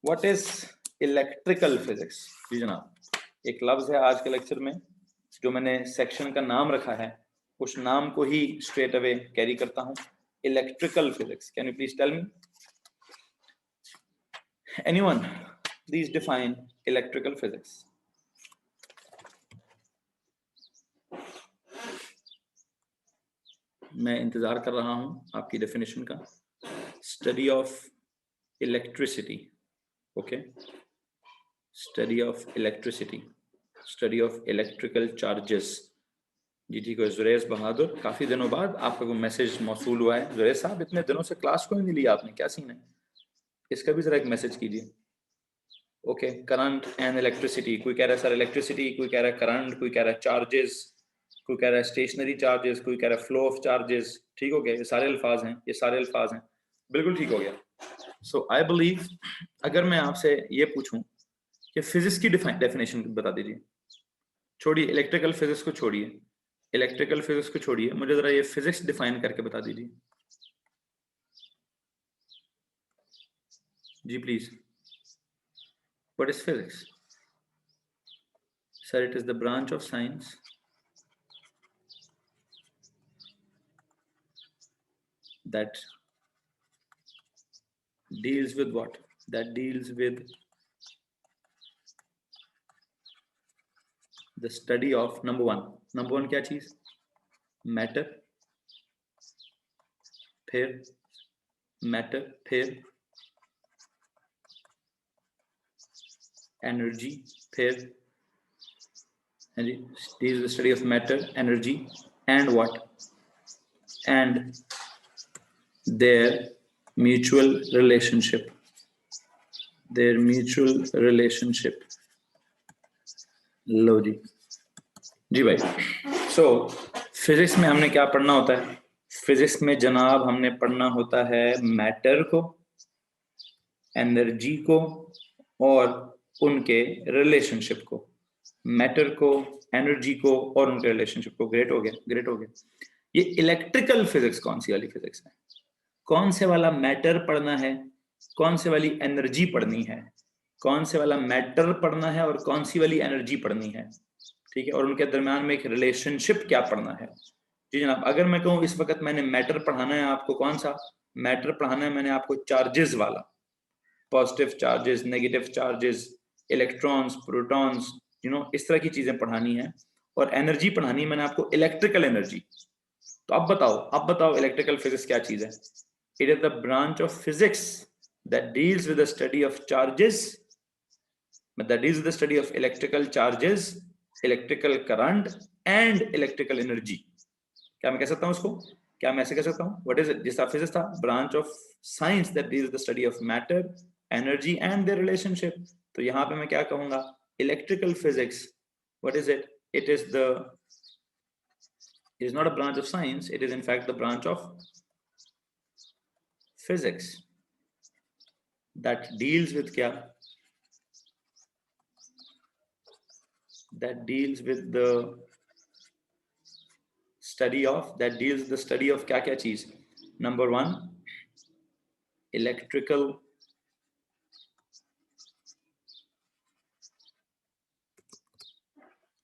What is electrical physics? जी जनाब, एक लफ्ज है आज के लेक्चर में जो मैंने सेक्शन का नाम रखा है, उस नाम को ही स्ट्रेट अवे कैरी करता हूं, electrical physics. Can you please tell me, anyone please define electrical physics? मैं इंतजार कर रहा हूं आपकी डेफिनेशन का। Study of electricity, okay, study of electricity, study of electrical charges. जी ठीक है जुरैस बहादुर, काफी दिनों बाद आपका कोई मैसेज मौसूल हुआ है। जुरैस साहब, इतने दिनों से क्लास क्यों नहीं ली आपने, क्या सीन है? इसका भी जरा एक मैसेज कीजिए। ओके, करंट एंड इलेक्ट्रिसिटी, कोई कह रहा है सर इलेक्ट्रिसिटी, कोई कह रहा है करंट, कोई कह रहा है चार्जेस, कोई कह रहा है स्टेशनरी चार्जेस, कोई कह रहा है फ्लो ऑफ चार्जेस। ठीक हो गया, ये सारे अल्फाज हैं, ये सारे अल्फाज हैं, बिल्कुल ठीक हो गया। सो आई बिलीव, अगर मैं आपसे ये पूछूं कि फिजिक्स की डेफिनेशन बता दीजिए, छोड़िए इलेक्ट्रिकल फिजिक्स को, छोड़िए इलेक्ट्रिकल फिजिक्स को छोड़िए, मुझे जरा ये फिजिक्स डिफाइन करके बता दीजिए जी please. What is physics? Sir it is the branch of science that deals with what? That deals with the study of number one क्या चीज? मैटर, फिर मैटर, फिर एनर्जी, फिर हाँ जी, deals with the study of matter, energy and what? And their mutual relationship, their mutual relationship। लो जी भाई। सो physics में हमने क्या पढ़ना होता है? फिजिक्स में जनाब हमने पढ़ना होता है मैटर को, एनर्जी को और उनके रिलेशनशिप को। मैटर को, एनर्जी को और उनके रिलेशनशिप को। ग्रेट हो गया, ग्रेट हो गया। ये इलेक्ट्रिकल फिजिक्स कौन सी वाली फिजिक्स है? कौन से वाला मैटर पढ़ना है, कौन से वाली एनर्जी पढ़नी है, कौन से वाला मैटर पढ़ना है और कौन सी वाली एनर्जी पढ़नी है, ठीक है, और उनके दरमियान में एक रिलेशनशिप क्या पढ़ना है। जी जनाब, अगर मैं कहूँ इस वक्त मैंने मैटर पढ़ाना है आपको, कौन सा मैटर पढ़ाना है मैंने आपको? चार्जेस वाला, positive charges, negative charges, electrons, protons, इस तरह की चीजें पढ़ानी है। और एनर्जी पढ़ानी है मैंने आपको इलेक्ट्रिकल एनर्जी। तो अब बताओ इलेक्ट्रिकल फिजिक्स क्या चीज है? It is the branch of physics that deals with the study of charges, that deals with the study of electrical charges, electrical current and electrical energy। क्या मैं कह सकता हूं उसको? क्या मैं ऐसे कह सकता हूं? What is it? जिसका फिजिक्स था, branch of science that deals with the study of matter, energy and their relationship. तो यहां पे मैं क्या कहूंगा? Electrical physics. What is it? It is not a branch of science, it is in fact the branch of physics that deals with क्या? That deals with the study of, that deals with the study of क्या चीज? Number 1 electrical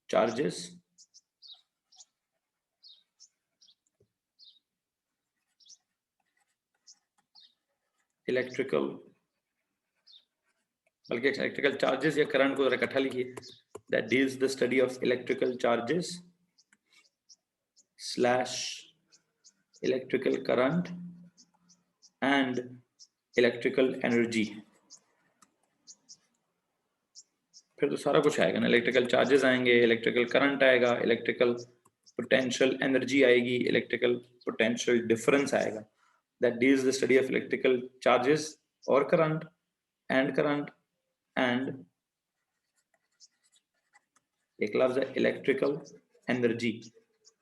charges, electrical, बल्कि electrical charges या current को जरा इकट्ठा लिखिए। That deals the study of electrical charges slash electrical current and electrical energy. फिर तो सारा कुछ आएगा ना, इलेक्ट्रिकल चार्जेस आएंगे, इलेक्ट्रिकल करंट आएगा, इलेक्ट्रिकल पोटेंशियल एनर्जी आएगी, इलेक्ट्रिकल पोटेंशियल डिफरेंस आएगा। That deals the study of electrical charges और करंट एंड एक लफ्ज है इलेक्ट्रिकल एनर्जी,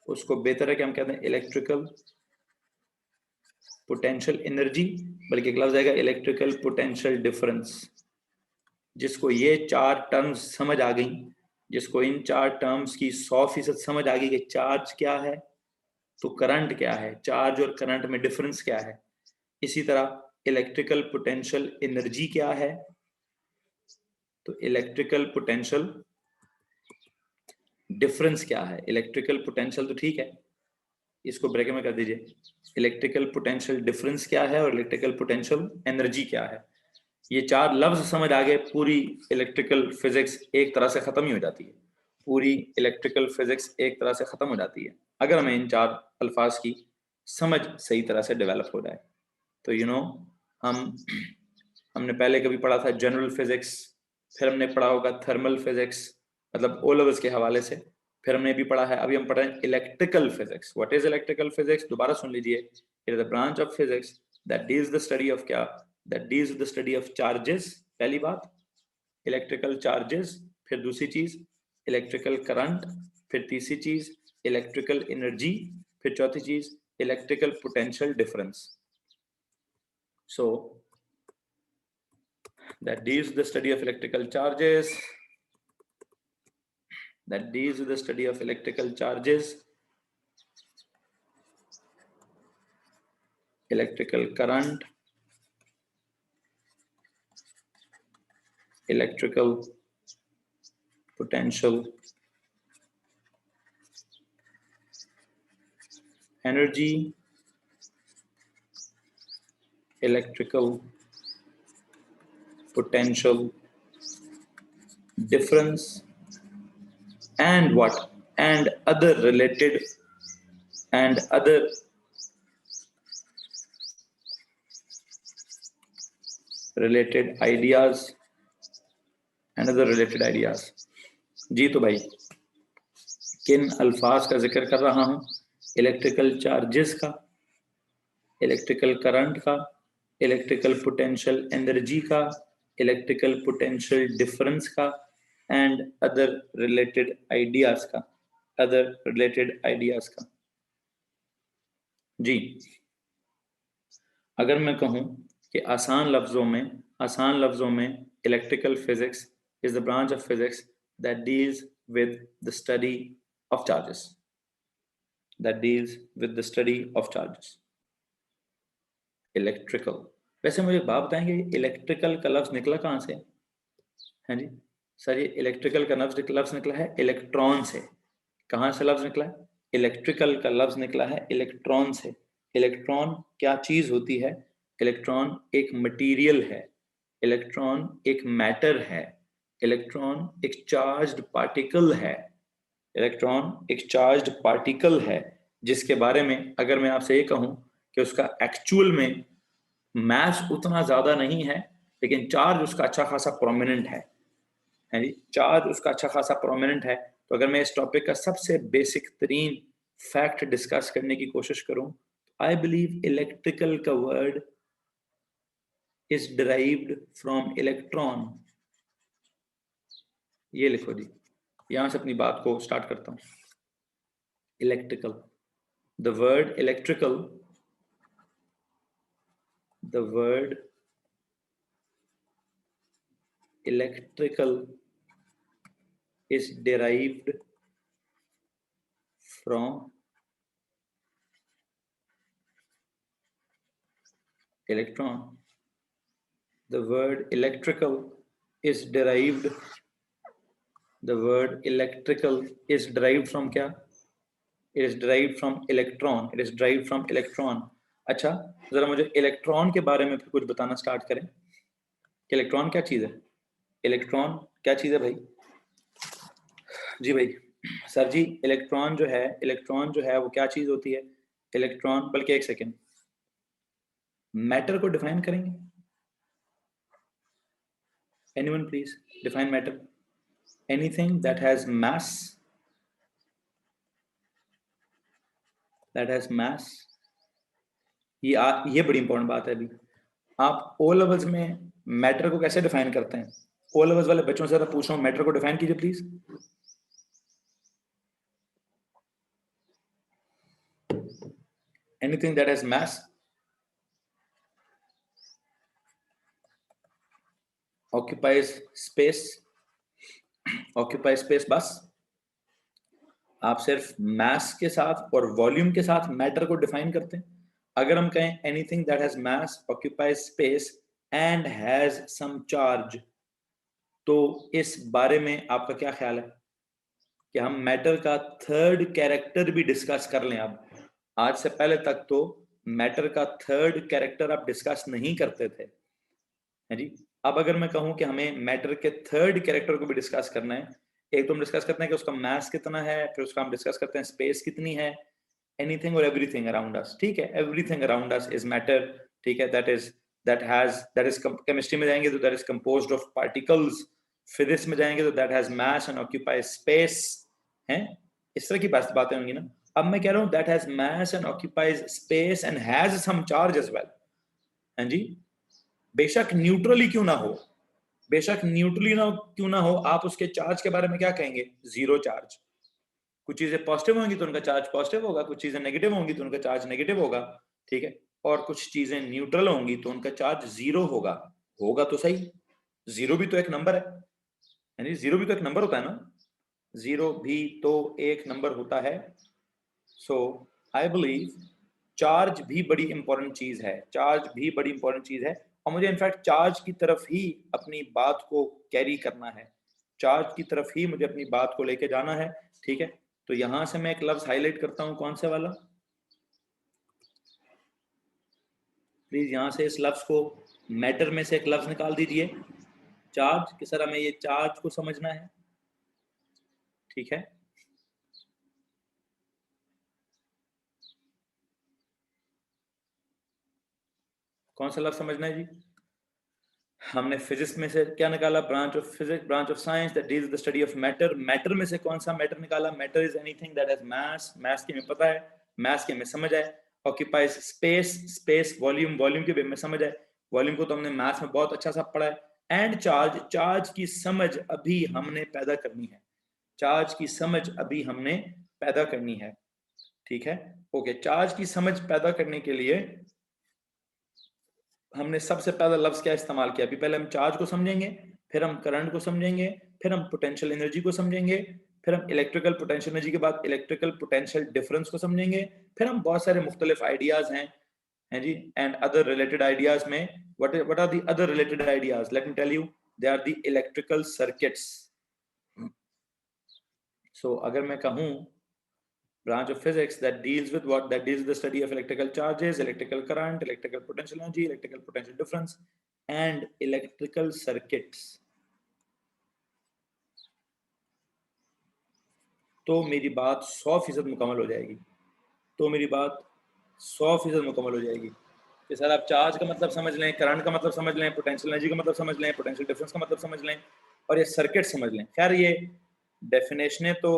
उसको बेहतर है कि हम कहते हैं इलेक्ट्रिकल पोटेंशियल एनर्जी, बल्कि एक लफ्ज आएगा इलेक्ट्रिकल पोटेंशियल डिफरेंस। जिसको ये 4 टर्म्स समझ आ गई, जिसको इन 4 टर्म्स की 100% समझ आ गई कि चार्ज क्या है तो करंट क्या है, चार्ज और करंट में डिफरेंस क्या है, इसी तरह इलेक्ट्रिकल पोटेंशियल एनर्जी क्या है तो इलेक्ट्रिकल पोटेंशियल डिफरेंस क्या है? इलेक्ट्रिकल पोटेंशियल तो ठीक है, इसको ब्रैकेट में कर दीजिए। इलेक्ट्रिकल पोटेंशियल डिफरेंस क्या है और इलेक्ट्रिकल पोटेंशियल एनर्जी क्या है? ये चार लफ्ज समझ आ गए, पूरी इलेक्ट्रिकल फिजिक्स एक तरह से खत्म ही हो जाती है। पूरी इलेक्ट्रिकल फिजिक्स एक तरह से खत्म हो जाती है अगर हमें इन चार अल्फाज की समझ सही तरह से डेवलप हो जाए। तो हमने पहले कभी पढ़ा था जनरल फिजिक्स, फिर हमने पढ़ा होगा थर्मल फिजिक्स, मतलब ओ लेवल्स के हवाले से, फिर हमने भी पढ़ा है, अभी हम पढ़ रहे हैं electrical physics. What is electrical physics? दोबारा सुन लीजिए। It is the branch of physics that deals the study of क्या? That deals with the study of charges. पहली बात इलेक्ट्रिकल चार्जेस, फिर दूसरी चीज इलेक्ट्रिकल करंट, फिर तीसरी चीज इलेक्ट्रिकल एनर्जी, फिर चौथी चीज electrical potential difference. So that deals with the study of electrical charges, that deals with the study of electrical charges, electrical current, electrical potential, energy, electrical potential difference, and what? And other related ideas and other related ideas। जी तो भाई किन अल्फाज का जिक्र कर रहा हूं? Electrical charges का, इलेक्ट्रिकल करंट का, इलेक्ट्रिकल पोटेंशियल एनर्जी का, इलेक्ट्रिकल पोटेंशियल डिफरेंस का, एंड अदर रिलेटेड आइडियाज का, जी अगर मैं कहूं कि आसान लफ्जों में electrical physics is the branch of physics that deals with the study of charges, electrical. वैसे मुझे बात बताएंगे इलेक्ट्रिकल का लफ्ज निकला कहां से? हैं जी सर, ये इलेक्ट्रिकल का लफ्ज निकला है इलेक्ट्रॉन से। कहां से लफ्ज निकला है? इलेक्ट्रिकल का लफ्ज निकला है इलेक्ट्रॉन से। इलेक्ट्रॉन क्या चीज होती है? इलेक्ट्रॉन एक मटेरियल है, इलेक्ट्रॉन एक मैटर है, इलेक्ट्रॉन एक चार्ज्ड पार्टिकल है, इलेक्ट्रॉन एक चार्ज्ड पार्टिकल है जिसके बारे में अगर मैं आपसे ये कहूं कि उसका एक्चुअल में मास उतना ज्यादा नहीं है लेकिन चार्ज उसका अच्छा खासा प्रोमिनेंट है जी, चार्ज उसका अच्छा खासा प्रोमिनेंट है। तो अगर मैं इस टॉपिक का सबसे बेसिक तरीन फैक्ट डिस्कस करने की कोशिश करूं, आई बिलीव इलेक्ट्रिकल का word is derived from electron. ये लिखो जी, यहां से अपनी बात को स्टार्ट करता हूं। Electrical, the word electrical, the word electrical is derived from electron. The word electrical is derived from क्या? It is derived from electron. It is derived from electron. अच्छा, जरा मुझे इलेक्ट्रॉन के बारे में फिर कुछ बताना स्टार्ट करें कि इलेक्ट्रॉन क्या चीज है? इलेक्ट्रॉन क्या चीज है भाई? जी भाई सर जी, इलेक्ट्रॉन जो है वो क्या चीज होती है? इलेक्ट्रॉन, बल्कि एक सेकेंड, मैटर को डिफाइन करेंगे। Anyone please define matter. Anything that has मास, ये बड़ी इंपॉर्टेंट बात है। अभी आप ओ लेवल्स में मैटर को कैसे डिफाइन करते हैं? ओ लेवल्स वाले बच्चों से पूछ रहा हूं, मैटर को डिफाइन कीजिए please. Anything that has mass, occupies space, बस आप सिर्फ मास के साथ और वॉल्यूम के साथ मैटर को डिफाइन करते हैं। अगर हम कहें anything that has mass, occupies space and has some charge, तो इस बारे में आपका क्या ख्याल है कि हम मैटर का थर्ड कैरेक्टर भी डिस्कस कर लें? अब आज से पहले तक तो मैटर का थर्ड कैरेक्टर आप डिस्कस नहीं करते थे, है जी। अब अगर मैं कहूं कि हमें मैटर के थर्ड कैरेक्टर को भी डिस्कस करना है, एक तो हम डिस्कस करते हैं कि उसका मास कितना है, फिर उसका हम डिस्कस करते हैं स्पेस कितनी है, एनीथिंग और एवरीथिंग अराउंड अस, ठीक है, everything around us is matter, ठीक है, दैट इज केमिस्ट्री में जाएंगे तो that is composed of particles, physics में जाएंगे तो that has mass and occupies space, है, इस तरह की बातें होंगी ना। अब मैं कह रहा हूं that has mass and occupies space and has some charge as well, हैं जी। बेशक न्यूट्रली क्यों ना हो, बेशक न्यूट्रली ना क्यों ना हो, आप उसके चार्ज के बारे में क्या कहेंगे? Zero charge. कुछ चीजें पॉजिटिव होंगी तो उनका चार्ज पॉजिटिव होगा, कुछ चीजें नेगेटिव होंगी तो उनका चार्ज नेगेटिव होगा, ठीक है, और कुछ चीजें न्यूट्रल होंगी तो उनका चार्ज जीरो होगा। होगा तो सही, जीरो भी तो एक नंबर है, यानी जीरो भी तो एक नंबर होता है ना, जीरो भी तो एक नंबर होता है। सो आई बिलीव चार्ज भी बड़ी इंपॉर्टेंट चीज है, चार्ज भी बड़ी इंपॉर्टेंट चीज है, और मुझे इनफैक्ट चार्ज की तरफ ही अपनी बात को कैरी करना है, चार्ज की तरफ ही मुझे अपनी बात को लेके जाना है, ठीक है। तो यहां से मैं एक लफ्ज हाईलाइट करता हूं, कौन से वाला, प्लीज यहां से इस लफ्ज को, मैटर में से एक लफ्ज निकाल दीजिए, चार्ज, किस तरह में ये चार्ज को समझना है, ठीक है। कौन सा लफ्ज समझना है जी? हमने फिजिक्स में से क्या निकाला? Branch of physics, branch of science that deals the study of matter. Matter में से कौन सा मैटर निकाला? Matter is anything that has mass, mass की हमें पता है, मास की हमें समझ आए, occupies space, space volume, volume की भी हमें समझ आए, वॉल्यूम को तो हमने मैथ्स में बहुत अच्छा सा पढ़ा है, एंड चार्ज, चार्ज की समझ अभी हमने पैदा करनी है, चार्ज की समझ अभी हमने पैदा करनी है, ठीक है। ओके, चार्ज की समझ पैदा करने के लिए हमने सबसे पहला लफ्ज क्या इस्तेमाल किया? अभी पहले हम चार्ज को समझेंगे, फिर हम करंट को समझेंगे, फिर हम पोटेंशियल एनर्जी को समझेंगे, फिर हम इलेक्ट्रिकल पोटेंशियल एनर्जी के बाद इलेक्ट्रिकल पोटेंशियल डिफरेंस को समझेंगे, फिर हम बहुत सारे मुख्तलिफ आइडियाज हैं जी, एंड अदर रिलेटेड आइडियाज में what are the other related ideas? Let me tell you, they are the electrical circuits. So अगर मैं कहूं branch of physics that deals with what? That deals with the study of electrical charges, electrical current, electrical potential energy, electrical potential difference, and electrical circuits. तो मेरी बात 100% मुकम्मल हो जाएगी, तो मेरी बात 100% मुकम्मल हो जाएगी कि सर आप चार्ज का मतलब समझ लें, करंट का मतलब समझ लें, पोटेंशियल एनर्जी का मतलब समझ लें, पोटेंशियल डिफरेंस का मतलब समझ लें, और ये सर्किट समझ लें। खैर ये डेफिनेशनें तो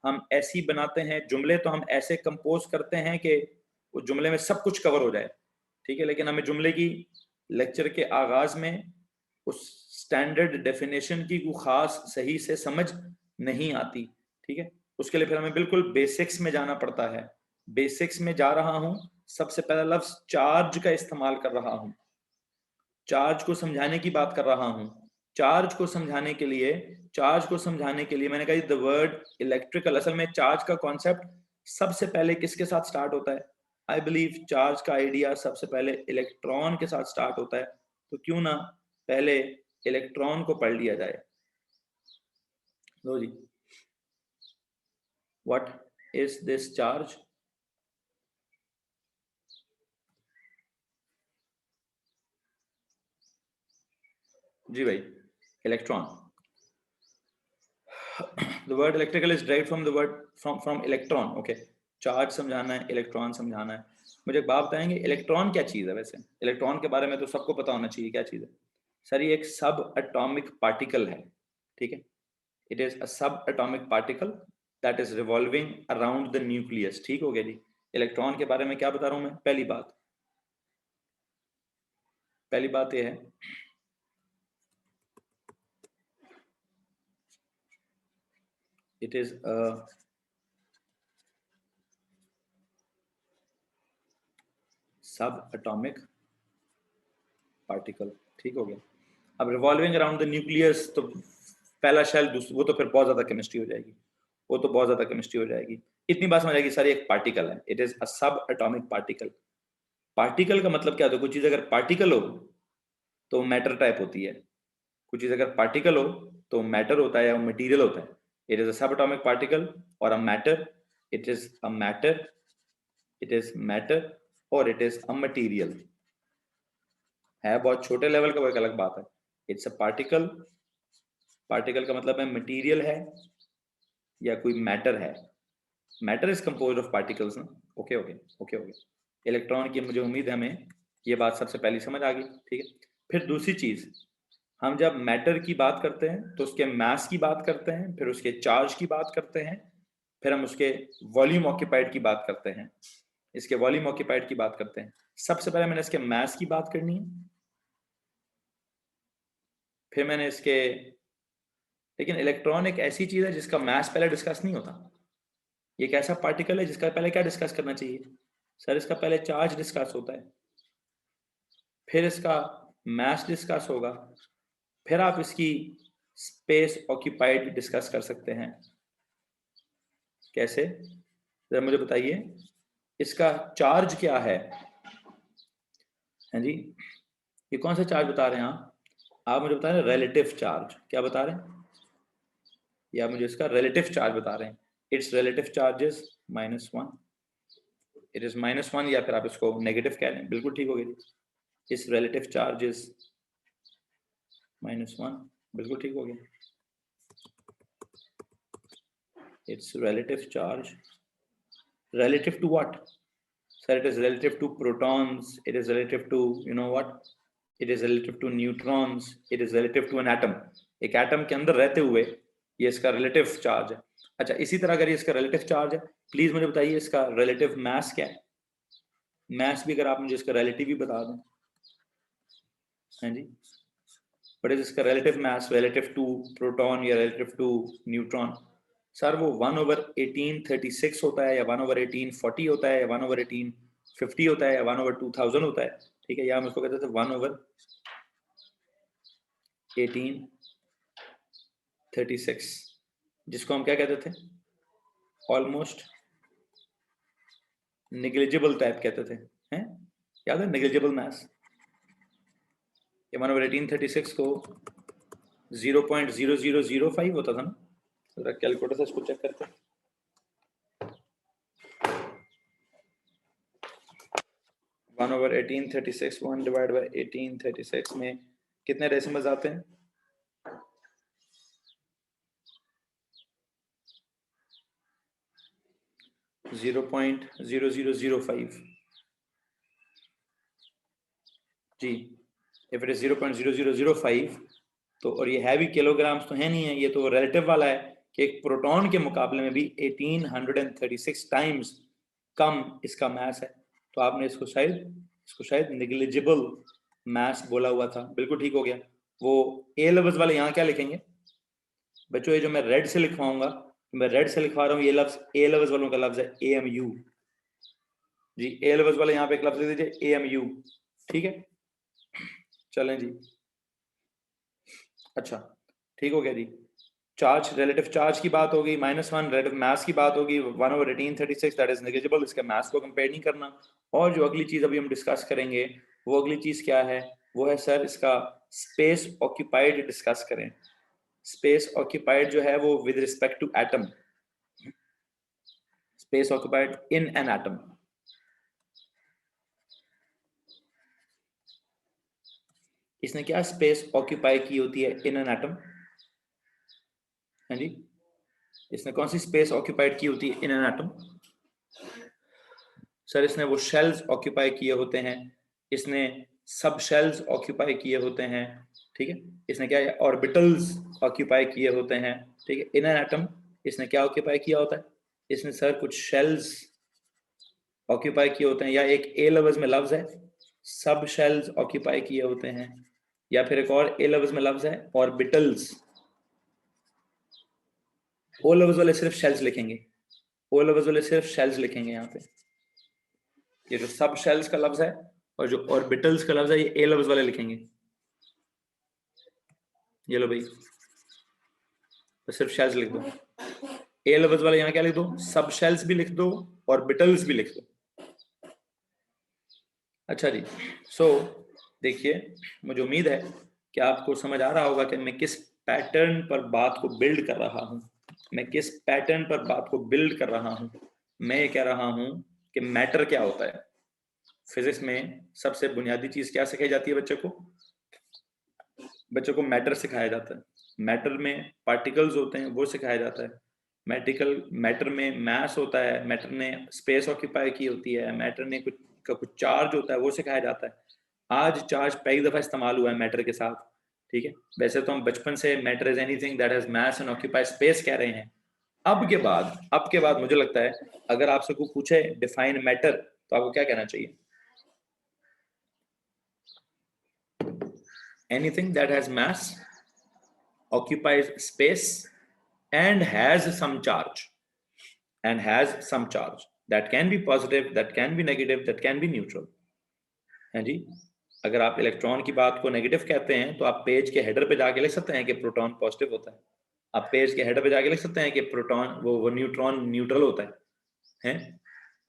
हम ऐसी बनाते हैं, जुमले तो हम ऐसे कंपोज करते हैं कि उस जुमले में सब कुछ कवर हो जाए, ठीक है, लेकिन हमें जुमले की लेक्चर के आगाज में उस स्टैंडर्ड डेफिनेशन की को खास सही से समझ नहीं आती, ठीक है। उसके लिए फिर हमें बिल्कुल बेसिक्स में जाना पड़ता है। बेसिक्स में जा रहा हूं, सबसे पहला लफ्ज चार्ज का इस्तेमाल कर रहा हूं, चार्ज को समझाने की बात कर रहा हूं, चार्ज को समझाने के लिए, चार्ज को समझाने के लिए मैंने कहा द वर्ड इलेक्ट्रिकल, असल में चार्ज का कॉन्सेप्ट सबसे पहले किसके साथ स्टार्ट होता है? आई बिलीव चार्ज का आइडिया सबसे पहले इलेक्ट्रॉन के साथ स्टार्ट होता है, तो क्यों ना पहले इलेक्ट्रॉन को पढ़ लिया जाए। लो जी, व्हाट इज दिस चार्ज? जी भाई, electron. The word electrical is derived from the word from electron. Okay, charge समझाना है, इलेक्ट्रॉन समझाना है। मुझे एक बात बताएंगे, इलेक्ट्रॉन क्या चीज है? वैसे इलेक्ट्रॉन के बारे में तो सबको पता होना चाहिए क्या चीज है। सर ये एक सब एटॉमिक पार्टिकल है, ठीक है, इट इज अ सब atomic particle that is revolving around the nucleus, ठीक हो गया जी। इलेक्ट्रॉन के बारे में क्या बता रहा हूं मैं? पहली बात यह है, इट इज अ सब एटॉमिक पार्टिकल, ठीक हो गया। अब रिवॉल्विंग अराउंड द न्यूक्लियस, तो पहला शेल, वो तो फिर बहुत ज्यादा केमिस्ट्री हो जाएगी, वो तो बहुत ज्यादा केमिस्ट्री हो जाएगी। इतनी बात समझ आएगी, सर एक पार्टिकल है, इट इज अ सब एटॉमिक पार्टिकल। पार्टिकल का मतलब क्या होता है? कोई चीज अगर पार्टिकल हो तो मैटर टाइप होती है, कुछ चीज अगर पार्टिकल हो तो मैटर होता है या मटेरियल होता है. इट इज अ सब एटॉमिक पार्टिकल और a matter. It is a matter, it is matter और इट इज अ मटेरियल. है बहुत छोटे लेवल का, वो एक अलग बात है. It's a particle. पार्टिकल का मतलब है मटेरियल है या कोई मैटर है. Matter is composed of particles ना. Okay okay okay okay. Electron की मुझे उम्मीद है हमें ये बात सबसे पहली समझ आ गई. ठीक है. फिर दूसरी चीज, हम जब मैटर की बात करते हैं तो उसके मास की बात करते हैं, फिर उसके चार्ज की बात करते हैं, फिर हम उसके वॉल्यूम ऑक्यूपाइड की बात करते हैं, इसके वॉल्यूम ऑक्यूपाइड की बात करते हैं. सबसे पहले मैंने इसके मास की बात करनी है, फिर मैंने इसके. लेकिन इलेक्ट्रॉन एक ऐसी चीज है जिसका मास पहले डिस्कस नहीं होता. ये एक ऐसा पार्टिकल है जिसका पहले क्या डिस्कस करना चाहिए सर? इसका पहले चार्ज डिस्कस होता है, फिर इसका मास डिस्कस होगा, फिर आप इसकी स्पेस ऑक्यूपाइड डिस्कस कर सकते हैं. कैसे जरा मुझे बताइए. इसका चार्ज क्या है? हाँ जी, ये कौन सा चार्ज बता रहे हैं आप मुझे बता रहे हैं रिलेटिव चार्ज. क्या बता रहे हैं? या मुझे इसका रिलेटिव चार्ज बता रहे हैं. It's relative charge is -1. It is -1 या फिर आप इसको नेगेटिव कह लें, बिल्कुल ठीक हो गई. इस रिलेटिव चार्ज इज -1, बिल्कुल ठीक हो गया. It's relative charge relative to what? Sir, it is relative to protons, it is relative to, you know what, it is relative to neutrons, it is relative to an atom. एक atom के अंदर रहते हुए ये इसका relative charge है. अच्छा, इसी तरह अगर ये इसका रिलेटिव चार्ज है, प्लीज मुझे बताइए इसका रिलेटिव मास क्या है? मास भी अगर आप मुझे इसका रिलेटिव भी बता दें. हाँ जी, व्हाट इज इसका relative mass relative to proton या रिलेटिव टू न्यूट्रॉन? सर वो 1/1836 होता है, या 1/1840 होता है, या 1/1850 होता है, या 1/2000 होता है. ठीक है, या हम उसको कहते थे 1/1836, जिसको हम क्या कहते थे? ऑलमोस्ट निग्लिजिबल टाइप कहते थे. हैं, याद है निग्लिजिबल मास? ये 1/1836 को 0.0005 होता था ना. जरा कैलकुलेटर से इसको चेक करते हैं. 1/1836 1 डिवाइड बाय 1836 में कितने डेसिमल्स आते हैं? 0.0005 जी. इफ इट इज 0.0005 तो, और ये हैवी किलोग्राम्स तो है नहीं है, ये तो रिलेटिव वाला है कि एक प्रोटॉन के मुकाबले में भी 1836 टाइम्स कम इसका मास है. तो आपने इसको शायद निग्लिजिबल मास बोला हुआ था. बिल्कुल ठीक हो गया. वो ए लेवल्स वाले यहाँ क्या लिखेंगे बच्चों? ये जो मैं रेड से लिखवाऊंगा, मैं रेड से लिखवा रहा हूँ, ये लफ्ज ए लेवल्स वालों का लफ्ज है AMU जी. ए लेवल्स वाले यहाँ पे एक लफ्ज लिख दीजिए AMU. ठीक है, चलें जी. अच्छा, ठीक हो गया जी. चार्ज, रिलेटिव चार्ज की बात होगी, -1. रिलेटिव मास की बात होगी 1/1836, दैट इज नेग्लिजिबल. इसके मास को कंपेयर नहीं करना. और जो अगली चीज अभी हम डिस्कस करेंगे, वो अगली चीज क्या है? वो है सर इसका स्पेस ऑक्यूपाइड डिस्कस करें. स्पेस ऑक्यूपाइड जो है वो with respect to atom. Space occupied in an atom. इसने क्या स्पेस ऑक्यूपाई की होती है इन एन एटम? हाँ जी, इसने कौन सी स्पेस ऑक्यूपाइड की होती है इन एन एटम? सर इसने वो शेल्स ऑक्यूपाई किए होते हैं, इसने सब शेल्स ऑक्यूपाई किए होते हैं. ठीक है, इसने क्या है? ऑर्बिटल्स ऑक्यूपाई किए होते हैं. ठीक है, इन एन एटम इसने क्या ऑक्यूपाई किया होता है? इसने सर कुछ शेल्स ऑक्यूपाई किए होते हैं, या एक ए लफ्ज में लफ्ज है सब शेल्स ऑक्यूपाई किए होते हैं, या फिर एक और ए लफ्ज में लफ्ज है ऑर्बिटल्स. ओ लफ्ज वाले सिर्फ शेल्स लिखेंगे, ओ लफ्ज वाले सिर्फ शेल्स लिखेंगे यहाँ पे. ये जो सब शेल्स का लफ्ज है और जो ऑर्बिटल्स का लफ्ज है, ये ए लफ्ज वाले लिखेंगे. ये लो भाई, तो सिर्फ शेल्स लिख दो. ए लफ्ज वाले यहाँ क्या लिख दो? सब शेल्स भी लिख दो, ऑर्बिटल्स भी लिख दो. अच्छा जी, सो देखिए, मुझे उम्मीद है क्या आपको समझ आ रहा होगा कि मैं किस पैटर्न पर बात को बिल्ड कर रहा हूं? मैं किस पैटर्न पर बात को बिल्ड कर रहा हूं? मैं ये कह रहा हूं कि मैटर क्या होता है। फिजिक्स में सबसे बुनियादी चीज क्या सिखाई जाती है बच्चे को? बच्चों को मैटर सिखाया जाता है। मैटर में पार्टिकल्स होते हैं, वो सिखाया जाता है। मैटर में मैस होता है, मैटर ने स्पेस ऑक्यूपाई की होती है, मैटर ने कुछ चार्ज होता है, वो सिखाया जाता है। आज चार्ज पहली दफा इस्तेमाल हुआ है मैटर के साथ, ठीक है। वैसे तो हम बचपन से matter is anything that has mass and occupy space कह रहे हैं। अब के बाद मुझे लगता है अगर आपसे कोई पूछे डिफाइन मैटर, तो आपको क्या कहना चाहिए? Anything that has mass, occupies space and has some charge, that can be positive, that can be negative, that can be neutral। है जी। अगर आप इलेक्ट्रॉन की बात को नेगेटिव कहते हैं तो आप पेज के हेडर पे जाके लिख सकते हैं कि प्रोटॉन पॉजिटिव होता है। आप पेज के हेडर पे जाके लिख सकते हैं कि प्रोटॉन वो न्यूट्रॉन न्यूट्रल होता है।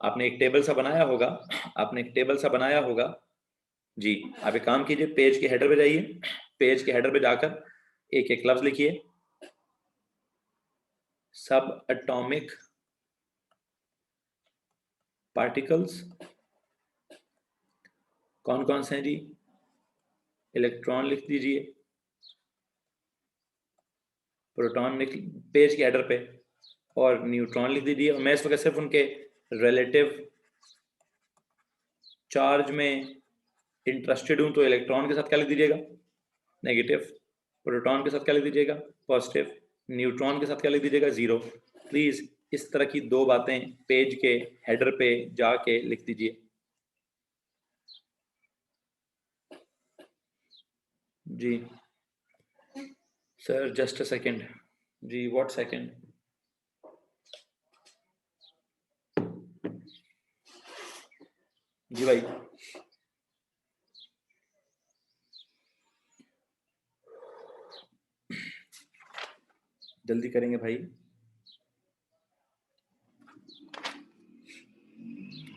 आपने एक टेबल सा बनाया होगा जी। आप एक काम कीजिए, पेज के हेडर पे जाइए, पेज के हेडर पे जाकर एक एक लफ्ज लिखिए, सब एटॉमिक पार्टिकल्स। कौन कौन से हैं जी? इलेक्ट्रॉन लिख दीजिए, प्रोटॉन लिख पेज के हेडर पे, और न्यूट्रॉन लिख दीजिए। और मैं इस वक्त सिर्फ उनके रिलेटिव चार्ज में इंटरेस्टेड हूं, तो इलेक्ट्रॉन के साथ क्या लिख दीजिएगा? नेगेटिव। प्रोटॉन के साथ क्या लिख दीजिएगा? पॉजिटिव। न्यूट्रॉन के साथ क्या लिख दीजिएगा? जीरो। प्लीज इस तरह की दो बातें पेज के हेडर पे जाके लिख दीजिए जी। सर जस्ट अ सेकेंड जी। What second? जी भाई। जल्दी करेंगे भाई।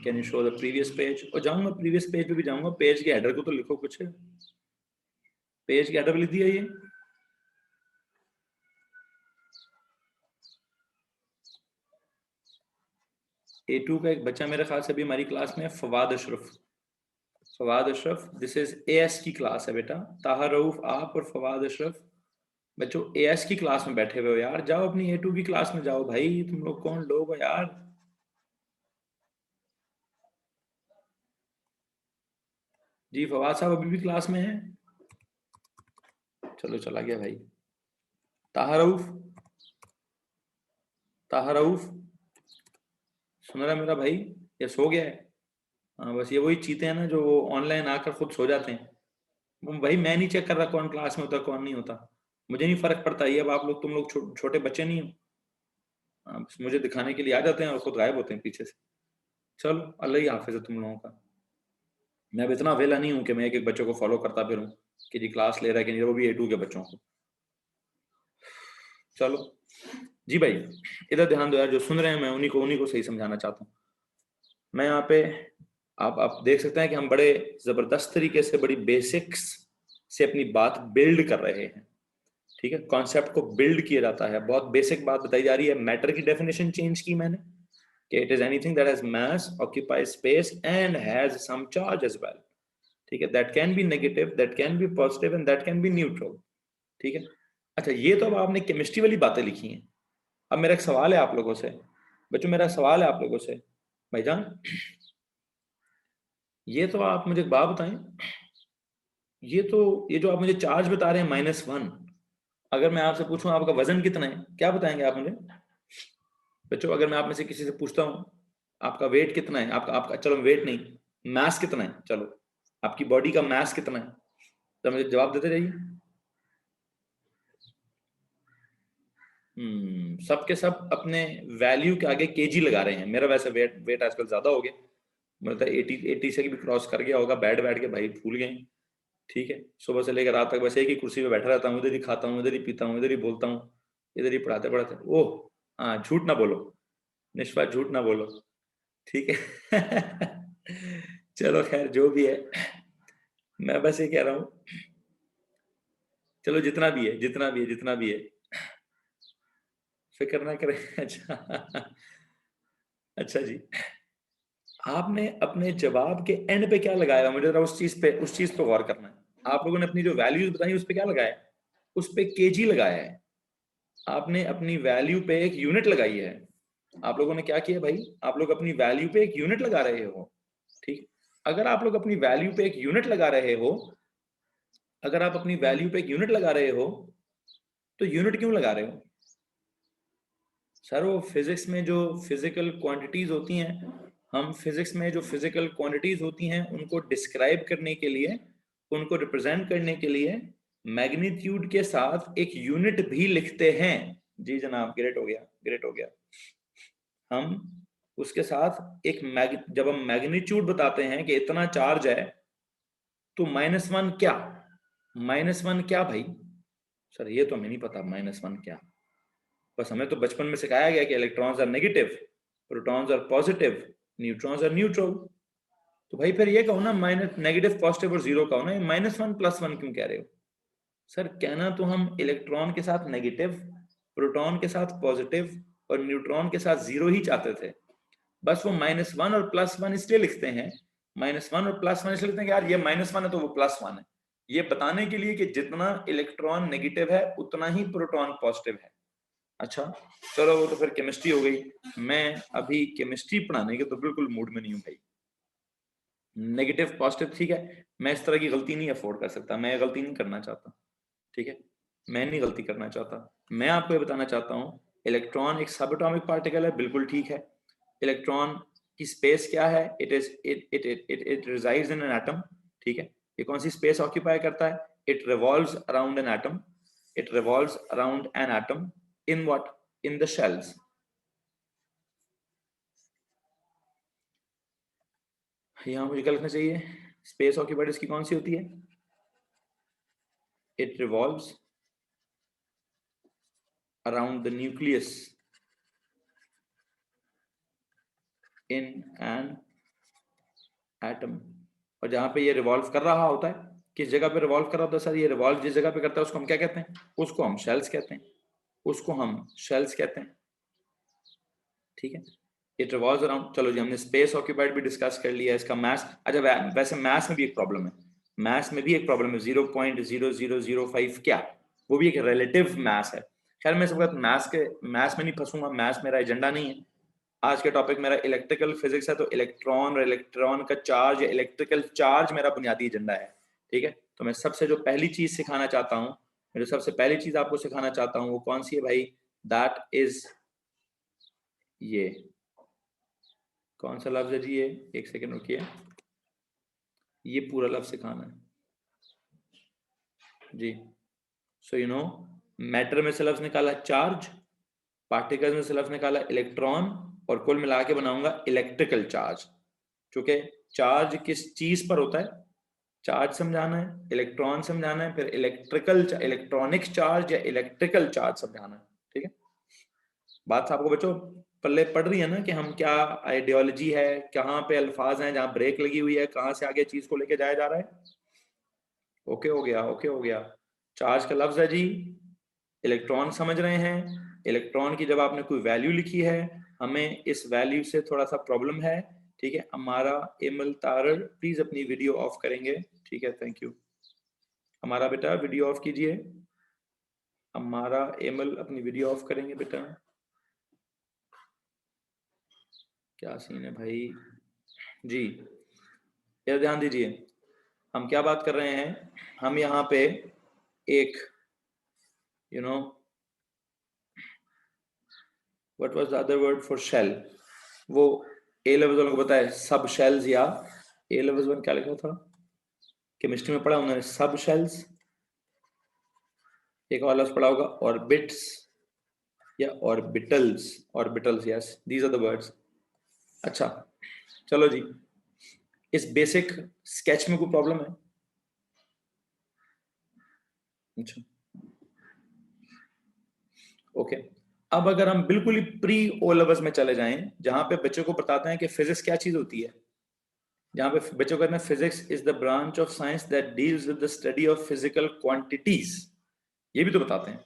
Can you show the previous page? और जाऊंगा प्रीवियस पेज पे भी जाऊंगा, पेज के हेडर को तो लिखो कुछ। पेज के हेडर पे लिख दिया ये। A2 का एक बच्चा मेरे ख्याल से अभी हमारी क्लास में, Fawad Ashraf. Fawad Ashraf, this is AS की क्लास है बेटा। ताहा रऊफ आप और फवाद अशरफ बच्चों AS की क्लास में बैठे हुए हो यार। जाओ अपनी A2 की क्लास में जाओ भाई, तुम लोग कौन लोग हो यार। जी फवाद साहब अभी भी क्लास में हैं? चलो चला गया भाई। ताहा रऊफ, ताहा रऊफ सुन रहा है मेरा भाई? ये सो गया है? हाँ बस ये वही चीते हैं ना जो ऑनलाइन आकर खुद सो जाते हैं। भाई मैं नहीं चेक कर रहा कौन क्लास में होता कौन नहीं होता, मुझे नहीं फर्क पड़ता। ये अब आप लोग, तुम लोग छोटे बच्चे नहीं हो। बस मुझे दिखाने के लिए आ जाते हैं और खुद गायब होते हैं पीछे से। चलो अल्लाह ही हाफिज है तुम लोगों का। मैं अब इतना वेला नहीं हूं कि मैं एक एक बच्चों को फॉलो करता फिरूं कि जी क्लास ले रहा है कि नहीं, वो भी A2 के बच्चों को। चलो जी भाई, इधर ध्यान दो यार, जो सुन रहे हैं मैं उन्हीं को सही समझाना चाहता हूँ। मैं यहाँ पे आप देख सकते हैं कि हम बड़े जबरदस्त तरीके से, बड़ी बेसिक्स से अपनी बात बिल्ड कर रहे हैं, ठीक है। कॉन्सेप्ट को बिल्ड किया जाता है, बहुत बेसिक बात बताई जा रही है। मैटर की डेफिनेशन चेंज की मैंने कि it is anything that has mass, occupies space and has some charge as well, ठीक है। That can be negative, that can be positive and that can be neutral, ठीक है। अच्छा ये तो अब आपने केमिस्ट्री वाली बातें लिखी हैं। अब मेरा एक सवाल है आप लोगों से बच्चों, मेरा सवाल है आप लोगों से भाईजान, ये तो आप मुझे एक बात बताएं, ये जो आप मुझे चार्ज बता रहे हैं -1, अगर मैं आपसे पूछूं आपका वजन कितना है, क्या बताएंगे आप मुझे? बच्चों अगर मैं आप में से किसी से पूछता हूँ आपका वेट कितना है, आपका आपका चलो वेट नहीं, मास कितना है, चलो आपकी बॉडी का मास कितना है, तो मुझे जवाब देते जाइए। सबके सब अपने वैल्यू के आगे केजी लगा रहे हैं। मेरा वैसे वेट वेट आजकल ज्यादा हो गया, मतलब 80 से भी क्रॉस कर गया होगा। बैठ बैठ के भाई फूल गए, ठीक है। सुबह से लेकर रात तक बस एक ही कुर्सी पे बैठा रहता हूँ, इधर ही खाता हूँ, इधर ही पीता हूँ, इधर ही बोलता हूँ, इधर ही पढ़ाते पढ़ाते। ओह हाँ, झूठ ना बोलो निष्पा, झूठ ना बोलो, ठीक है। चलो खैर जो भी है, मैं बस ये कह रहा हूँ चलो जितना भी है, जितना भी है, जितना भी है, फिक्र ना करें। अच्छा, अच्छा जी, आपने अपने जवाब के एंड पे क्या लगाया, मुझे जरा उस चीज पे गौर करना है। आप लोगों ने अपनी जो वैल्यूज बताई उस पे क्या लगाया, उस पे केजी लगाया है। आपने अपनी वैल्यू पे एक यूनिट लगाई है। आप लोगों ने क्या किया भाई, आप लोग अपनी वैल्यू पे एक यूनिट लगा रहे हो। ठीक, अगर आप लोग अपनी वैल्यू पे एक यूनिट लगा रहे हो, अगर आप अपनी वैल्यू पे एक यूनिट लगा रहे हो, तो यूनिट क्यों लगा रहे हो सर? वो फिजिक्स में जो फिजिकल क्वांटिटीज होती हैं, हम फिजिक्स में जो फिजिकल क्वांटिटीज होती हैं उनको डिस्क्राइब करने के लिए, उनको रिप्रेजेंट करने के लिए मैग्नीट्यूड के साथ एक यूनिट भी लिखते हैं। जी जनाब, ग्रेट हो गया, ग्रेट हो गया। हम उसके साथ एक जब हम मैग्नीट्यूड बताते हैं कि इतना चार्ज है, तो -1 क्या, -1 क्या भाई? सर ये तो हमें नहीं पता -1 क्या, बस हमें तो बचपन में सिखाया गया कि electrons are negative, protons are positive, neutrons are neutral. तो भाई फिर ये कहो ना, माइनस नेगेटिव पॉजिटिव और जीरो कहो ना, -1 +1 क्यों कह रहे हो? सर कहना तो हम इलेक्ट्रॉन के साथ नेगेटिव, प्रोटॉन के साथ पॉजिटिव और न्यूट्रॉन के साथ जीरो ही चाहते थे। बस वो -1 और +1 इसलिए लिखते हैं, -1 और +1 इसलिए लिखते हैं कि यार ये -1 है तो वो +1 है, ये बताने के लिए कि जितना इलेक्ट्रॉन नेगेटिव है उतना ही प्रोटॉन पॉजिटिव है। अच्छा चलो, वो तो फिर केमिस्ट्री हो गई। मैं अभी केमिस्ट्री पढ़ाने के तो बिल्कुल मूड में नहीं हूँ भाई। नेगेटिव पॉजिटिव ठीक है, मैं इस तरह की गलती नहीं अफोर्ड कर सकता, मैं गलती नहीं करना चाहता। ठीक है, मैं नहीं गलती करना चाहता। मैं आपको ये बताना चाहता हूँ, इलेक्ट्रॉन एक सब एटॉमिक पार्टिकल है, बिल्कुल ठीक है। इलेक्ट्रॉन की स्पेस क्या है? It resides in an atom. ठीक है, ये कौन सी स्पेस ऑक्यूपाई करता है? It revolves around an atom, it revolves around an atom in what? In the shells. यहां मुझे क्या लिखना चाहिए? स्पेस ऑक्यूपाइड इसकी कौन सी होती है? It revolves around the nucleus in an atom. और जहां पे ये रिवॉल्व कर रहा होता है, किस जगह पे रिवॉल्व कर रहा होता है सर? ये रिवॉल्व जिस जगह पे करता है उसको हम क्या कहते हैं? उसको हम शेल्स कहते हैं, उसको हम शेल्स कहते हैं। ठीक है, इट रिवॉल्व्स अराउंड। चलो जी, हमने स्पेस ऑक्यूपाइड भी डिस्कस कर लिया, इसका मास। अच्छा वैसे मास में भी एक प्रॉब्लम है, मास में भी एक प्रॉब्लम है। 0.0005 क्या? वो भी एक रिलेटिव मास है। खैर मैं सब मास में नहीं फंसूंगा, मास मेरा एजेंडा नहीं है। आज का टॉपिक मेरा इलेक्ट्रिकल फिजिक्स है, तो इलेक्ट्रॉन और इलेक्ट्रॉन का चार्ज या इलेक्ट्रिकल चार्ज मेरा बुनियादी एजेंडा है। ठीक है, तो मैं सबसे जो पहली चीज सिखाना चाहता हूँ, मैं जो सबसे पहली चीज आपको सिखाना चाहता हूँ वो कौन सी है भाई? दैट इज ये कौन सा लफ्ज है जी? ये एक सेकेंड रुकिए, ये पूरा लफ्ज सिखाना है जी। सो यू नो, मैटर में से लफ्ज निकाला चार्ज, पार्टिकल्स में से लफ्ज निकाला इलेक्ट्रॉन, और कुल मिला के बनाऊंगा इलेक्ट्रिकल चार्ज। क्योंकि चार्ज किस चीज पर होता है? चार्ज समझाना है, इलेक्ट्रॉन समझाना है, फिर इलेक्ट्रॉनिक चार्ज या इलेक्ट्रिकल चार्ज समझाना है। ठीक है, बात आपको बच्चों पल्ले पड़ रही है ना कि हम क्या आइडियोलॉजी है, कहाँ पे अल्फाज हैं जहाँ ब्रेक लगी हुई है, कहाँ से आगे चीज को लेके जाया जा रहा है? ओके हो गया, ओके हो गया। चार्ज का लफ्ज है जी, इलेक्ट्रॉन समझ रहे हैं। इलेक्ट्रॉन की जब आपने कोई वैल्यू लिखी है, हमें इस वैल्यू से थोड़ा सा प्रॉब्लम है। ठीक है, हमारा एमल तारड़ प्लीज अपनी वीडियो ऑफ करेंगे। ठीक है, थैंक यू। हमारा बेटा वीडियो ऑफ कीजिए, हमारा एमल अपनी वीडियो ऑफ करेंगे बेटा। क्या सीन है भाई जी, ये ध्यान दीजिए। हम क्या बात कर रहे हैं? हम यहाँ पे एक you know what was the other word for shell? वो ए लेवल वालों को पता है, सब शेल्स, या ए लेवल वन क्या लिखा था केमिस्ट्री में पढ़ा उन्होंने? सब शेल्स। एक और लफ्ज पढ़ा होगा ऑर्बिट्स या orbitals, orbitals, yes these are the words. अच्छा चलो जी, इस बेसिक स्केच में कोई प्रॉब्लम है? अच्छा ओके, अब अगर हम बिल्कुल ही प्री ओ लेवल्स में चले जाएं, जहां पे बच्चों को बताते हैं कि फिजिक्स क्या चीज होती है, जहां पे बच्चों को कहते हैं physics is the branch of science that deals with the study of physical quantities. ये भी तो बताते हैं,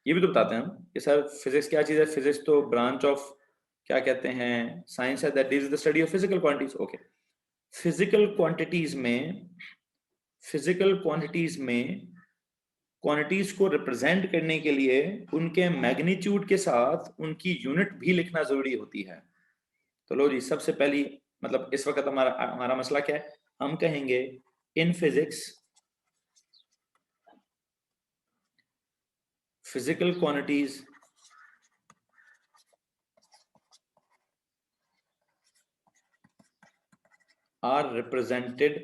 ये भी तो बताते हैं हम कि सर फिजिक्स क्या चीज है, फिजिक्स तो ब्रांच ऑफ क्या कहते हैं साइंस है that is the study of physical quantities. Okay, physical quantities में, फिजिकल क्वांटिटीज में क्वांटिटीज को रिप्रेजेंट करने के लिए उनके मैग्नीट्यूड के साथ उनकी यूनिट भी लिखना जरूरी होती है। तो लो जी, सबसे पहली मतलब इस वक्त हमारा हमारा मसला क्या है, हम कहेंगे in physics physical quantities are represented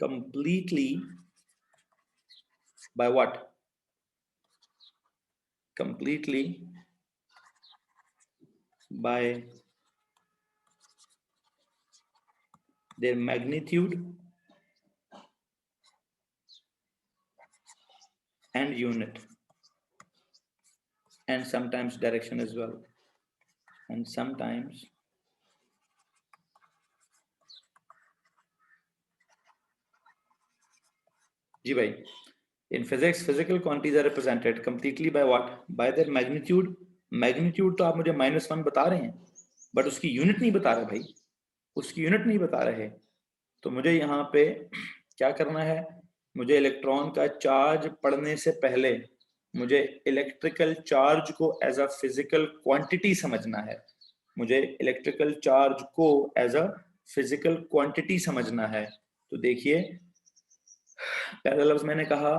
completely by what? Completely by their magnitude and unit, and sometimes direction as well, and sometimes जी भाई, in physics physical quantities are represented completely by what? By their magnitude. magnitude तो आप मुझे -1 बता रहे हैं, but उसकी unit नहीं बता रहे भाई, उसकी यूनिट नहीं बता रहे। तो मुझे यहाँ पे क्या करना है, मुझे इलेक्ट्रॉन का चार्ज पढ़ने से पहले मुझे इलेक्ट्रिकल चार्ज को एज अ फिजिकल क्वांटिटी समझना है, मुझे इलेक्ट्रिकल चार्ज को एज अ फिजिकल क्वांटिटी समझना है। तो देखिए पहला लफ्ज मैंने कहा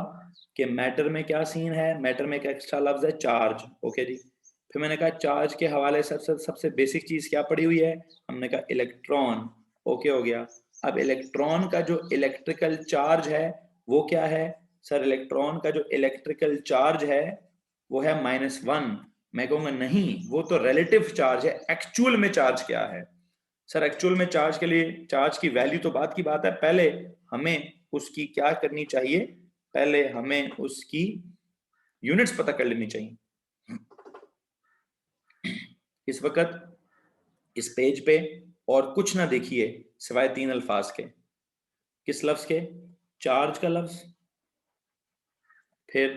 कि मैटर में क्या सीन है, मैटर में एक एक्स्ट्रा लफ्ज है चार्ज। ओके जी, फिर मैंने कहा चार्ज के हवाले से सबसे बेसिक चीज क्या पड़ी हुई है, हमने कहा इलेक्ट्रॉन। ओके हो गया। अब इलेक्ट्रॉन का जो इलेक्ट्रिकल चार्ज है वो क्या है सर, इलेक्ट्रॉन का जो इलेक्ट्रिकल चार्ज है वो है -1। मैं कहूंगा नहीं, वो तो रिलेटिव चार्ज है, एक्चुअल में चार्ज क्या है सर? एक्चुअल में चार्ज के लिए चार्ज की वैल्यू तो बात की बात है, पहले हमें उसकी क्या करनी चाहिए, पहले हमें उसकी यूनिट्स पता कर लेनी चाहिए। इस वक्त इस पेज पे और कुछ ना देखिए सिवाय 3 अल्फाज के। किस लफ्ज के? चार्ज का लफ्ज, फिर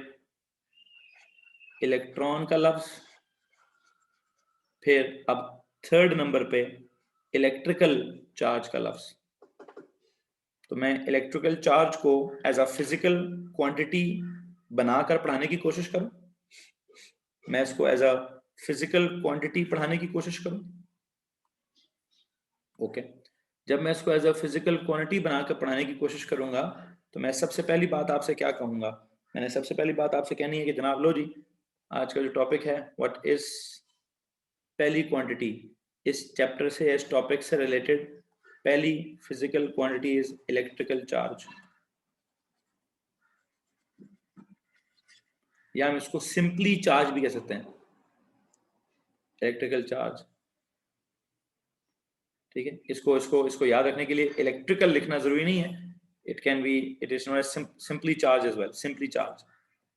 इलेक्ट्रॉन का लफ्ज, फिर अब थर्ड नंबर पे इलेक्ट्रिकल चार्ज का लफ्ज। तो मैं इलेक्ट्रिकल चार्ज को एज अ फिजिकल क्वांटिटी बनाकर पढ़ाने की कोशिश करूं, मैं इसको एज अ फिजिकल क्वांटिटी पढ़ाने की कोशिश करूं। ओके, जब मैं इसको एज अ फिजिकल क्वांटिटी बनाकर पढ़ाने की कोशिश करूंगा तो मैं सबसे पहली बात आपसे क्या कहूंगा, मैंने सबसे पहली बात आपसे कहनी है कि जनाब लो जी, आज का जो टॉपिक है व्हाट इज पहली क्वांटिटी, इस चैप्टर से इस टॉपिक से रिलेटेड पहली physical quantity is electrical charge, या हम इसको सिंपली चार्ज भी कह सकते हैं, इलेक्ट्रिकल चार्ज। ठीक है, इसको इसको इसको याद रखने के लिए इलेक्ट्रिकल लिखना जरूरी नहीं है, it can be, it is known as simply charge as well, simply charge,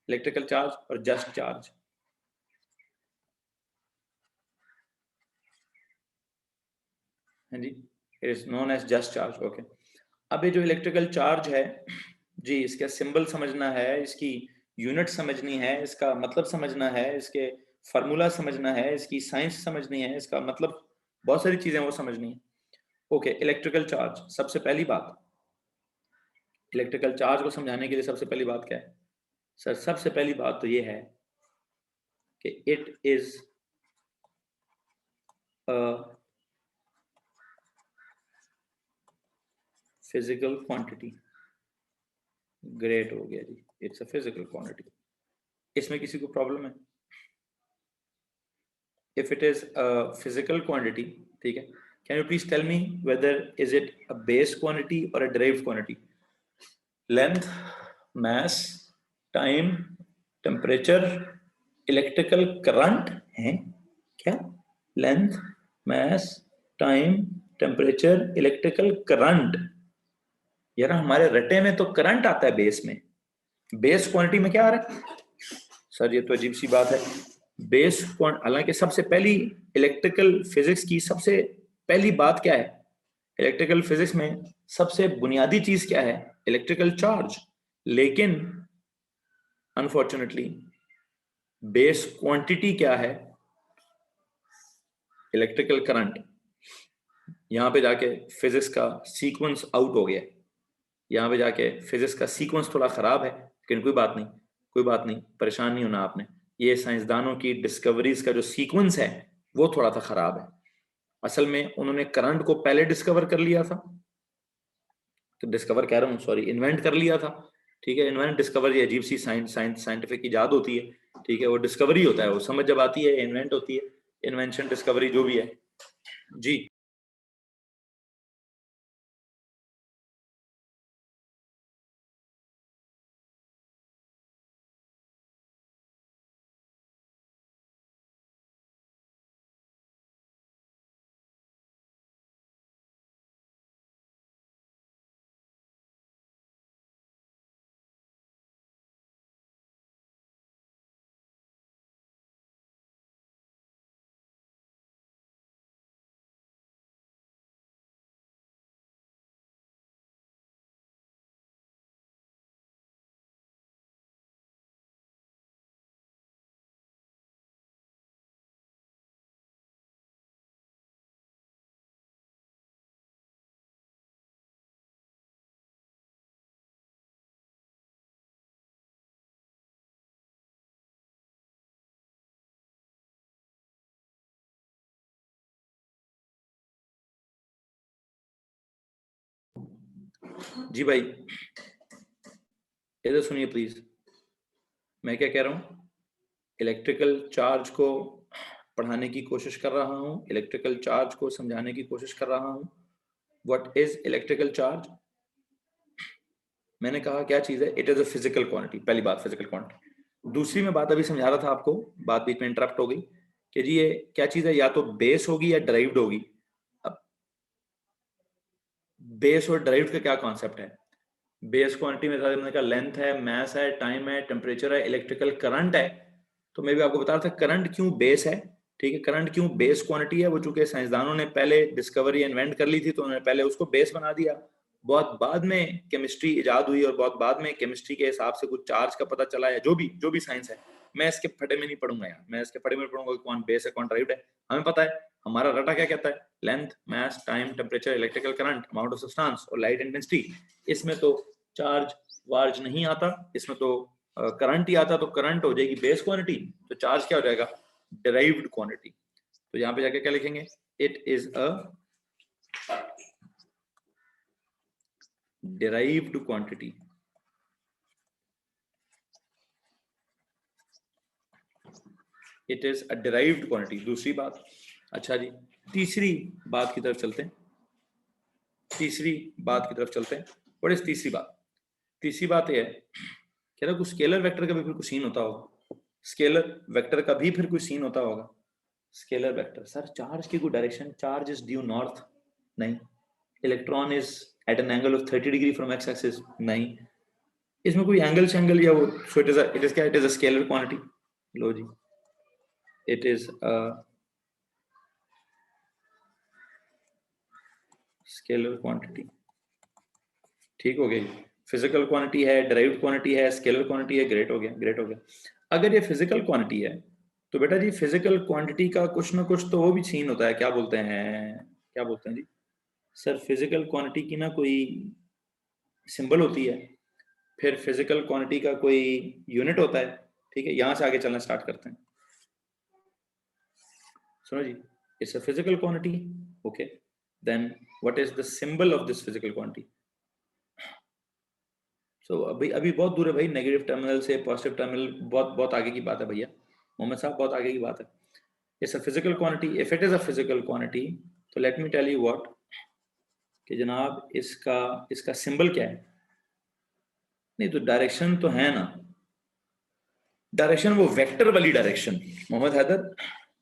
electrical charge और जस्ट चार्ज। हाँ जी, it is known as just charge. Okay, अब ये जो इलेक्ट्रिकल चार्ज है जी, इसका सिंबल समझना है, इसकी यूनिट समझनी है, इसका मतलब समझना है, इसके फार्मूला समझना है, इसकी साइंस समझनी है, इसका मतलब बहुत सारी चीजें वो समझनी है। ओके, इलेक्ट्रिकल चार्ज, सबसे पहली बात इलेक्ट्रिकल चार्ज को समझाने के लिए सबसे पहली बात क्या है सर? सबसे पहली बात तो ये है कि it is a physical quantity. Great हो गया जी, इट्स अ फिजिकल क्वांटिटी। इसमें किसी को प्रॉब्लम है? if it is a physical quantity, ठीक है, can you please tell me whether is it a base quantity or a derived quantity? Length, mass, time, temperature, electrical current है क्या? Length, mass, time, temperature, electrical current। यार हमारे रटे में तो current आता है बेस में, बेस क्वांटिटी में क्या आ रहा है सर? ये तो अजीब सी बात है। बेस हालांकि सबसे पहली इलेक्ट्रिकल फिजिक्स की सबसे पहली बात क्या है, इलेक्ट्रिकल फिजिक्स में सबसे बुनियादी चीज क्या है? इलेक्ट्रिकल चार्ज, लेकिन अनफॉर्चुनेटली बेस क्वांटिटी क्या है? Electrical current. यहां पे जाके फिजिक्स का सीक्वेंस आउट हो गया, यहाँ पे जाके फिजिक्स का सीक्वेंस थोड़ा खराब है, लेकिन कोई बात नहीं, कोई बात नहीं, परेशान नहीं होना आपने। ये साइंसदानों की डिस्कवरीज का जो सीक्वेंस है वो थोड़ा सा खराब है। असल में उन्होंने करंट को पहले डिस्कवर कर लिया था, तो डिस्कवर कह रहा हूँ, सॉरी, इन्वेंट कर लिया था। ठीक है, इन्वेंट डिस्कवर ये अजीब सी साइंटिफिक इजाद होती है। ठीक है, वो डिस्कवरी होता है, वो समझ जब आती है इन्वेंट होती है, इन्वेंशन डिस्कवरी जो भी है। जी जी भाई, इधर सुनिए प्लीज, मैं क्या कह रहा हूँ। इलेक्ट्रिकल चार्ज को पढ़ाने की कोशिश कर रहा हूँ, इलेक्ट्रिकल चार्ज को समझाने की कोशिश कर रहा हूँ। What is electrical charge? मैंने कहा क्या चीज है? It is a physical quantity. पहली बात फिजिकल क्वांटिटी। दूसरी मैं बात अभी समझा रहा था आपको, बात बीच में इंटरप्ट हो गई कि जी ये क्या चीज है, या तो बेस होगी या ड्राइव्ड होगी। अब बेस और ड्राइव्ड का क्या कॉन्सेप्ट है? बेस क्वांटिटी में मैंने कहा लेंथ है, मास है, टाइम है, टेम्परेचर है, इलेक्ट्रिकल करंट है। तो मैं भी आपको बता रहा था करंट क्यों बेस है। ठीक है, करंट क्यों बेस क्वांटिटी है? वो चूंकि साइंसदानों ने पहले डिस्कवरी इन्वेंट कर ली थी, तो उन्होंने पहले उसको बेस बना दिया। बहुत बाद में केमिस्ट्री इजाद हुई और बहुत बाद में केमिस्ट्री के हिसाब से कुछ चार्ज का पता चला है। जो भी साइंस है, मैं इसके फटे में नहीं पढ़ूंगा यार, मैं इसके फटे में पढ़ूंगा कौन बेस है कौन ड्राइव्ड है। हमें पता है हमारा रटा क्या कहता है, length, mass, time, temperature, electrical current, amount of substance और लाइट इंटेंसिटी। इसमें तो चार्ज वार्ज नहीं आता, इसमें तो करंट ही आता। तो करंट हो जाएगी बेस क्वांटिटी, तो चार्ज क्या हो जाएगा? Derived quantity. तो यहाँ पे जाके क्या लिखेंगे? It is a derived quantity। It is a derived quantity। दूसरी बात, अच्छा जी, तीसरी बात की तरफ चलते हैं, तीसरी बात की तरफ चलते हैं। व्हाट इज तीसरी बात? तीसरी बात यह है, कह रहा कुछ स्केलर वेक्टर का भी फिर कुछ सीन होता होगा, स्केलर वेक्टर का भी फिर कुछ सीन होता होगा। स्केलर वेक्टर, सर चार्ज की कोई direction, charge is due north, नहीं। Electron is at an angle of 30 degree from X axis, नहीं। इसमें कोई एंगल शेंगल या वो, सो इट इज क्या, it is a scalar quantity. लो जी, it is a scalar quantity. ठीक हो गई, फिजिकल क्वांटिटी है, डिराइव्ड क्वांटिटी है, स्केलर क्वांटिटी है, ग्रेट हो गया, ग्रेट हो गया। अगर ये फिजिकल क्वांटिटी है तो बेटा जी फिजिकल क्वांटिटी का कुछ ना कुछ तो वो भी सीन होता है, क्या बोलते हैं, क्या बोलते हैं जी सर, फिजिकल क्वांटिटी की ना कोई सिंबल होती है, फिर फिजिकल क्वांटिटी का कोई यूनिट होता है। ठीक है, यहां से आगे चलना स्टार्ट करते हैं। सुनो जी, it's a physical quantity, okay, then what is the symbol of this physical quantity? So अभी अभी बहुत दूर है भाई, नेगेटिव टर्मिनल से पॉजिटिव टर्मिनल, बहुत बहुत आगे की बात है भैया, मोहम्मद साहब बहुत आगे की बात है। It's a physical quantity, if it is a physical quantity, तो let me tell you what, कि जनाब इसका इसका सिंबल क्या है? नहीं तो डायरेक्शन तो है ना, डायरेक्शन वो वेक्टर वाली डायरेक्शन, मोहम्मद हैदर,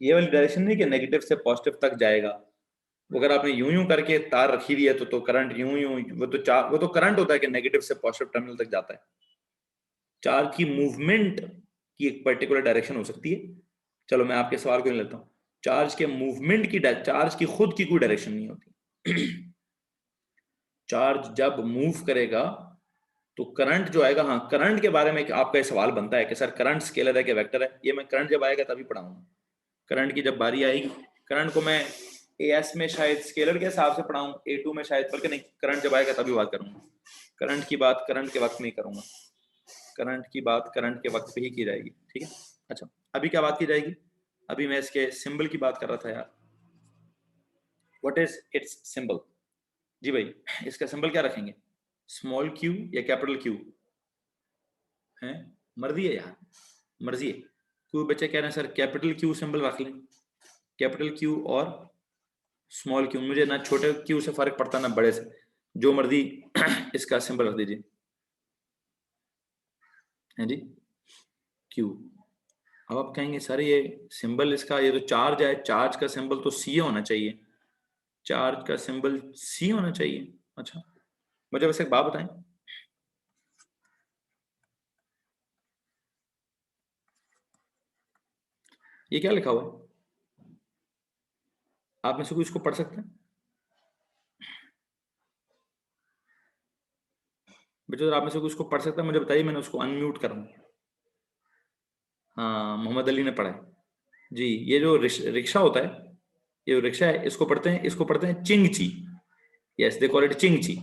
ये वाली डायरेक्शन नहीं कि नेगेटिव से पॉजिटिव तक जाएगा। वो अगर आपने यूं यूं करके तार रखी हुई है तो करंट यूं यूं, वो तो करंट होता है कि नेगेटिव से पॉजिटिव टर्मिनल तक जाता है। चार्ज की मूवमेंट की एक पर्टिकुलर डायरेक्शन हो सकती है। चलो मैं आपके सवाल को नहीं लेता हूं, चार्ज के मूवमेंट की, चार्ज की खुद की कोई डायरेक्शन नहीं होती। चार्ज जब मूव करेगा तो करंट जो आएगा, हाँ करंट के बारे में आपका सवाल बनता है कि सर करंट स्केलर है कि वेक्टर है, ये मैं करंट जब आएगा तभी पढ़ाऊंगा। करंट की जब बारी आएगी, करंट को मैं एएस में शायद स्केलर के हिसाब से पढ़ाऊं, ए2 में शायद, बल्कि नहीं, करंट जब आएगा तभी बात करूंगा। करंट की बात करंट के वक्त नहीं करूंगा, करंट की बात करंट के वक्त पे ही की जाएगी, ठीक है। अच्छा, अभी क्या बात की जाएगी? अभी मैं इसके सिंबल की बात कर रहा था यार। What is its symbol? जी भाई, इसका सिंबल क्या रखेंगे, स्मॉल क्यू या कैपिटल क्यू? है मर्जी है यार, मर्जी है। कोई बच्चे कह रहे हैं सर कैपिटल क्यू सिंबल रख लें, कैपिटल क्यू और स्मॉल क्यू, मुझे ना छोटे क्यू से फर्क पड़ता ना बड़े से, जो मर्जी इसका सिंबल रख दीजिए, है जी, क्यू। अब आप कहेंगे सर ये सिंबल इसका, ये तो चार्ज है, चार्ज का सिंबल तो सी होना चाहिए, चार्ज का सिंबल सी होना चाहिए। अच्छा, मुझे वैसे एक बात बताएं, ये क्या लिखा हुआ है? आप में से कोई इसको पढ़ सकते हैं? बेटा अगर आप में से कोई इसको पढ़ सकता है मुझे बताइए, मैंने उसको अनम्यूट कर दूं। हाँ, मोहम्मद अली ने पढ़ा है जी। ये जो रिक्शा होता है, ये जो रिक्शा है, इसको पढ़ते हैं chingchi. Yes, they call it chingchi,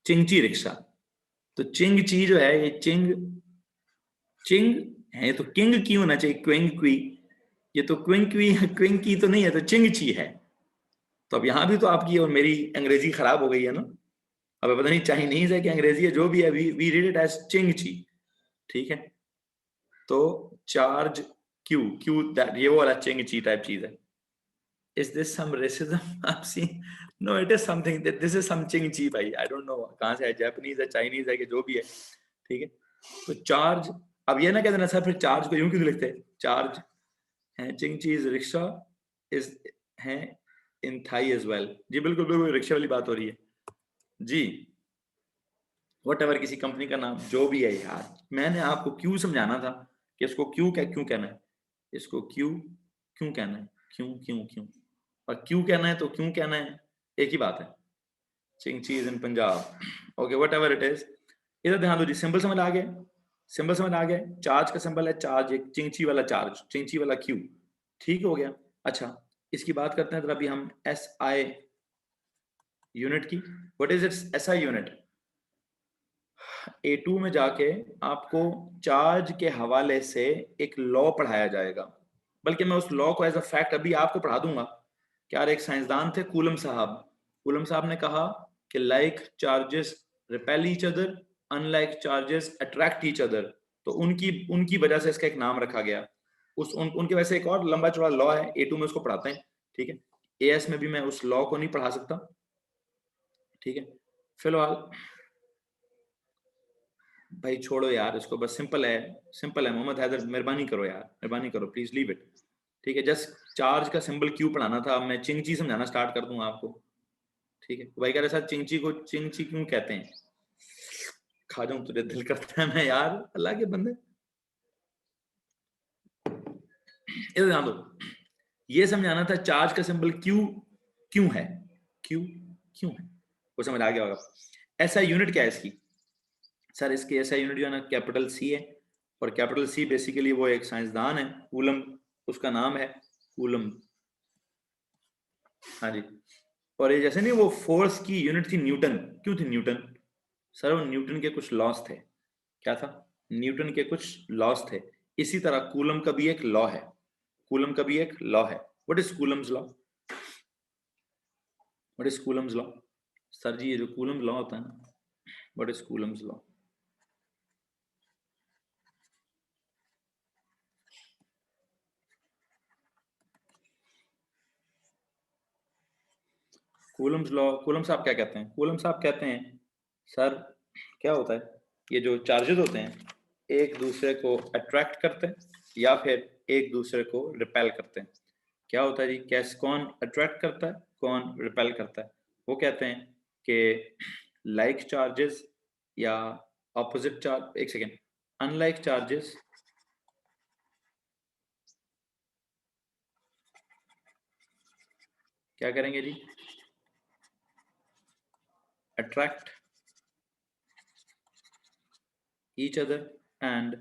chingchi rickshaw. तो चिंगची जो है, ये चिंग चिंग है तो किंग क्यों होना चाहिए, क्विंग क्वी, ये तो क्विंग क्वी क्विंग की तो नहीं है, तो चिंगची है। तो अब यहाँ भी तो आपकी और मेरी अंग्रेजी खराब हो गई है ना। अब पता नहीं चाइनीज है कि अंग्रेजी है, जो भी है, वी रीड इट एज चिंगची, ठीक है। तो चार्ज क्यू क्यू, दैट ये वो वाला चिंगची टाइप चीज है। Is this some racism? I've seen. No, it is something that this is something cheap भाई, I don't know कहाँ से है, जापानीज है, चाइनीज है, कि जो भी है, ठीक है। तो चार्ज, अब ये ना कहते ना सर फिर चार्ज को यूं क्यों लिखते हैं, चार्ज है चिंग चीज रिक्शा इज है इन थाई एज वेल। जी बिल्कुल बिल्कुल, रिक्शा वाली बात हो रही है जी। वट एवर, किसी कंपनी का नाम जो भी है यार, मैंने आपको क्यों समझाना था कि इसको क्यों कहना है, इसको क्यों कहना है, क्यों और क्यों कहना है, तो क्यों कहना है, एक ही बात है। चिंग चीज in Punjab, okay whatever it is. इधर ध्यान दो जी, सिंबल समझ आ गया, सिंबल समझ आ गया। चार्ज का सिंबल है चार्ज, एक चिंची वाला चार्ज, चिंची वाला क्यू, ठीक हो गया। अच्छा, इसकी बात करते हैं, तो अभी हम एस आई यूनिट की। What is it's S I unit? A2 में जाके आपको चार्ज के हवाले से एक लॉ पढ़ाया जाएगा, बल्कि मैं उस लॉ को एज अ फैक्ट अभी आपको पढ़ा दूंगा। क्या, एक साइंसदान थे कूलम साहब, कूलम साहब ने कहा कि like charges repel each other, unlike charges attract each other. तो उनकी उनकी वजह से इसका एक नाम रखा गया। उनके वैसे एक और लंबा चौड़ा लॉ है, A2 में उसको पढ़ाते हैं, ठीक है। AS में भी मैं उस लॉ को नहीं पढ़ा सकता, ठीक है। फिलहाल भाई छोड़ो यार इसको, बस सिंपल है, सिंपल है। मोहम्मद हैदर मेहरबानी करो यार, मेहरबानी करो, प्लीज लीव इट, ठीक है। जस्ट चार्ज का सिंबल क्यों पढ़ाना था, मैं चिंगची समझाना स्टार्ट कर दूंगा आपको, ठीक है। तो भाई कह रहे सर चिंगची को चिंगची क्यों कहते हैं, खा जाऊं तुझे दिल करता है मैं यार, अल्लाह के बंदे। इधर ध्यान दो, ये समझाना था चार्ज का सिंबल क्यू क्यों है, क्यू क्यों है, वो समझ आ गया होगा। ऐसा यूनिट क्या है इसकी? सर इसकी ऐसा यूनिट जो है ना, कैपिटल सी है। और कैपिटल सी बेसिकली वो एक साइंसदान है, कूलम उसका नाम है, कूलम, हाँ जी। और ये जैसे नहीं वो फोर्स की यूनिट थी न्यूटन, क्यों थी न्यूटन? सर वो न्यूटन के कुछ लॉस थे, क्या था, न्यूटन के कुछ लॉस थे। इसी तरह कूलम का भी एक लॉ है, कूलम का भी एक लॉ है। What is Coulomb's law? What is Coulomb's law? Sir जी ये जो कूलम लॉ होता है ना, what is Coulomb's law? Coulomb's law, Coulomb साहब क्या कहते हैं, कूलम साहब कहते हैं सर क्या होता है, ये जो चार्जेस होते हैं एक दूसरे को अट्रैक्ट करते हैं या फिर एक दूसरे को रिपेल करते हैं। क्या होता है जी, कैसे, कौन अट्रैक्ट करता है, कौन रिपेल करता है? वो कहते हैं कि लाइक चार्जेस या ऑपोजिट चार्ज, एक सेकेंड, अनलाइक चार्जेस क्या करेंगे जी, attract each other and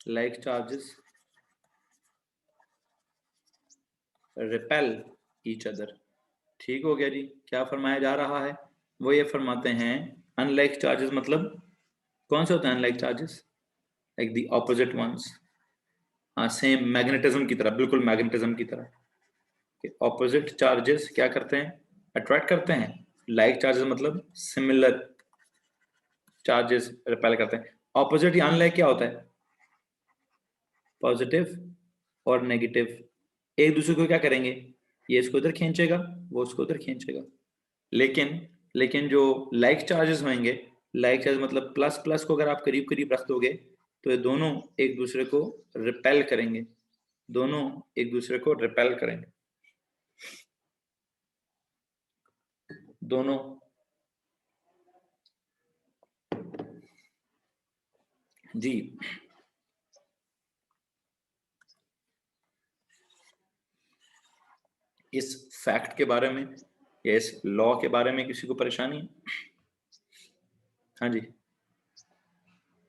like charges repel each other। ठीक हो गया जी। क्या फरमाया जा रहा है? वो ये फरमाते हैं अनलाइक चार्जेस मतलब कौन से होते हैं unlike charges? Like the opposite ones. हाँ, सेम मैग्नेटिज्म की तरह, बिल्कुल मैग्नेटिज्म की तरह। ऑपोजिट चार्जेस क्या करते हैं? अट्रैक्ट करते हैं। लाइक चार्जेस मतलब सिमिलर चार्जेस रिपेल करते हैं। ऑपोजिट या अनलाइक क्या होता है? पॉजिटिव और नेगेटिव एक दूसरे को क्या करेंगे? ये इसको इधर खींचेगा, वो उसको उधर खींचेगा। लेकिन लेकिन जो लाइक चार्जेस होंगे, लाइक चार्ज मतलब प्लस प्लस को अगर आप करीब करीब रख दोगे तो ये दोनों एक दूसरे को रिपेल करेंगे, दोनों एक दूसरे को रिपेल करेंगे, दोनों। जी, इस फैक्ट के बारे में या इस लॉ के बारे में किसी को परेशानी है? हाँ जी,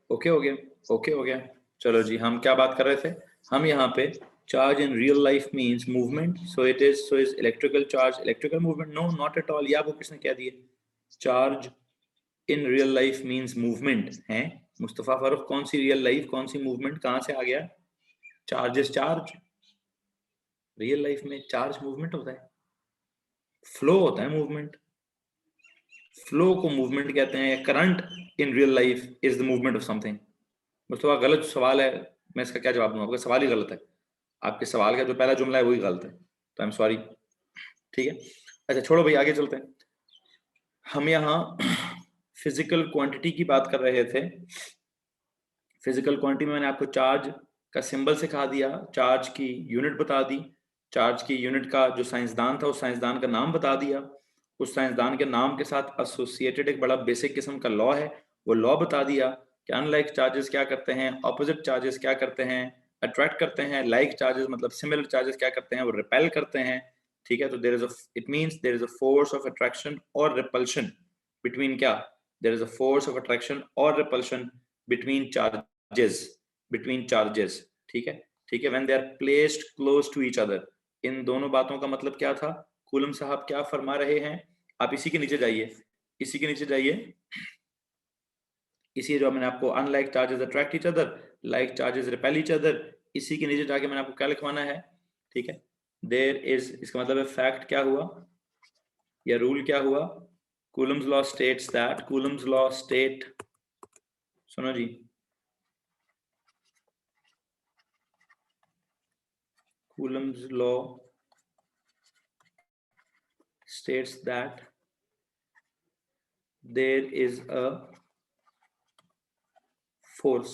ओके हो गया, ओके हो गया। चलो जी, हम क्या बात कर रहे थे? हम यहाँ पे charge in real life means movement, so is electrical charge electrical movement? No, not at all. ये आपको किसने कह दिया? Charge in real life means movement है। मुस्तफा फारूक, कौन सी रियल लाइफ, कौन सी मूवमेंट, कहाँ से आ गया? Charge is charge. Real life में चार्ज मूवमेंट होता है, फ्लो होता है मूवमेंट। फ्लो को मूवमेंट कहते हैं। Current in real life is the movement of something. Mustafa, गलत सवाल है, मैं इसका क्या जवाब दूं? आपका सवाल ही गलत है। आपके सवाल का जो पहला जुमला है वही गलत है, तो आई एम सॉरी। ठीक है, अच्छा छोड़ो भाई, आगे चलते हैं। हम यहाँ फिजिकल क्वांटिटी की बात कर रहे थे। फिजिकल क्वांटिटी में मैंने आपको चार्ज का सिंबल सिखा दिया, चार्ज की यूनिट बता दी, चार्ज की यूनिट का जो साइंसदान था उस साइंसदान का नाम बता दिया, उस साइंसदान के नाम के साथ एसोसिएटेड एक बड़ा बेसिक किस्म का लॉ है, वो लॉ बता दिया कि अनलाइक चार्जेस क्या करते हैं, ऑपोजिट चार्जेस क्या करते हैं, अट्रैक्ट करते हैं। लाइक चार्जेस मतलब सिमिलर चार्जेस क्या करते हैं? वो रिपेल करते हैं। ठीक है, तो there is a, it means there is a force of attraction और रिपल्शन बिटवीन क्या? There is a force of attraction और repulsion between charges, between charges. ठीक है, ठीक है, when they are placed close to each other. इन दोनों बातों का मतलब क्या था? कूलम साहब क्या फरमा रहे हैं? आप इसी के नीचे जाइए, इसी के नीचे जाइए, इसी जो मैंने आपको unlike charges attract each other, like charges repel each other, इसी के नीचे जाके मैंने आपको क्या लिखवाना है? ठीक है, देयर इज, इसका मतलब है फैक्ट क्या हुआ या रूल क्या हुआ? Coulomb's law states that, Coulomb's law state, सुनो जी, Coulomb's law states that there is a force,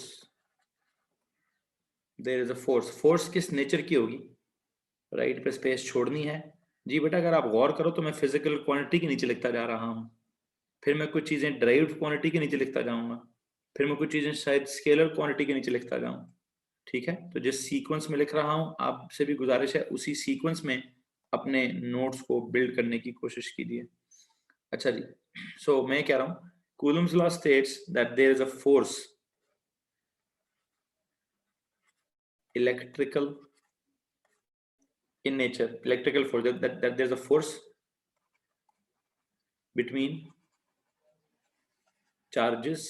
there is a force। Force किस नेचर की होगी? राइट पे स्पेस छोड़नी है। जी बेटा, अगर आप गौर करो तो मैं फिजिकल क्वांटिटी के नीचे लिखता जा रहा हूँ, फिर मैं कुछ चीजें ड्राइव्ड क्वांटिटी के नीचे लिखता जाऊंगा, फिर मैं कुछ चीजें शायद स्केलर क्वांटिटी के नीचे लिखता जाऊं। ठीक है, तो जिस सीक्वेंस में लिख रहा हूं आपसे भी गुजारिश है उसी सीक्वेंस में अपने नोट्स को बिल्ड करने की कोशिश कीजिए। अच्छा जी, सो मैं कह रहा हूं Coulomb's law states that there is a force, electrical in nature, electrical force, that there's a force between charges,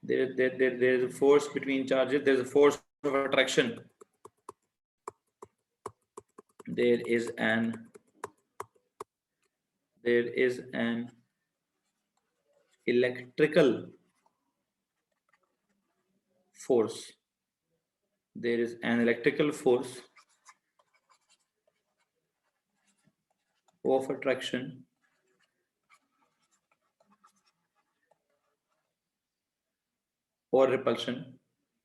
there's a force between charges, there's a force of attraction, there is an electrical force, there is an electrical force of attraction or repulsion,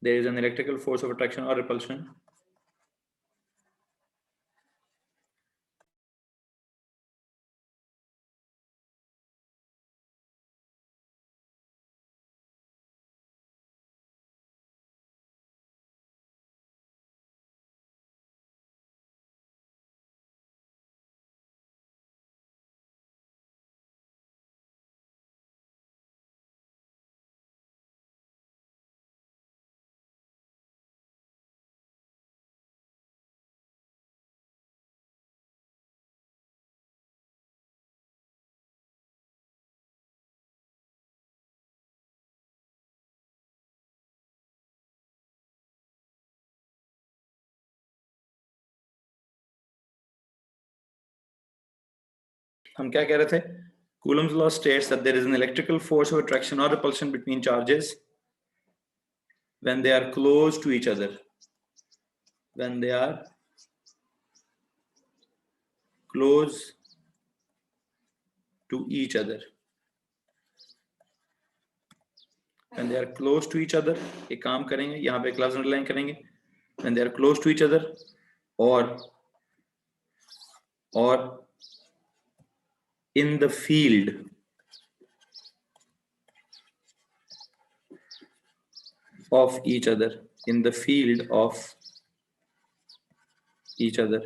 there is an electrical force of attraction or repulsion हम क्या कह रहे थे? Coulomb's law states that there is an electrical force of attraction or repulsion between charges when they are close to each other. When they are close to each other. When they are close to each other, एक काम करेंगे, यहाँ पे एक लफ्ज़ underline करेंगे. When they are close to each other, or in the field of each other, in the field of each other.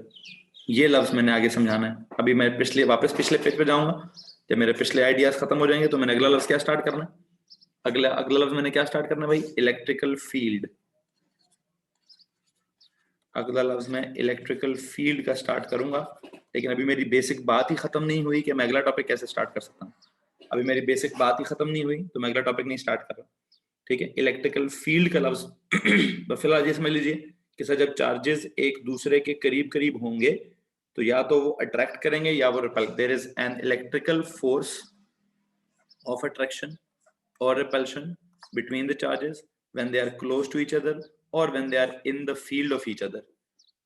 ये लफ्ज मैंने आगे समझाना है. अभी मैं वापस पिछले पेज पे जाऊंगा. जब मेरे पिछले आइडियाज खत्म हो जाएंगे तो मैंने अगला लफ्ज क्या स्टार्ट करना है? अगला लफ्ज मैंने क्या स्टार्ट करना है भाई? Electrical field. अगला लफ्ज मैं इलेक्ट्रिकल फील्ड का स्टार्ट करूंगा. लेकिन अभी मेरी बेसिक बात ही खत्म नहीं हुई कि मैं अगला टॉपिक कैसे स्टार्ट कर सकता हूँ. अभी मेरी बेसिक बात ही खत्म नहीं हुई तो मैं अगला टॉपिक नहीं स्टार्ट कर रहा. ठीक है, इलेक्ट्रिकल फील्ड का लफ्ज फिलहाल ये समझ लीजिए कि सर जब चार्जेस एक दूसरे के करीब करीब होंगे तो या तो वो अट्रैक्ट करेंगे या वो repel. There is an electrical force of attraction और repulsion between the charges when they are close to each other और when they are in the field of each other.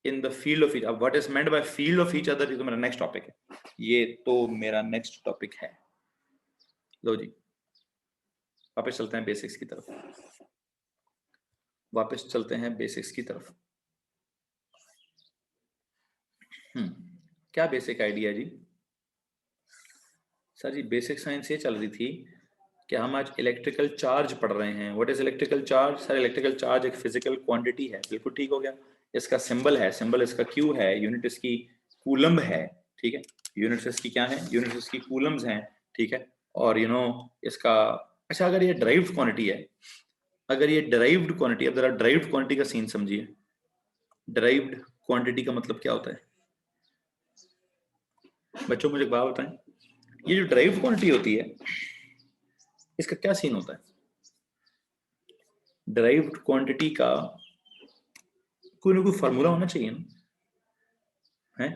In the field of each. अब what is meant by field of each other, ये तो मेरा next topic है. ये तो मेरा next topic है. लो जी, वापस चलते हैं बेसिक्स की तरफ. क्या बेसिक आइडिया जी? सर जी बेसिक साइंस ये चल रही थी कि हम आज इलेक्ट्रिकल चार्ज पढ़ रहे हैं. What is electrical charge? Sir electrical charge एक फिजिकल क्वांटिटी है. बिल्कुल ठीक हो गया. इसका सिंबल है, सिंबल इसका क्यू है, यूनिट इसकी कूलम है. ठीक है, यूनिट्स इसकी क्या है? यूनिट्स इसकी कूलम्स हैं. ठीक है, और इसका अच्छा अगर ये ड्राइव्ड क्वांटिटी है, अगर ये ड्राइव्ड क्वांटिटी, अब जरा ड्राइव्ड क्वांटिटी का सीन समझिए. ड्राइव्ड क्वांटिटी का मतलब क्या होता है बच्चों? मुझे एक बात बताएं, ये जो ड्राइव्ड क्वांटिटी होती है इसका क्या सीन होता है? ड्राइव्ड क्वांटिटी का कोई ना कोई फार्मूला होना चाहिए ना, है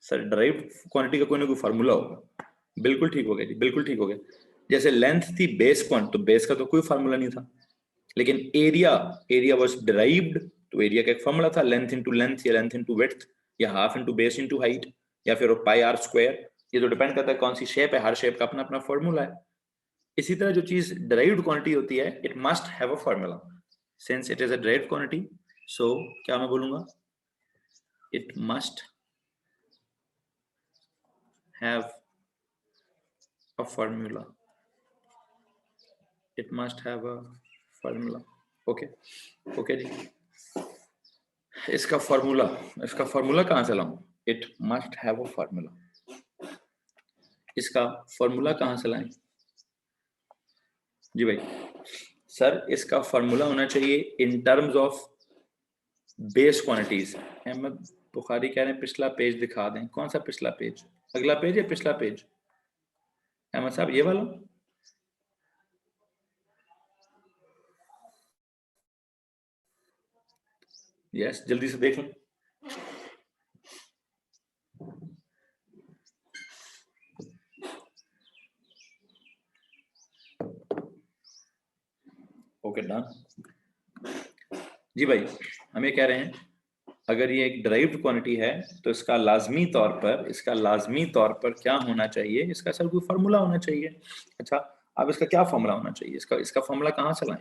सर? ड्राइव्ड क्वांटिटी का कोई ना कोई फार्मूला होगा. बिल्कुल ठीक हो गया जी, बिल्कुल ठीक हो गया. जैसे लेंथ थी बेस क्वांट, तो बेस का तो कोई फार्मूला नहीं था. लेकिन एरिया वाज डिराइव्ड, तो एरिया का एक फार्मूला था, लेंथ इनटू लेंथ या लेंथ इनटू विड्थ या half into base into height या फिर पाई आर स्क्वायर. ये तो डिपेंड करता है कौन सी शेप है. हर शेप का अपना अपना फार्मूला है. इसी तरह जो चीज डिराइव्ड क्वांटिटी होती है, it must have a formula. Since it is a derived quantity, so क्या मैं बोलूंगा? It must have a formula. It must have a formula. Okay जी. इसका फार्मूला कहां से लाऊं? It must have a formula. इसका फार्मूला कहां से लाएं जी भाई? सर इसका फार्मूला होना चाहिए in terms of base quantities. Ahmed Bukhari कह रहे हैं पिछला पेज दिखा दें. कौन सा पिछला पेज? अगला पेज या पिछला पेज? अहमद साहब ये वाला. यस, जल्दी से देख लो. ओके डन जी भाई. हम ये कह रहे हैं अगर ये एक ड्राइव्ड क्वांटिटी है तो इसका लाजमी तौर पर क्या होना चाहिए? इसका सर कोई फार्मूला होना चाहिए. अच्छा, अब इसका क्या फार्मूला होना चाहिए? इसका फार्मूला कहां से लाएं?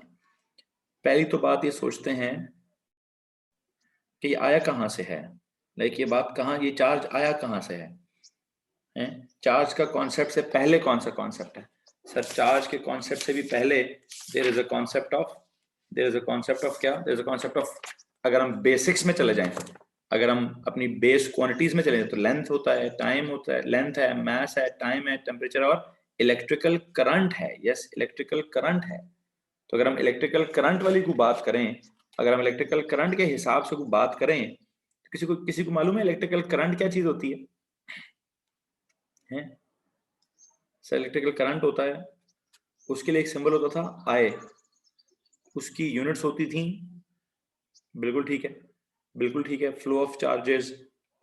पहली तो बात ये सोचते हैं कि ये आया कहां से है. लाइक ये बात कहां, ये चार्ज आया कहां से है? चार्ज का कॉन्सेप्ट से पहले कौन सा कॉन्सेप्ट है? सर चार्ज के कॉन्सेप्ट से भी पहले there is a concept of क्या? There is a concept of, अगर हम बेसिक्स में चले जाएं, अगर हम अपनी बेस क्वांटिटीज में चले जाएं तो लेंथ होता है, टाइम होता है, लेंथ है, मास है, टाइम है, टेम्परेचर और इलेक्ट्रिकल करंट है. यस, इलेक्ट्रिकल करंट है. तो अगर हम इलेक्ट्रिकल करंट वाली को बात करें, अगर हम इलेक्ट्रिकल करंट के हिसाब से को बात करें, तो किसी को मालूम है इलेक्ट्रिकल करंट क्या चीज होती है? सर इलेक्ट्रिकल करंट होता है, उसके लिए एक सिंबल होता था आई, उसकी यूनिट्स होती थी. बिल्कुल ठीक है. Flow of charges,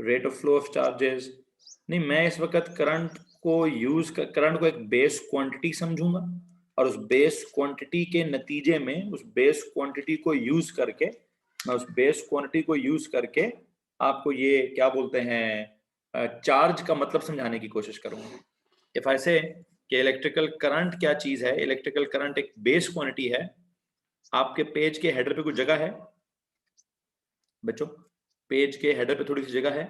rate of flow of charges. नहीं, मैं इस वक्त करंट को यूज कर, करंट को एक बेस क्वांटिटी समझूंगा और उस बेस क्वांटिटी के नतीजे में उस बेस क्वांटिटी को यूज करके मैं उस बेस क्वांटिटी को यूज करके आपको ये क्या बोलते हैं चार्ज का मतलब समझाने की कोशिश करूंगा। इफ आई से कि इलेक्ट्रिकल करंट क्या चीज है, इलेक्ट्रिकल करंट एक बेस क्वांटिटी है। आपके पेज के हेडर पे कुछ जगह है बच्चों? पेज के हेडर पे थोड़ी सी जगह है?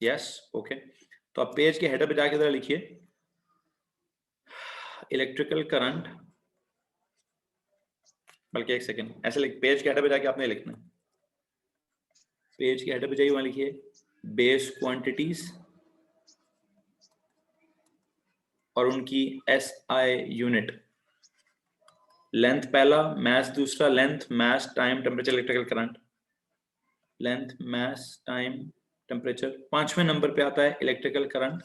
Yes, okay. तो आप पेज के हेडर पे जाके जरा लिखिए इलेक्ट्रिकल करंट, बल्कि एक सेकेंड ऐसे लिख, पेज के हेडर पे जाके आपने लिखना, पेज के हेडर पे जाइए, वहां लिखिए बेस क्वांटिटीज और उनकी SI यूनिट। लेंथ पहला, मैस दूसरा, length mass time temperature electrical current. Length mass time temperature. 5वें नंबर पे आता है इलेक्ट्रिकल करंट।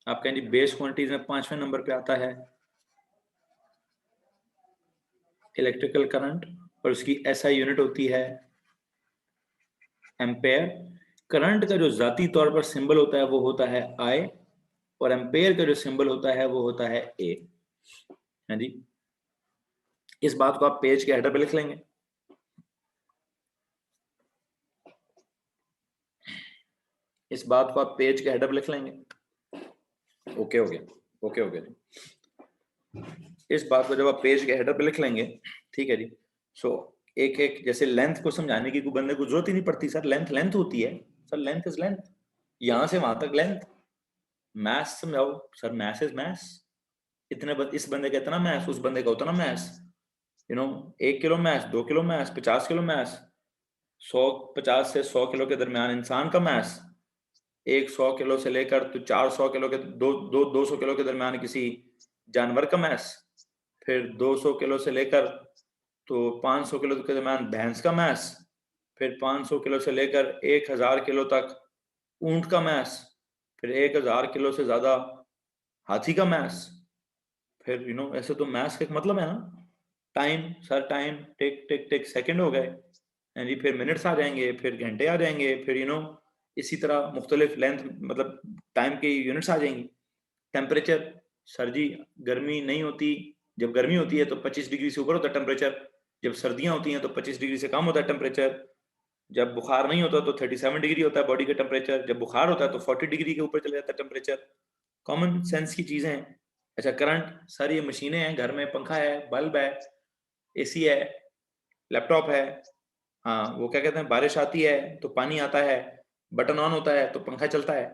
आप कहेंगे बेस क्वांटिटीज में 5वें नंबर पे आता है इलेक्ट्रिकल करंट और उसकी SI यूनिट होती है एम्पेयर। करंट का जो जाती तौर पर सिंबल होता है वो होता है I और एम्पेयर का जो सिंबल होता है वो होता है A। हाँ जी, इस बात को आप पेज के हेडर पे लिख लेंगे। इस बात को आप पेज के हेडर पे लिख लेंगे। ओके हो गया, ओके हो गया जी। इस बात को जब आप पेज के हेडर पे लिख लेंगे, ठीक है जी। सो एक एक जैसे लेंथ को समझाने की कोई बंदे को जरूरत ही नहीं पड़ती सर, लेंथ लेंथ होती है सर, लेंथ इज लेंथ, यहां से वहां तक लेंथ। मैथ्स समझाओ सर, मैथ्स इज मैथ्स। इस बंदे का इतना मैथ्स, उस बंदे का उतना maths, 1 kilo maths, 2 kilo maths, 50 kilo maths, 150 से 100 किलो के दरमियान इंसान का मैथ्स, 100 किलो से लेकर तो 400 किलो के दो सौ किलो के दरमियान किसी जानवर का मैथ्स, फिर 200 किलो से लेकर तो 500 किलो के दरमियान भैंस का मैथ्स, फिर 500 किलो से लेकर 1000 किलो तक ऊंट का मैथ्स, फिर 1000 किलो से ज्यादा हाथी का मैथ्स। फिर ऐसे तो मैथ्स का एक मतलब है ना, टाइम सर, टाइम टिक टिक टिक सेकंड हो गए, यानी फिर मिनट्स आ जाएंगे, फिर घंटे आ जाएंगे, फिर इसी तरह मुख्तलिफ लेंथ मतलब टाइम की यूनिट्स आ जाएंगी। टेम्परेचर सर जी, गर्मी नहीं होती, जब गर्मी होती है तो 25 डिग्री से ऊपर होता है टेम्परेचर, जब सर्दियां होती हैं तो 25 डिग्री से कम होता है टेम्परेचर, जब बुखार नहीं होता तो 37 डिग्री होता है बॉडी का टेम्परेचर, जब बुखार होता है तो 40 डिग्री के ऊपर चले जाता है टेम्परेचर। कॉमन सेंस की चीजें हैं। अच्छा, करंट सर ये मशीनें हैं, घर में पंखा है, बल्ब है, AC है, लैपटॉप है, हाँ वो क्या कहते हैं, बारिश आती है तो पानी आता है, बटन ऑन होता है तो पंखा चलता है।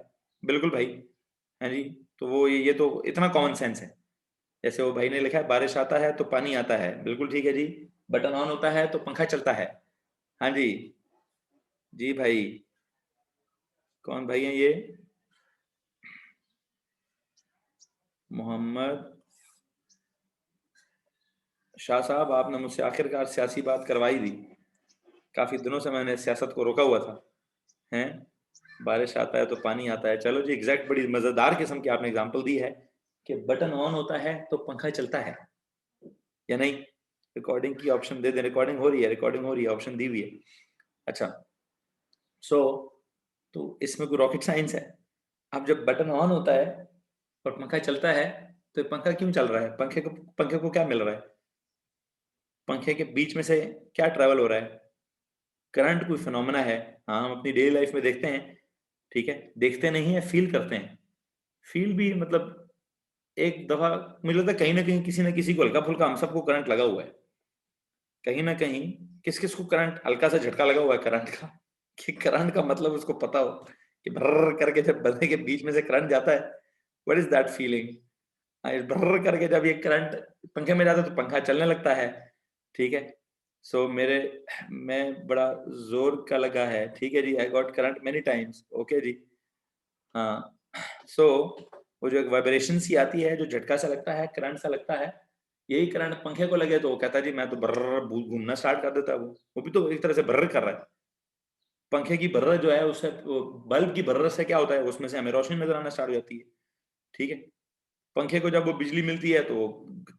बिल्कुल भाई, है जी। तो वो ये तो इतना कॉमन सेंस है। जैसे वो भाई ने लिखा है बारिश आता है तो पानी आता है, बिल्कुल ठीक है जी। बटन ऑन होता है तो पंखा चलता है। हाँ जी, जी भाई। कौन भाई है ये? मोहम्मद शाह साहब, आपने मुझसे आखिरकार सियासी बात करवाई दी। काफी दिनों से मैंने सियासत को रोका हुआ था। हैं, बारिश आता है तो पानी आता है, चलो जी, एग्जैक्ट बड़ी मजेदार किस्म की आपने एग्जांपल दी है कि बटन ऑन होता है तो पंखा चलता है या नहीं। रिकॉर्डिंग की ऑप्शन दे दे, रिकॉर्डिंग हो रही है, रिकॉर्डिंग हो रही है, ऑप्शन दी हुई है। अच्छा, सो तो इसमें कोई रॉकेट साइंस है? अब जब बटन ऑन होता है और पंखा चलता है तो पंखा क्यों चल रहा है? पंखे को क्या मिल रहा है? पंखे के बीच में से क्या ट्रेवल हो रहा है? करंट कोई फिनोमेना है। हाँ, हम अपनी डेली लाइफ में देखते हैं, ठीक है, देखते नहीं है, फील करते हैं। फील भी मतलब एक दफा मुझे लगता है कहीं ना कहीं किसी ना किसी को हल्का फुल्का हम सबको करंट लगा हुआ है, कहीं ना कहीं किस किस को करंट हल्का सा झटका लगा हुआ है करंट का, कि करंट का मतलब उसको पता हो कि भर्र करके जब बंदे के बीच में से करंट जाता है, व्हाट इज दैट फीलिंग। भर्र करके जब ये करंट पंखे में जाता है तो पंखा चलने लगता है, ठीक है। सो मेरे मैं बड़ा जोर का लगा है, ठीक है जी, I got current many times, okay जी। हाँ, सो वो जो एक वाइब्रेशन सी आती है, जो झटका सा लगता है, करंट सा लगता है, यही करंट पंखे को लगे तो वो कहता है जी मैं तो बर्र घूमना स्टार्ट कर देता है। वो भी तो एक तरह से बर्र कर रहा है। पंखे की बर्र जो है उससे, बल्ब की बर्र से क्या होता है, उसमें से हमें रोशनी नजर आना स्टार्ट हो जाती है, ठीक है। पंखे को जब वो बिजली मिलती है तो वो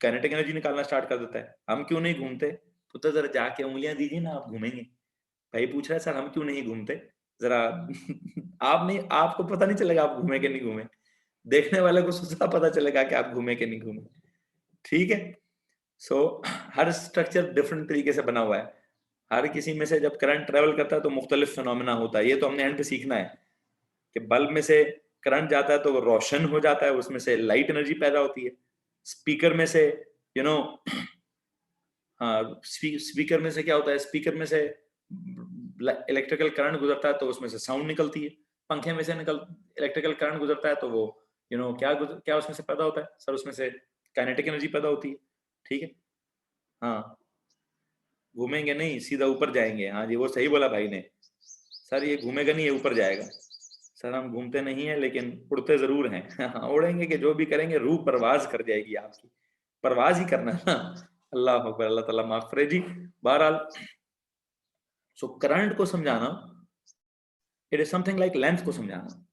काइनेटिक एनर्जी निकालना स्टार्ट कर देता है। हम क्यों नहीं घूमते? तो जरा जाके उंगलियां दीजिए ना, आप घूमेंगे। भाई पूछ रहा है सर हम क्यों नहीं घूमते? जरा आप नहीं, आपको पता नहीं चलेगा आप घूमे कि नहीं घूमे, देखने वाले को सीधा पता चलेगा कि आप घूमे कि नहीं घूमे, ठीक है। सो हर स्ट्रक्चर डिफरेंट तरीके से बना हुआ है, हर किसी में से जब करंट ट्रेवल करता है तो मुख्तलिफ फिनोमेना होता है। ये तो हमने एंड पे सीखना है कि बल्ब में से करंट जाता है तो वो रोशन हो जाता है, उसमें से लाइट एनर्जी पैदा होती है। स्पीकर में से यू नो हाँ, स्पीकर में से क्या होता है, स्पीकर में से इलेक्ट्रिकल करंट गुजरता है तो उसमें से साउंड निकलती है। पंखे में से निकल इलेक्ट्रिकल करंट गुजरता है तो वो क्या उसमें से पैदा होता है सर, उसमें से काइनेटिक एनर्जी पैदा होती है, ठीक है। हाँ, घूमेंगे नहीं, सीधा ऊपर जाएंगे। हाँ जी, वो सही बोला भाई ने। सर ये घूमेगा नहीं, ये ऊपर जाएगा। सर हम घूमते नहीं है लेकिन उड़ते जरूर हैं। हाँ, उड़ेंगे कि जो भी करेंगे रूह परवाज कर जाएगी आपकी, परवाज ही करना है ना। अल्लाह अकबर, अल्लाह ताला माफ करे जी। बहरहाल सो करंट को समझाना it is something like length को समझाना।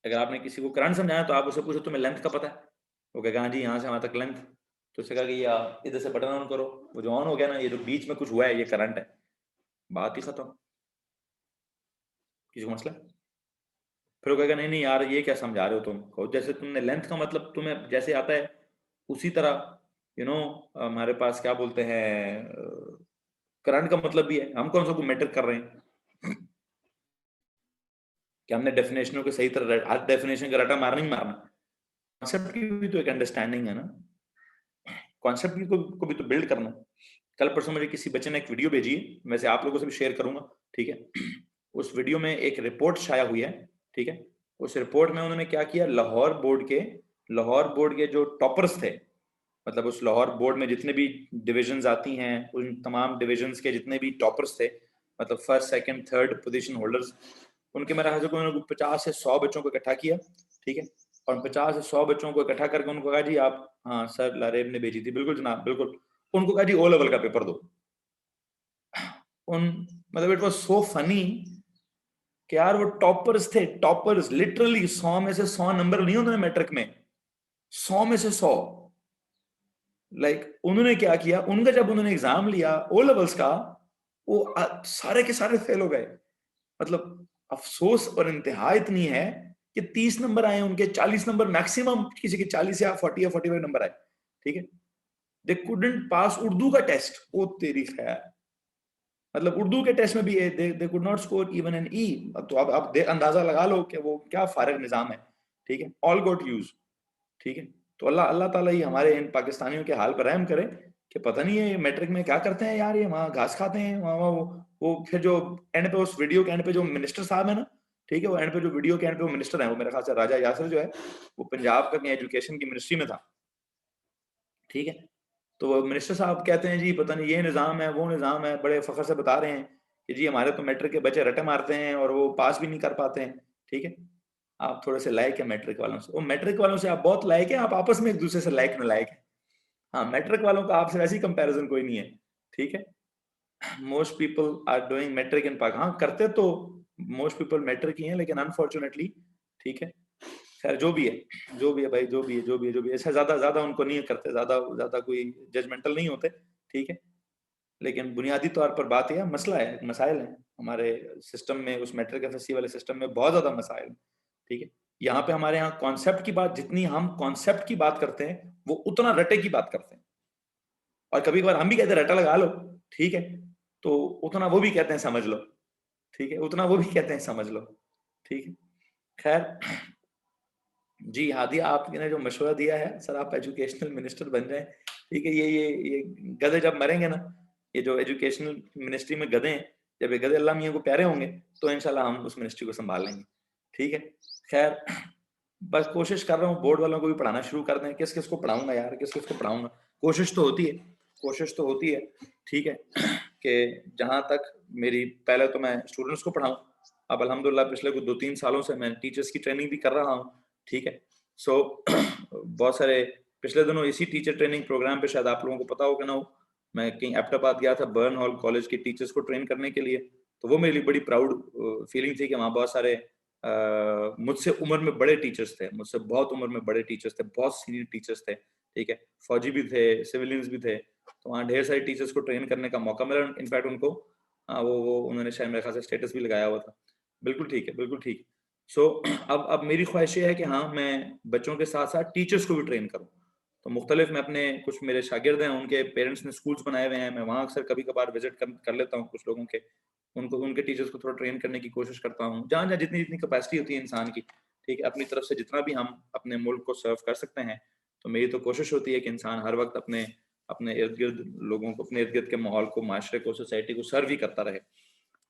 अगर आपने किसी को करंट समझाया तो आप उससे पूछो तुम्हें लेंथ का पता है, वो कहेगा हाँ जी यहाँ से वहां तक लेंथ। तो उससे कहा कि या इधर से बटन ऑन करो, वो जो ऑन हो गया ना, ये जो बीच में कुछ हुआ है ये करंट है, बात ही खत्म। किसी को मसला है? फिर वो कहेगा नहीं नहीं यार ये क्या समझा रहे हो तुम, कहो जैसे तुमने लेंथ का मतलब तुम्हें जैसे आता है उसी तरह हमारे पास क्या बोलते हैं करंट का मतलब भी है। हम कौन सा को मैटर कर रहे हैं कि हमने डेफिनेशनों के सही तरह हर डेफिनेशन का रटा मारना ही मारना। कॉन्सेप्ट की भी तो एक अंडरस्टैंडिंग है ना, कॉन्सेप्ट को भी तो बिल्ड करना। कल परसों मुझे किसी बच्चे ने एक वीडियो भेजी है, वैसे आप लोगों से भी शेयर करूंगा, ठीक है। उस वीडियो में एक रिपोर्ट छाया हुई है, ठीक है। उस रिपोर्ट में उन्होंने क्या किया, लाहौर बोर्ड के जो टॉपर्स थे, मतलब उस लाहौर बोर्ड में जितने भी डिविजन्स आती हैं उन तमाम डिविजन्स के जितने भी टॉपर्स थे, मतलब first second third position holders, उनके मेरा ख्याल से उन्होंने 50 से 100 बच्चों को इकट्ठा किया, ठीक है। और 50 से 100 बच्चों को इकट्ठा करके उनको कहा जी आप, हाँ सर लारेब ने भेजी थी, बिल्कुल जनाब बिल्कुल। उनको कहा जी ओ लेवल का पेपर दो। उन मतलब इट वाज सो फनी कि यार वो टॉपर्स थे, टॉपर्स लिटरली 100 में से 100 नंबर नहीं होते मैट्रिक में, 100 में से 100। उन्होंने क्या किया, उनका जब उन्होंने एग्जाम लिया ओ लेवल्स का, वो सारे के सारे फेल हो गए। मतलब अफसोस और इंतहा इतनी है कि 30 नंबर आए उनके, 40 नंबर मैक्सिमम, किसी के 40 या 40 या 45 नंबर आए, ठीक है। दे कुडंट पास उर्दू का टेस्ट, ओ तेरी खैर, मतलब उर्दू के टेस्ट में भी they could not score even an E. तो अब आप अंदाजा लगा लो कि वो क्या फारिग निजाम है, ठीक है। ऑल गोट यूज, ठीक है। तो अल्लाह अल्लाह ताला ही हमारे इन पाकिस्तानियों के हाल पर रहम करे कि पता नहीं है ये मैट्रिक में क्या करते हैं यार, ये वहाँ घास खाते हैं वहाँ वो फिर जो एंड पे उस वीडियो के एंड पे जो मिनिस्टर साहब है ना, ठीक है, वो एंड पे जो वीडियो के एंड पे वो मिनिस्टर है, वो मेरे ख्याल से राजा यासर जो है, वो पंजाब का एजुकेशन की मिनिस्ट्री में था, ठीक है। तो वो मिनिस्टर साहब कहते हैं जी पता नहीं ये निज़ाम है वो निज़ाम है, बड़े फख्र से बता रहे हैं कि जी हमारे तो मैट्रिक के बच्चे रटे मारते हैं और वो पास भी नहीं कर पाते हैं, ठीक है। आप थोड़े से लायक है मैट्रिक वालों से, वो मैट्रिक वालों से आप बहुत लायक है, आप आपस में एक दूसरे से लायक न लायक है। हाँ, मैट्रिक वालों का आपसे वैसी कंपैरिजन कोई नहीं है, ठीक है। Most people are doing matric in Pak, हाँ करते तो मोस्ट पीपल मैट्रिक ही हैं लेकिन अनफॉर्चुनेटली, ठीक है। खैर जो भी है, जो भी है भाई, जो भी है ऐसा ज्यादा ज्यादा उनको नहीं करते, ज्यादा ज्यादा कोई जजमेंटल नहीं होते, ठीक है। लेकिन बुनियादी तौर पर बात यह मसला है, मसाइल है हमारे सिस्टम में, उस मैट्रिक एफएससी वाले सिस्टम में बहुत ज्यादा मसाइल, ठीक है। यहाँ पे हमारे यहाँ कॉन्सेप्ट की बात, जितनी हम कॉन्सेप्ट की बात करते हैं वो उतना रटे की बात करते हैं। और कभी कभार हम भी कहते हैं रटा लगा लो, ठीक है, तो उतना वो भी कहते हैं समझ लो, ठीक है, उतना वो भी कहते हैं समझ लो, ठीक है। खैर जी हादिया, आपने जो मशवरा दिया है सर, आप एजुकेशनल मिनिस्टर बन जाएं, ठीक है। ये गधे जब मरेंगे ना, ये जो एजुकेशनल मिनिस्ट्री में गधे हैं, जब ये गधे अल्लाह मियां को प्यारे होंगे तो इंशाल्लाह हम उस मिनिस्ट्री को संभाल लेंगे, ठीक है। खैर बस कोशिश कर रहा हूँ बोर्ड वालों को भी पढ़ाना शुरू कर दें, किस किस को पढ़ाऊंगा यार, किस किस को पढ़ाऊंगा, कोशिश तो होती है, कोशिश तो होती है, ठीक है। कि जहां तक मेरी, पहले तो मैं स्टूडेंट्स को पढ़ाऊं, अब अल्हम्दुलिल्लाह पिछले कुछ 2-3 सालों से मैं टीचर्स की ट्रेनिंग भी कर रहा हूँ, ठीक है। सो बहुत सारे पिछले दिनों इसी टीचर ट्रेनिंग प्रोग्राम पे, शायद आप लोगों को पता हो कि ना हो, मैं कहीं एबटाबाद गया था बर्न हॉल कॉलेज के टीचर्स को ट्रेन करने के लिए। तो वो मेरे लिए बड़ी प्राउड फीलिंग थी कि वहाँ बहुत सारे मुझसे उम्र में बड़े टीचर्स थे, मुझसे बहुत उम्र में बड़े टीचर्स थे, बहुत सीनियर टीचर्स थे, ठीक है। फौजी भी थे, सिविलियंस भी थे, तो वहाँ ढेर सारे टीचर्स को ट्रेन करने का मौका मिला। इनफैक्ट उनको वो उन्होंने शायद मेरे ख्याल से स्टेटस भी लगाया हुआ था, बिल्कुल ठीक है, बिल्कुल ठीक। सो अब मेरी ख्वाहिश ये है कि हाँ, मैं बच्चों के साथ साथ टीचर्स को भी ट्रेन करूँ। तो मुख्तलिफ मैं अपने कुछ मेरे शागिर्द हैं, उनके पेरेंट्स ने स्कूल्स बनाए हुए हैं, मैं वहाँ अक्सर कभी कभार विजिट कर लेता हूँ कुछ लोगों के, उनको उनके टीचर्स को थोड़ा ट्रेन करने की कोशिश करता हूँ, जहाँ जहाँ जितनी जितनी कैपेसिटी होती है इंसान की, ठीक है, अपनी तरफ से जितना भी हम अपने मुल्क को सर्व कर सकते हैं। तो मेरी तो कोशिश होती है कि इंसान हर वक्त अपने अपने इर्द गिर्द लोगों को, अपने इर्द गिर्द के माहौल को, माशरे को, सोसाइटी को सर्व ही करता रहे।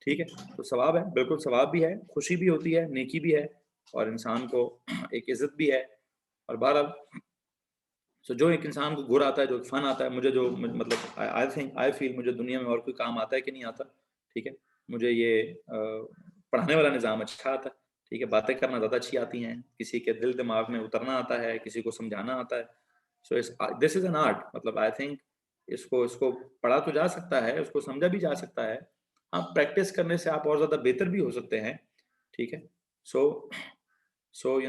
ठीक है, तो सवाब है, बिल्कुल सवाब भी है, खुशी भी होती है, नेकी भी है, और इंसान को एक इज्जत भी है। और बहरहाल जो एक इंसान को गुर आता है, जो फन आता है, मुझे जो मतलब आई फील मुझे दुनिया में और कोई काम आता है कि नहीं आता। ठीक है, मुझे ये पढ़ाने वाला निज़ाम अच्छा आता है। ठीक है, बातें करना ज़्यादा अच्छी आती हैं, किसी के दिल दिमाग में उतरना आता है, किसी को समझाना आता है। So this is an art, मतलब आई थिंक इसको इसको पढ़ा तो जा सकता है, उसको समझा भी जा सकता है। हाँ, प्रैक्टिस करने से आप और ज़्यादा बेहतर भी हो सकते हैं। ठीक है, सो सो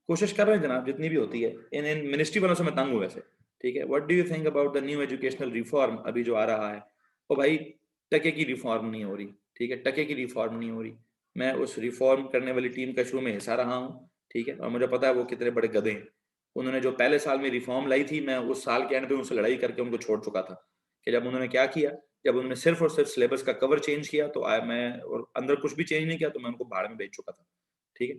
कोशिश कर रहे हैं जनाब, जितनी भी होती है। इन मिनिस्ट्री वालों से मैं तंग हूँ वैसे। ठीक है, what do you think about the new educational reform अभी जो आ रहा है? ओ भाई, टके की रिफॉर्म नहीं हो रही। ठीक है, टके की रिफॉर्म नहीं हो रही। मैं उस रिफॉर्म करने वाली टीम का शुरू में हिस्सा रहा हूँ। ठीक है, और मुझे पता है वो कितने बड़े गधे हैं। उन्होंने जो पहले साल में रिफॉर्म लाई थी, मैं उस साल के एंड पे उनसे लड़ाई करके उनको छोड़ चुका था। कि जब उन्होंने क्या किया, जब उन्होंने सिर्फ और सिर्फ सिलेबस का कवर चेंज किया, तो मैं और अंदर कुछ भी चेंज नहीं किया, तो मैं उनको भाड़ में भेज चुका था। ठीक है,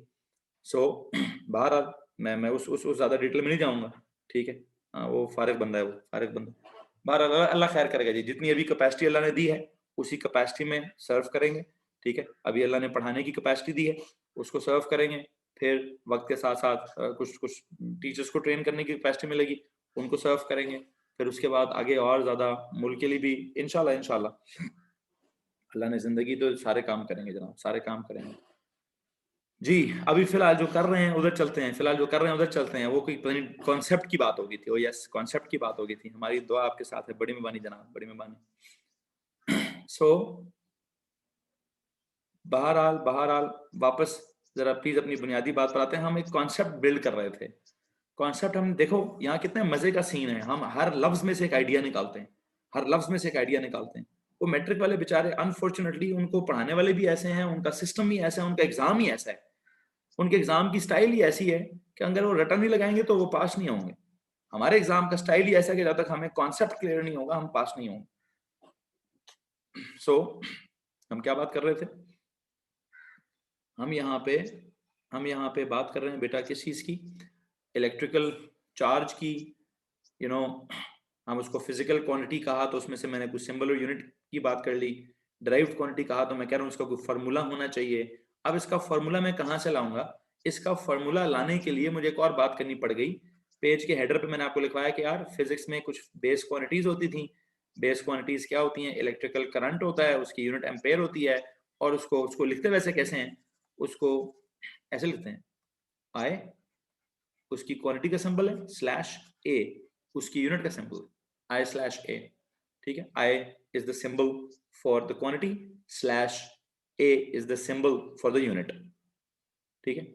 सो बहरहाल मैं उस ज़्यादा डिटेल में नहीं जाऊँगा। ठीक है, हाँ, वो फारिग बंदा है, वो फारिग बंदा। बहरहाल अल्लाह अल्लाह खैर करेगा जी, जितनी अभी कैपेसिटी अल्लाह ने दी है, उसी कैपेसिटी में सर्व करेंगे। ठीक है, अभी अल्लाह ने पढ़ाने की कैपेसिटी दी है, उसको सर्व करेंगे। फिर वक्त के साथ साथ कुछ कुछ टीचर्स को ट्रेन करने की कैपेसिटी मिलेगी, उनको सर्व करेंगे। फिर उसके बाद आगे और ज़्यादा मुल्क के लिए भी इंशाल्लाह इंशाल्लाह अल्लाह ने ज़िंदगी तो सारे काम करेंगे जनाब, सारे काम करेंगे जी। अभी फिलहाल जो कर रहे हैं उधर चलते हैं, फिलहाल जो कर रहे हैं उधर चलते हैं। वो कोई कॉन्सेप्ट की बात होगी थी, ओ यस, कॉन्सेप्ट की बात होगी थी। हमारी दुआ आपके साथ है, बड़ी मेहरबानी जनाब, बड़ी मेहरबानी। सो बहरहाल बहरहाल वापस जरा प्लीज अपनी बुनियादी बात पर आते हैं। हम एक कॉन्सेप्ट बिल्ड कर रहे थे। कॉन्सेप्ट हम देखो यहाँ कितने मजे का सीन है, हम हर लफ्ज में से एक आइडिया निकालते हैं, हर लफ्ज में से एक आइडिया निकालते हैं। वो मैट्रिक वाले बेचारे अनफॉर्चुनेटली उनको पढ़ाने वाले भी ऐसे हैं, उनका सिस्टम ही ऐसा है, उनका एग्जाम ही ऐसा है, उनके एग्जाम की स्टाइल ही ऐसी है कि अगर वो रटन नहीं लगाएंगे तो वो पास नहीं होंगे। हमारे एग्जाम का स्टाइल ही ऐसा है कि जब तक हमें कॉन्सेप्ट क्लियर नहीं होगा हम पास नहीं होंगे। सो हम क्या बात कर रहे थे? हम यहाँ पे हम यहाँ पे बात कर रहे हैं बेटा किस चीज की? इलेक्ट्रिकल चार्ज की। यू नो हम उसको फिजिकल क्वांटिटी कहा तो उसमें से मैंने कुछ सिंबल और यूनिट की बात कर ली। ड्राइव्ड क्वांटिटी कहा तो मैं कह रहा हूँ उसका कोई फार्मूला होना चाहिए। अब इसका फार्मूला मैं कहाँ से लाऊंगा? इसका फार्मूला लाने के लिए मुझे एक और बात करनी पड़ गई। पेज के हेडर पे मैंने आपको लिखवाया कि यार फिजिक्स में कुछ बेस क्वांटिटीज होती थी। बेस क्वांटिटीज क्या होती हैं? इलेक्ट्रिकल करंट होता है, उसकी यूनिट एम्पेयर होती है, और उसको उसको लिखते वैसे कैसे हैं? उसको ऐसे लिखते हैं, आई उसकी क्वांटिटी का सिंबल है, स्लैश ए उसकी यूनिट का सिंबल है, आई स्लैश ए। ठीक है, I is the symbol for the quantity, slash A is the symbol for the unit. ठीक है,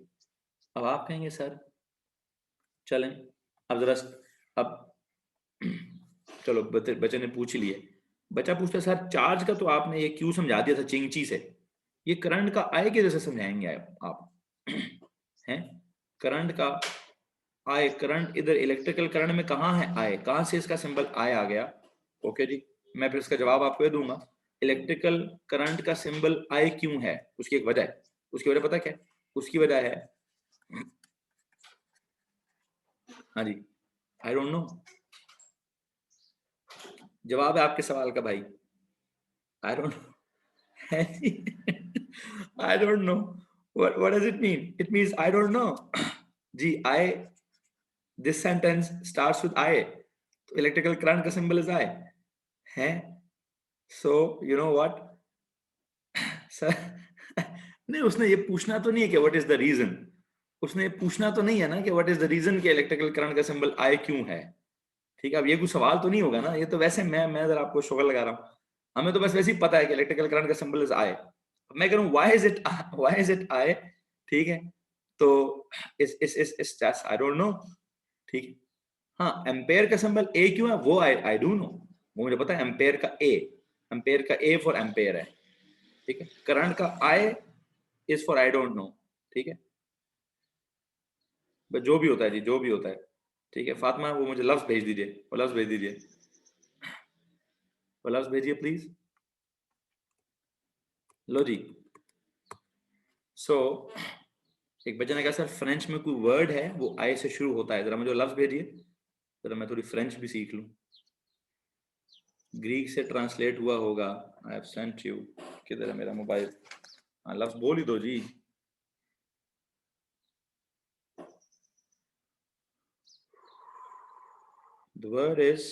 अब आप कहेंगे सर चलें, अब जरा अब चलो बच्चे ने पूछ लिए। बच्चा पूछता है सर चार्ज का तो आपने ये क्यों समझा दिया था चिंची से, ये करंट का आय के जैसे समझाएंगे आप हैं? करंट का आय, करंट इधर इलेक्ट्रिकल करंट में कहाँ है आय, कहाँ से इसका सिंबल आय आ गया? ओके जी, मैं फिर इसका जवाब आपको ये दूंगा। इलेक्ट्रिकल करंट का सिंबल आय क्यों है, उसकी एक वजह है। उसकी वजह पता क्या है? उसकी वजह है, हाँ जी, आई डोंट नो, जवाब है आपके सवाल का भाई, I don't I don't know. what does it mean? It means I don't know. जी, I, this sentence starts with I, तो इलेक्ट्रिकल करंट का सिंबल इज I है। So you know what sir, नहीं उसने ये पूछना तो नहीं है कि व्हाट इज द रीजन, उसने पूछना तो नहीं है ना कि व्हाट इज द रीजन कि इलेक्ट्रिकल करंट का सिंबल I क्यों है। ठीक है, अब ये कोई सवाल तो नहीं होगा ना, ये तो वैसे मैं जरा आपको शुगर लगा रहा हूँ। हमें तो बस वैसे ही पता है कि इलेक्ट्रिकल करंट का सिंबल इज I। मैं कह रहा हूँ व्हाई इज इट I? ठीक है, तो इस आई डोंट नो। ठीक है, हाँ, एम्पेयर का सिंबल ए क्यों है वो आई डू नो, वो मुझे पता है। एम्पेयर का ए फॉर एम्पेयर है। ठीक है, करंट का I is for I don't know, ठीक है, बस जो भी होता है जी, जो भी होता है, ठीक है। फातिमा वो मुझे लफ्ज भेज दीजिए, वो लफ्ज भेज दीजिए, वो लफ्ज भेजिए प्लीज। लो जी। सो एक बच्चे ने कहा सर फ्रेंच में कोई वर्ड है वो आई से शुरू होता है, जरा मुझे लफ्ज भेजिए, जरा मैं थोड़ी फ्रेंच भी सीख लूं। ग्रीक से ट्रांसलेट हुआ होगा। आई हैव सेंट यू, किधर है मेरा मोबाइल? हाँ लफ्ज बोल ही दो जी। The word is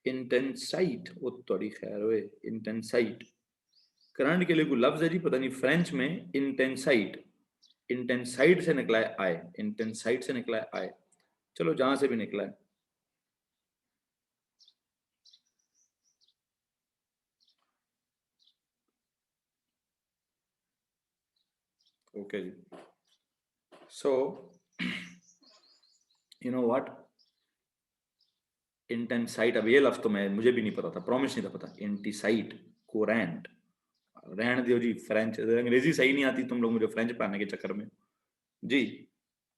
इंटेंसाइट। वो थोड़ी खैर हुए, इंटेंसाइट करंट के लिए कोई लफ्ज है जी, पता नहीं फ्रेंच में। इंटेंसाइट, इंटेंसाइट से निकला है आय, इंटेंसाइट से निकला है आय, चलो जहां से भी निकला है। ओके जी। So you know what, intensity, अब ये लफ्ज तो मैं मुझे भी नहीं पता था, प्रॉमिस नहीं था पता। इंटीसाइट, कोरेंट, रहने दो जी, फ्रेंच अंग्रेजी सही नहीं आती, तुम लोग मुझे फ्रेंच पढ़ाने के चक्कर में जी,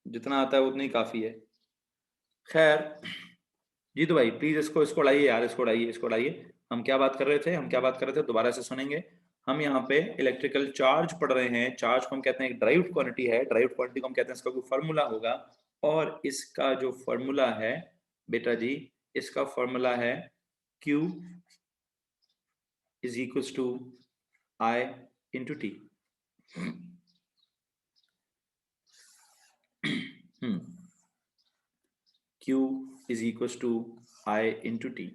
जितना आता है उतना ही काफी है। खैर जी, तो भाई प्लीज इसको इसको उड़ाइए यार, इसको उड़ाइए, इसको उड़ाइए। हम क्या बात कर रहे थे, हम क्या बात कर रहे थे, दोबारा से सुनेंगे। हम यहाँ पे इलेक्ट्रिकल चार्ज पढ़ रहे हैं। चार्ज को हम कहते हैं एक ड्राइव्ड क्वांटिटी है, ड्राइव्ड क्वांटिटी को हम कहते हैं इसका कोई फार्मूला होगा, और इसका जो फार्मूला है बेटा जी, इसका फार्मूला है Q is equals to I into T. Q is equals to I into T.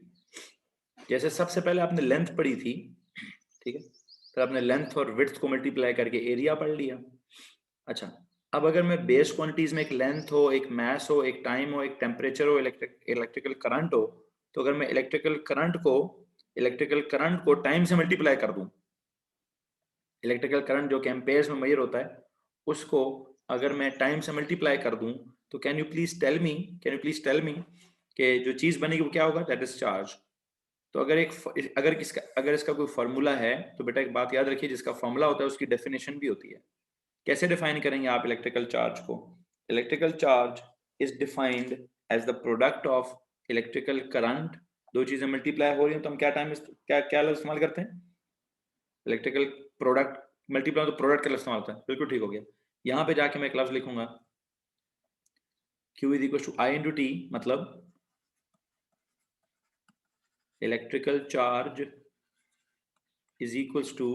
जैसे सबसे पहले आपने लेंथ पढ़ी थी, ठीक है, फिर आपने लेंथ और विड्थ को मल्टीप्लाई करके एरिया पढ़ लिया। अच्छा, अब अगर मैं बेस क्वांटिटीज में एक लेंथ हो, एक मास हो, एक टाइम हो, एक टेम्परेचर हो, इलेक्ट्रिकल करंट हो, तो अगर मैं इलेक्ट्रिकल करंट को टाइम से मल्टीप्लाई कर दूं, इलेक्ट्रिकल करंट जो कि एम्पेयर्स में मेजर होता है, उसको अगर मैं टाइम से मल्टीप्लाई कर दूं, तो can you please tell me कि जो चीज बनेगी वो क्या होगा? That is charge. तो अगर इसका कोई फॉर्मूला है, तो बेटा एक बात याद रखिए, जिसका फॉर्मूला होता है उसकी डेफिनेशन भी होती है। कैसे डिफाइन करेंगे आप इलेक्ट्रिकल चार्ज को? Electrical charge is defined as the product of electrical current. दो चीजें मल्टीप्लाई हो रही हैं तो हम क्या लफ्ज इस्तेमाल करते हैं? इलेक्ट्रिकल प्रोडक्ट मल्टीप्लाई, तो प्रोडक्ट का लफ्ज इस्तेमाल होता है, बिल्कुल ठीक हो गया। यहां पे जाके मैं एक लफ्ज लिखूंगा Q is equal to I into t, मतलब electrical charge is equals to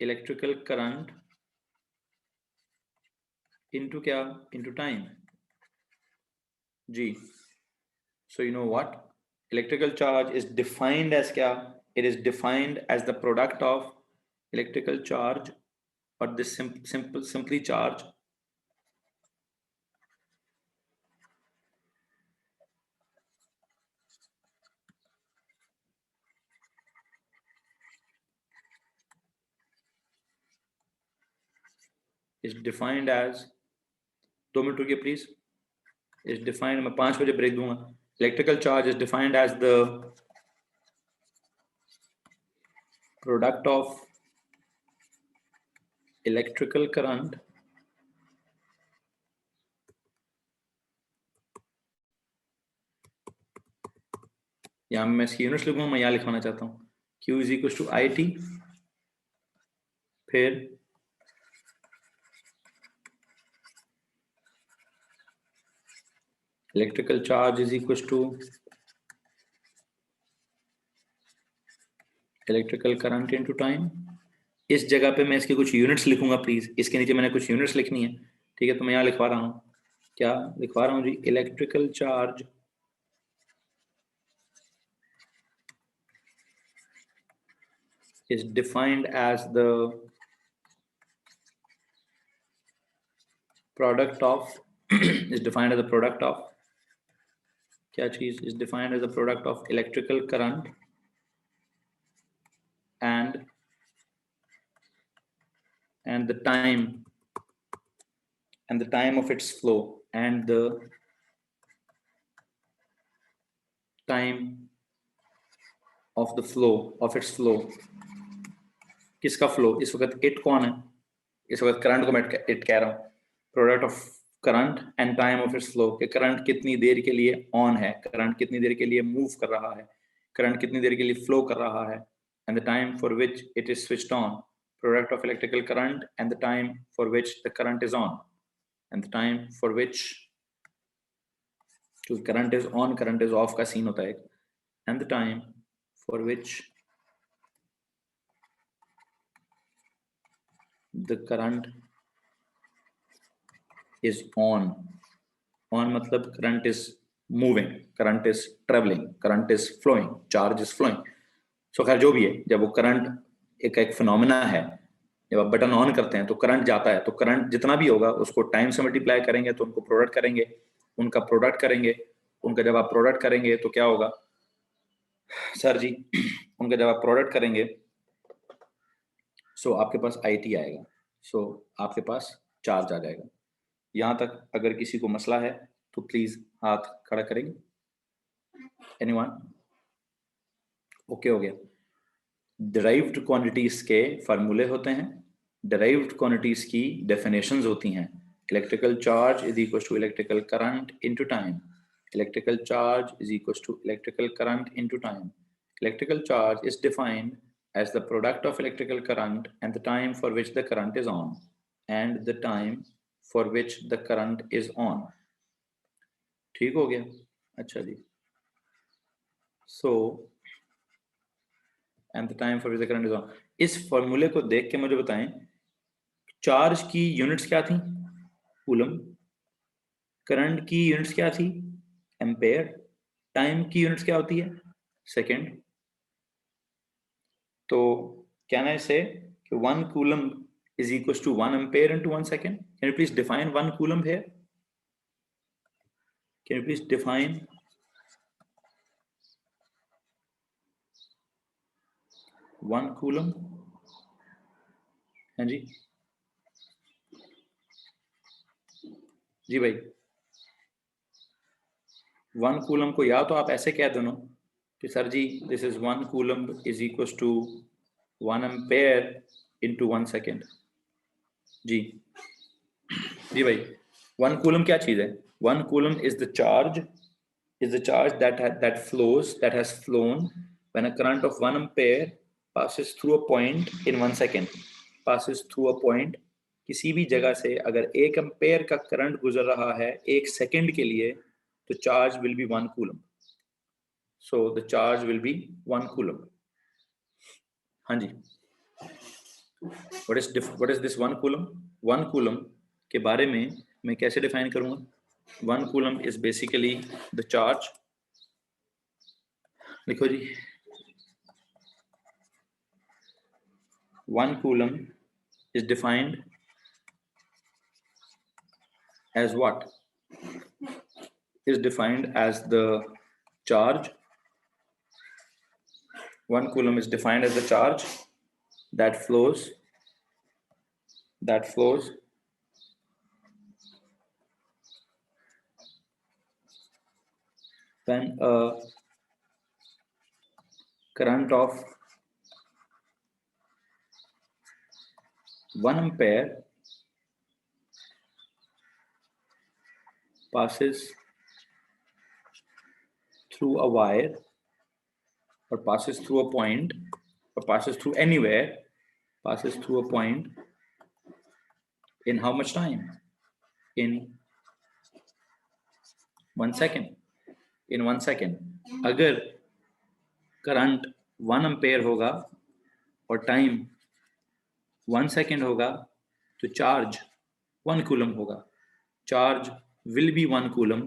electrical current into क्या? इनटू टाइम जी। So you know what, electrical charge is defined as क्या? It is defined as the product of electrical charge और this simply charge is defined as, 2 minute रुकिए please, is defined, मैं 5 बजे break दूंगा। Electrical charge is defined as the product of electrical current यहाँ मैं इसकी units लिखूंगा, मैं यहाँ लिखवाना चाहता हूँ Q is equal to I t, फिर electrical charge is equal to electrical current into time. इस जगह पे मैं इसके कुछ यूनिट्स लिखूंगा प्लीज, इसके नीचे मैंने कुछ यूनिट्स लिखनी है, ठीक है, तो मैं यहाँ लिखवा रहा हूँ, क्या लिखवा रहा हूँ जी? Electrical charge is defined as the product of is defined as the product of क्या चीज? is defined as the product of electrical current and the time of its flow and the time of the flow of its flow. किसका flow? इस वक्त it कौन है? इस वक्त current को मैं इट कह रहा हूँ, product of current and time of its flow, कि करंट कितनी देर के लिए ऑन है, करंट कितनी देर के लिए मूव कर रहा है, करंट कितनी देर के लिए फ्लो कर रहा है, and the time for which it is switched on, product of electrical current and the time for which the current is on, and the time for which, जो current is on current is off का scene होता है, and the time for which the current is on मतलब current is moving, current is traveling, current is flowing, charge is flowing। सो खैर जो भी है, जब वो करंट एक फिनोमेना है, जब आप बटन ऑन करते हैं तो करंट जाता है, तो करंट जितना भी होगा उसको टाइम से मल्टीप्लाई करेंगे तो उनको प्रोडक्ट करेंगे, उनका प्रोडक्ट करेंगे, उनका जब आप प्रोडक्ट करेंगे तो क्या होगा सर जी? उनका जब आप प्रोडक्ट करेंगे सो आपके पास IT आएगा, सो आपके पास चार्ज आ जाएगा। यहाँ तक अगर किसी को मसला है तो प्लीज हाथ खड़ा करेंगे। एनीवन? ओके हो गया। डिराइव्ड क्वांटिटीज के फार्मूले होते हैं, डिराइव्ड क्वांटिटीज की डेफिनेशंस होती हैं। Electrical charge is equal to electrical current into time, electrical charge is equal to electrical current into time. Electrical charge is defined as the product of electrical current and the time for which the current is on and the time for which the current is on। ठीक हो गया? अच्छा जी। So and the time for which the current is on. इस फॉर्मूले को देख के मुझे बताएं, चार्ज की यूनिट्स क्या थी? कूलम। करंट की यूनिट्स क्या थी? एम्पेयर। टाइम की यूनिट्स क्या होती है? सेकेंड। तो कैन आई से कि 1 coulomb is equals to 1 ampere into 1 second? Can you please define 1 coulomb here? Can you please define 1 coulomb? हाँ जी जी भाई, 1 कूलम को या तो आप ऐसे कह दो ना कि सर जी this is 1 coulomb is equal to 1 ampere into 1 second. जी जी भाई, 1 कूलम क्या चीज है? 1 coulomb is the charge that flows, that has flown when a current of 1 ampere passes through a point in 1 second, passes through a point। किसी भी जगह से अगर 1 एम्पेयर का करंट गुजर रहा है 1 सेकेंड के लिए तो charge will be 1 coulomb. So the charge will be 1 coulomb. हाँ जी, what is this 1 coulomb? 1 coulomb के बारे में मैं कैसे डिफाइन करूंगा? 1 coulomb is basically the charge. लिखो जी, 1 coulomb is defined as what? Is defined as the charge. 1 coulomb is defined as the charge that flows when a current of 1 ampere passes through a wire or passes through a point or passes through anywhere, passes through a point in how much time? In 1 second। in 1 second अगर current 1 ampere होगा और time 1 second होगा तो charge 1 coulomb होगा। Charge will be 1 coulomb.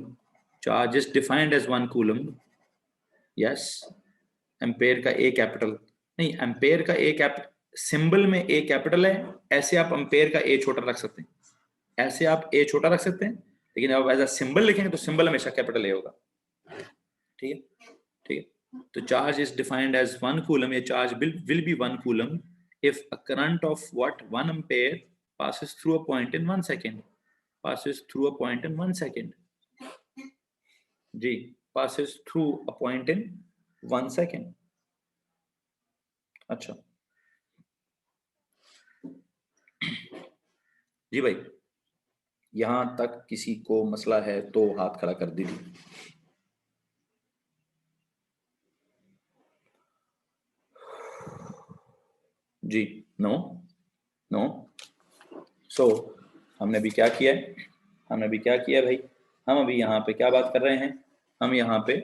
Charge is defined as 1 coulomb. Yes, ampere का A capital नहीं, ampere का A capital symbol में ए कैपिटल है, ऐसे आप एम्पेयर का ए छोटा रख सकते हैं, ऐसे आप ए छोटा रख सकते हैं, लेकिन अब एज अ सिंबल लिखेंगे तो सिंबल हमेशा कैपिटल ए होगा। ठीक है, ठीक है। तो charge is defined as 1 coulomb. ये charge will be 1 coulomb if a current of what 1 ampere passes through a point in 1 second, passes through a point in 1 second। जी, passes through a point in 1 second। अच्छा जी भाई, यहां तक किसी को मसला है तो हाथ खड़ा कर दीजिए। जी, नो नो। सो हमने अभी क्या किया है, हमने अभी क्या किया भाई, हम अभी यहाँ पे क्या बात कर रहे हैं, हम यहाँ पे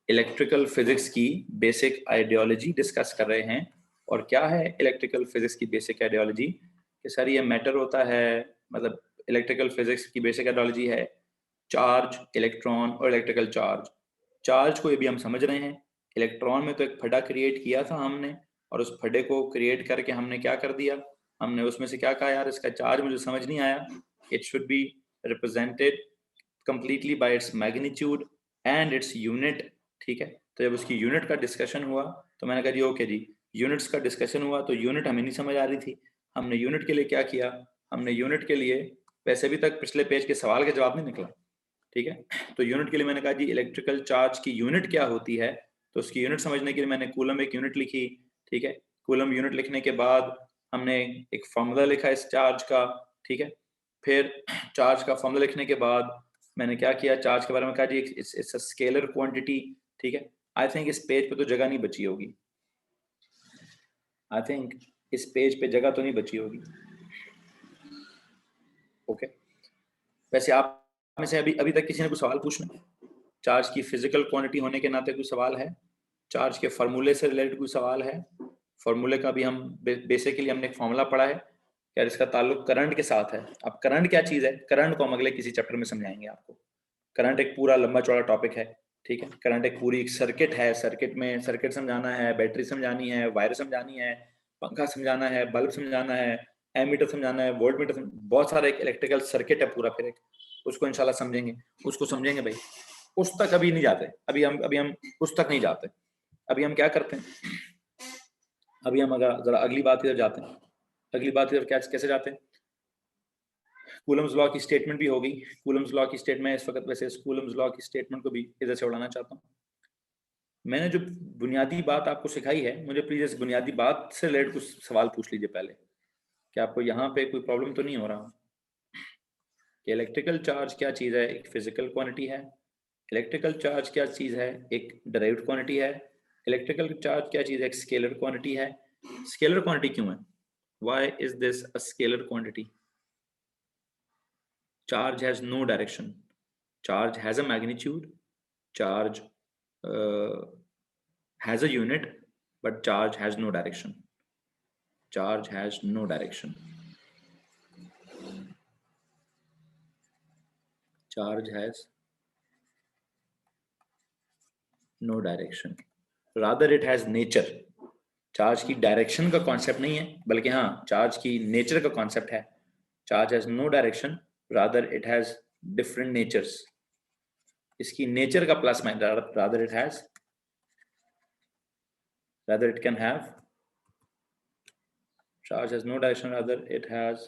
इलेक्ट्रिकल फिजिक्स की बेसिक आइडियोलॉजी डिस्कस कर रहे हैं। और क्या है इलेक्ट्रिकल फिजिक्स की बेसिक आइडियोलॉजी, कि सर ये मैटर होता है, मतलब इलेक्ट्रिकल फिजिक्स की बेसिक आइडियोलॉजी है चार्ज, इलेक्ट्रॉन और इलेक्ट्रिकल चार्ज। चार्ज को ये भी हम समझ रहे हैं, इलेक्ट्रॉन में तो एक फटा क्रिएट किया था हमने, और उस फटे को क्रिएट करके हमने क्या कर दिया, हमने उसमें से क्या कहा, यार इसका चार्ज मुझे समझ नहीं आया, it should be represented completely by its magnitude and its unit. ठीक है, तो जब उसकी यूनिट का डिस्कशन हुआ तो मैंने कहा जी ओके जी, यूनिट्स का डिस्कशन हुआ तो यूनिट हमें नहीं समझ आ रही थी, हमने यूनिट के लिए क्या किया, हमने यूनिट के लिए, वैसे भी तक पिछले पेज के सवाल का जवाब नहीं निकला, ठीक है, तो यूनिट के लिए मैंने कहा जी इलेक्ट्रिकल चार्ज की यूनिट क्या होती है, तो उसकी यूनिट समझने के लिए मैंने कूलम एक यूनिट लिखी। ठीक है, कूलम यूनिट लिखने के बाद हमने एक फॉर्मूला लिखा इस चार्ज का। ठीक है, फिर चार्ज का फॉर्मूला लिखने के बाद मैंने क्या किया, चार्ज के बारे में कहा जी इट्स अ स्केलर क्वांटिटी। ठीक है, आई थिंक इस पेज पे तो जगह नहीं बची होगी, आई थिंक इस पेज पे जगह तो नहीं बची होगी। ओके, वैसे आप में से अभी अभी तक किसी ने कोई सवाल पूछना, चार्ज की फिजिकल क्वांटिटी होने के नाते कोई सवाल है, चार्ज के फार्मूले से रिलेटेड कोई सवाल है, फार्मूले का भी हम बेसिकली हमने एक फार्मूला पढ़ा है, यार इसका ताल्लुक करंट के साथ है। अब करंट क्या चीज है, करंट को हम अगले किसी चैप्टर में समझाएंगे आपको। करंट एक पूरा लंबा चौड़ा टॉपिक है, ठीक है, करंट एक पूरी एक सर्किट है, सर्किट में सर्किट समझाना है, बैटरी समझानी है, वायर समझानी है, पंखा समझाना है, बल्ब समझाना है, एमीटर समझाना है, वोल्ट मीटर, बहुत सारा एक इलेक्ट्रिकल सर्किट है पूरा, फिर एक उसको इंशाल्लाह समझेंगे, उसको समझेंगे भाई, उस तक अभी नहीं जाते, अभी हम उस तक नहीं जाते। अभी हम क्या करते हैं, अभी हम अगर जरा अगली बात इधर जाते हैं, अगली बात इधर क्या कैसे जाते हैं, कूलम्स लॉ की स्टेटमेंट भी होगी, कूलम्स लॉ की स्टेटमेंट इस वक्त, वैसे कूलम्स लॉ की स्टेटमेंट को भी इधर से उड़ाना चाहता हूँ। मैंने जो बुनियादी बात आपको सिखाई है, मुझे प्लीज इस बुनियादी बात से रिलेटेड कुछ सवाल पूछ लीजिए पहले, कि आपको यहाँ पे कोई प्रॉब्लम तो नहीं हो रहा कि इलेक्ट्रिकल चार्ज क्या चीज़ है, एक फिजिकल क्वांटिटी है, इलेक्ट्रिकल चार्ज क्या चीज़ है, एक डायरेक्ट क्वांटिटी है, इलेक्ट्रिकल चार्ज क्या चीज़ है, एक स्केलर क्वांटिटी है। स्केलर क्वांटिटी क्यों है, why is this a scalar quantity? Charge has no direction, charge has a magnitude, charge has a unit, but charge has no direction, charge has no direction, charge has no direction, rather it has nature। Charge की direction का concept नहीं है, बल्कि हाँ charge की nature का concept है। Charge has no direction, rather it has different natures. इसकी नेचर का plus minus, rather it has, rather it can have, charge has no direction, rather it has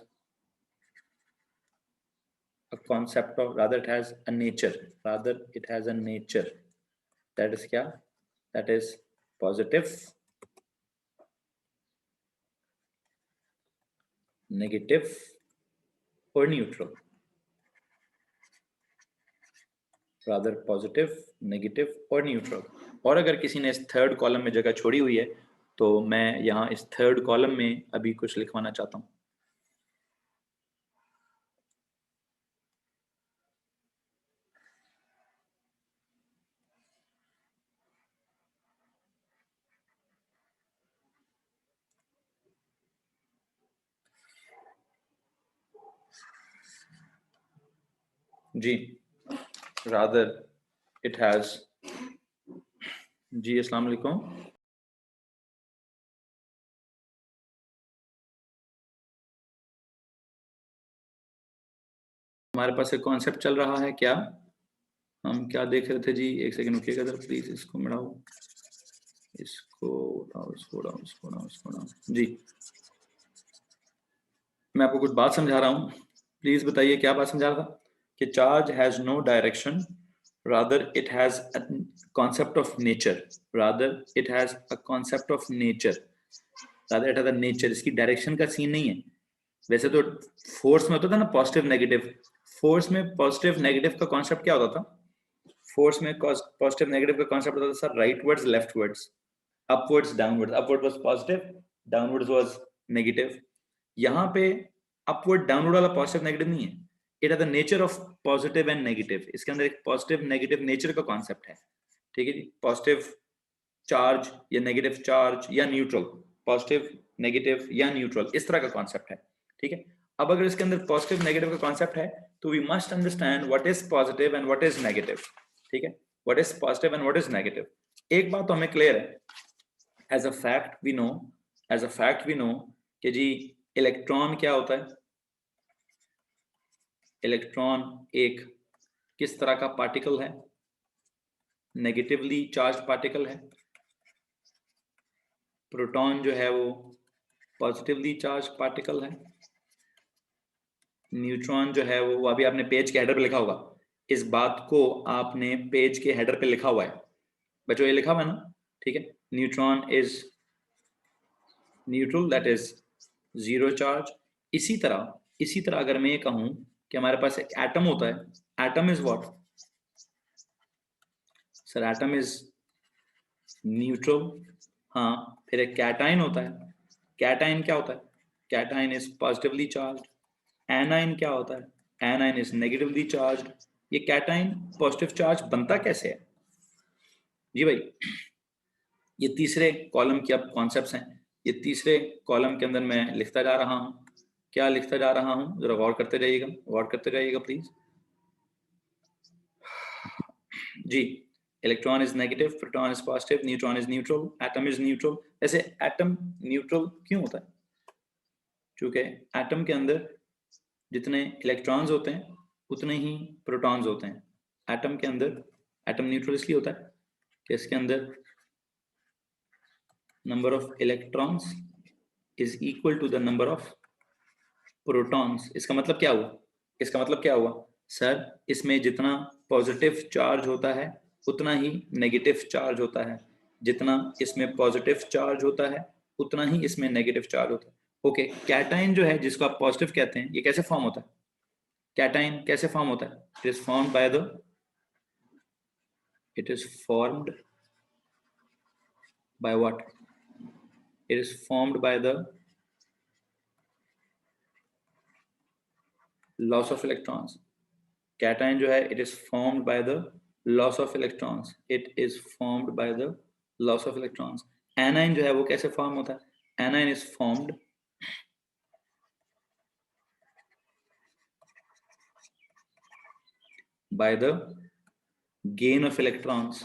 a concept of, rather it has a nature, rather it has a nature, that is क्या, that is positive, negative और neutral, rather positive, negative और neutral. और अगर किसी ने इस third column में जगह छोड़ी हुई है तो मैं यहाँ इस थर्ड कॉलम में अभी कुछ लिखवाना चाहता हूँ। जी, रादर इट हैज, जी अस्सलाम वालेकुम, हमारे पास एक कॉन्सेप्ट चल रहा है क्या, हम क्या देख रहे थे जी, एक सेकंड रुकिएगा जरा प्लीज, इसको मिलाओ, इसको उठाओ, इसको उठाओ, इसको उठाओ, इसको उठाओ। जी, मैं आपको कुछ बात समझा रहा हूँ, प्लीज बताइए क्या बात समझा रहा था, कि charge has no direction, rather it has a concept of nature, rather it has a concept of nature, that has a nature, इसकी डायरेक्शन का सीन नहीं है। वैसे तो फोर्स में होता था ना पॉजिटिव नेगेटिव, फोर्स में पॉजिटिव नेगेटिव का कॉन्सेप्ट क्या होता था? फोर्स में पॉजिटिव नेगेटिव का कॉन्सेप्ट होता था sir rightwards leftwards, upwards downwards, upward was positive, downwards was negative. यहाँ पे अपवर्ड डाउनवर्ड वाला पॉजिटिव नेगेटिव नहीं है, it is the nature of positive and negative. इसके अंदर एक पॉजिटिव नेगेटिव नेचर का कॉन्सेप्ट है, ठीक है जी। पॉजिटिव चार्ज या नेगेटिव चार्ज या न्यूट्रल, पॉजिटिव नेगेटिव या न्यूट्रल, इस तरह का कॉन्सेप्ट है, ठीक है। अब अगर इसके अंदर पॉजिटिव नेगेटिव का कॉन्सेप्ट है तो we must understand what is positive and what is negative, ठीक है। What is positive and what is negative, एक बात तो हमें क्लियर है, as a fact we know, as a fact we know कि जी इलेक्ट्रॉन क्या होता है? इलेक्ट्रॉन एक किस तरह का पार्टिकल है? नेगेटिवली चार्ज पार्टिकल है। प्रोटॉन जो है वो पॉजिटिवली चार्ज पार्टिकल है। न्यूट्रॉन जो है वो अभी आपने पेज के हेडर पे लिखा होगा, इस बात को आपने पेज के हेडर पे लिखा हुआ है बच्चों, ये लिखा हुआ है ना, ठीक है। Neutron is neutral, that is zero charge. इसी तरह अगर मैं ये कहूं कि हमारे पास एक एटम होता है, atom is what sir? Atom is neutral. हाँ, फिर एक कैटाइन होता है, कैटाइन क्या होता है? Cation is positively charge. A9 क्या होता है? A9 is negatively charge. ये कैटाइन पॉजिटिव चार्ज बनता कैसे है जी भाई? ये तीसरे कॉलम के अब कॉन्सेप्ट्स हैं, ये तीसरे कॉलम के अंदर मैं लिखता जा रहा हूं। क्या लिखता जा रहा हूं? जरा गौर करते जाइएगा, गौर करते जाइएगा प्लीज जी। Electron is negative, proton is positive, neutron is neutral, atom is neutral. ऐसे एटम न्यूट्रल क्यों होता है? क्योंकि एटम के अंदर जितने इलेक्ट्रॉन्स होते हैं उतने ही प्रोटॉन्स होते हैं। एटम के अंदर एटम न्यूट्रल इसलिए होता है कि इसके अंदर number of electrons is equal to the number of protons. इसका मतलब क्या हुआ? इसका मतलब क्या हुआ सर? इसमें जितना पॉजिटिव चार्ज होता है उतना ही नेगेटिव चार्ज होता है, जितना इसमें पॉजिटिव चार्ज होता है उतना ही इसमें नेगेटिव चार्ज होता है। ओके, कैटाइन जो है जिसको आप पॉजिटिव कहते हैं, ये कैसे फॉर्म होता है? कैटाइन कैसे फॉर्म होता है? It is formed by the it is formed by what? It is formed by the loss of electrons. Cation जो है it is formed by the loss of electrons. It is formed by the loss of electrons. Anion जो है वो कैसे form होता है? Anion is formed by the gain of electrons.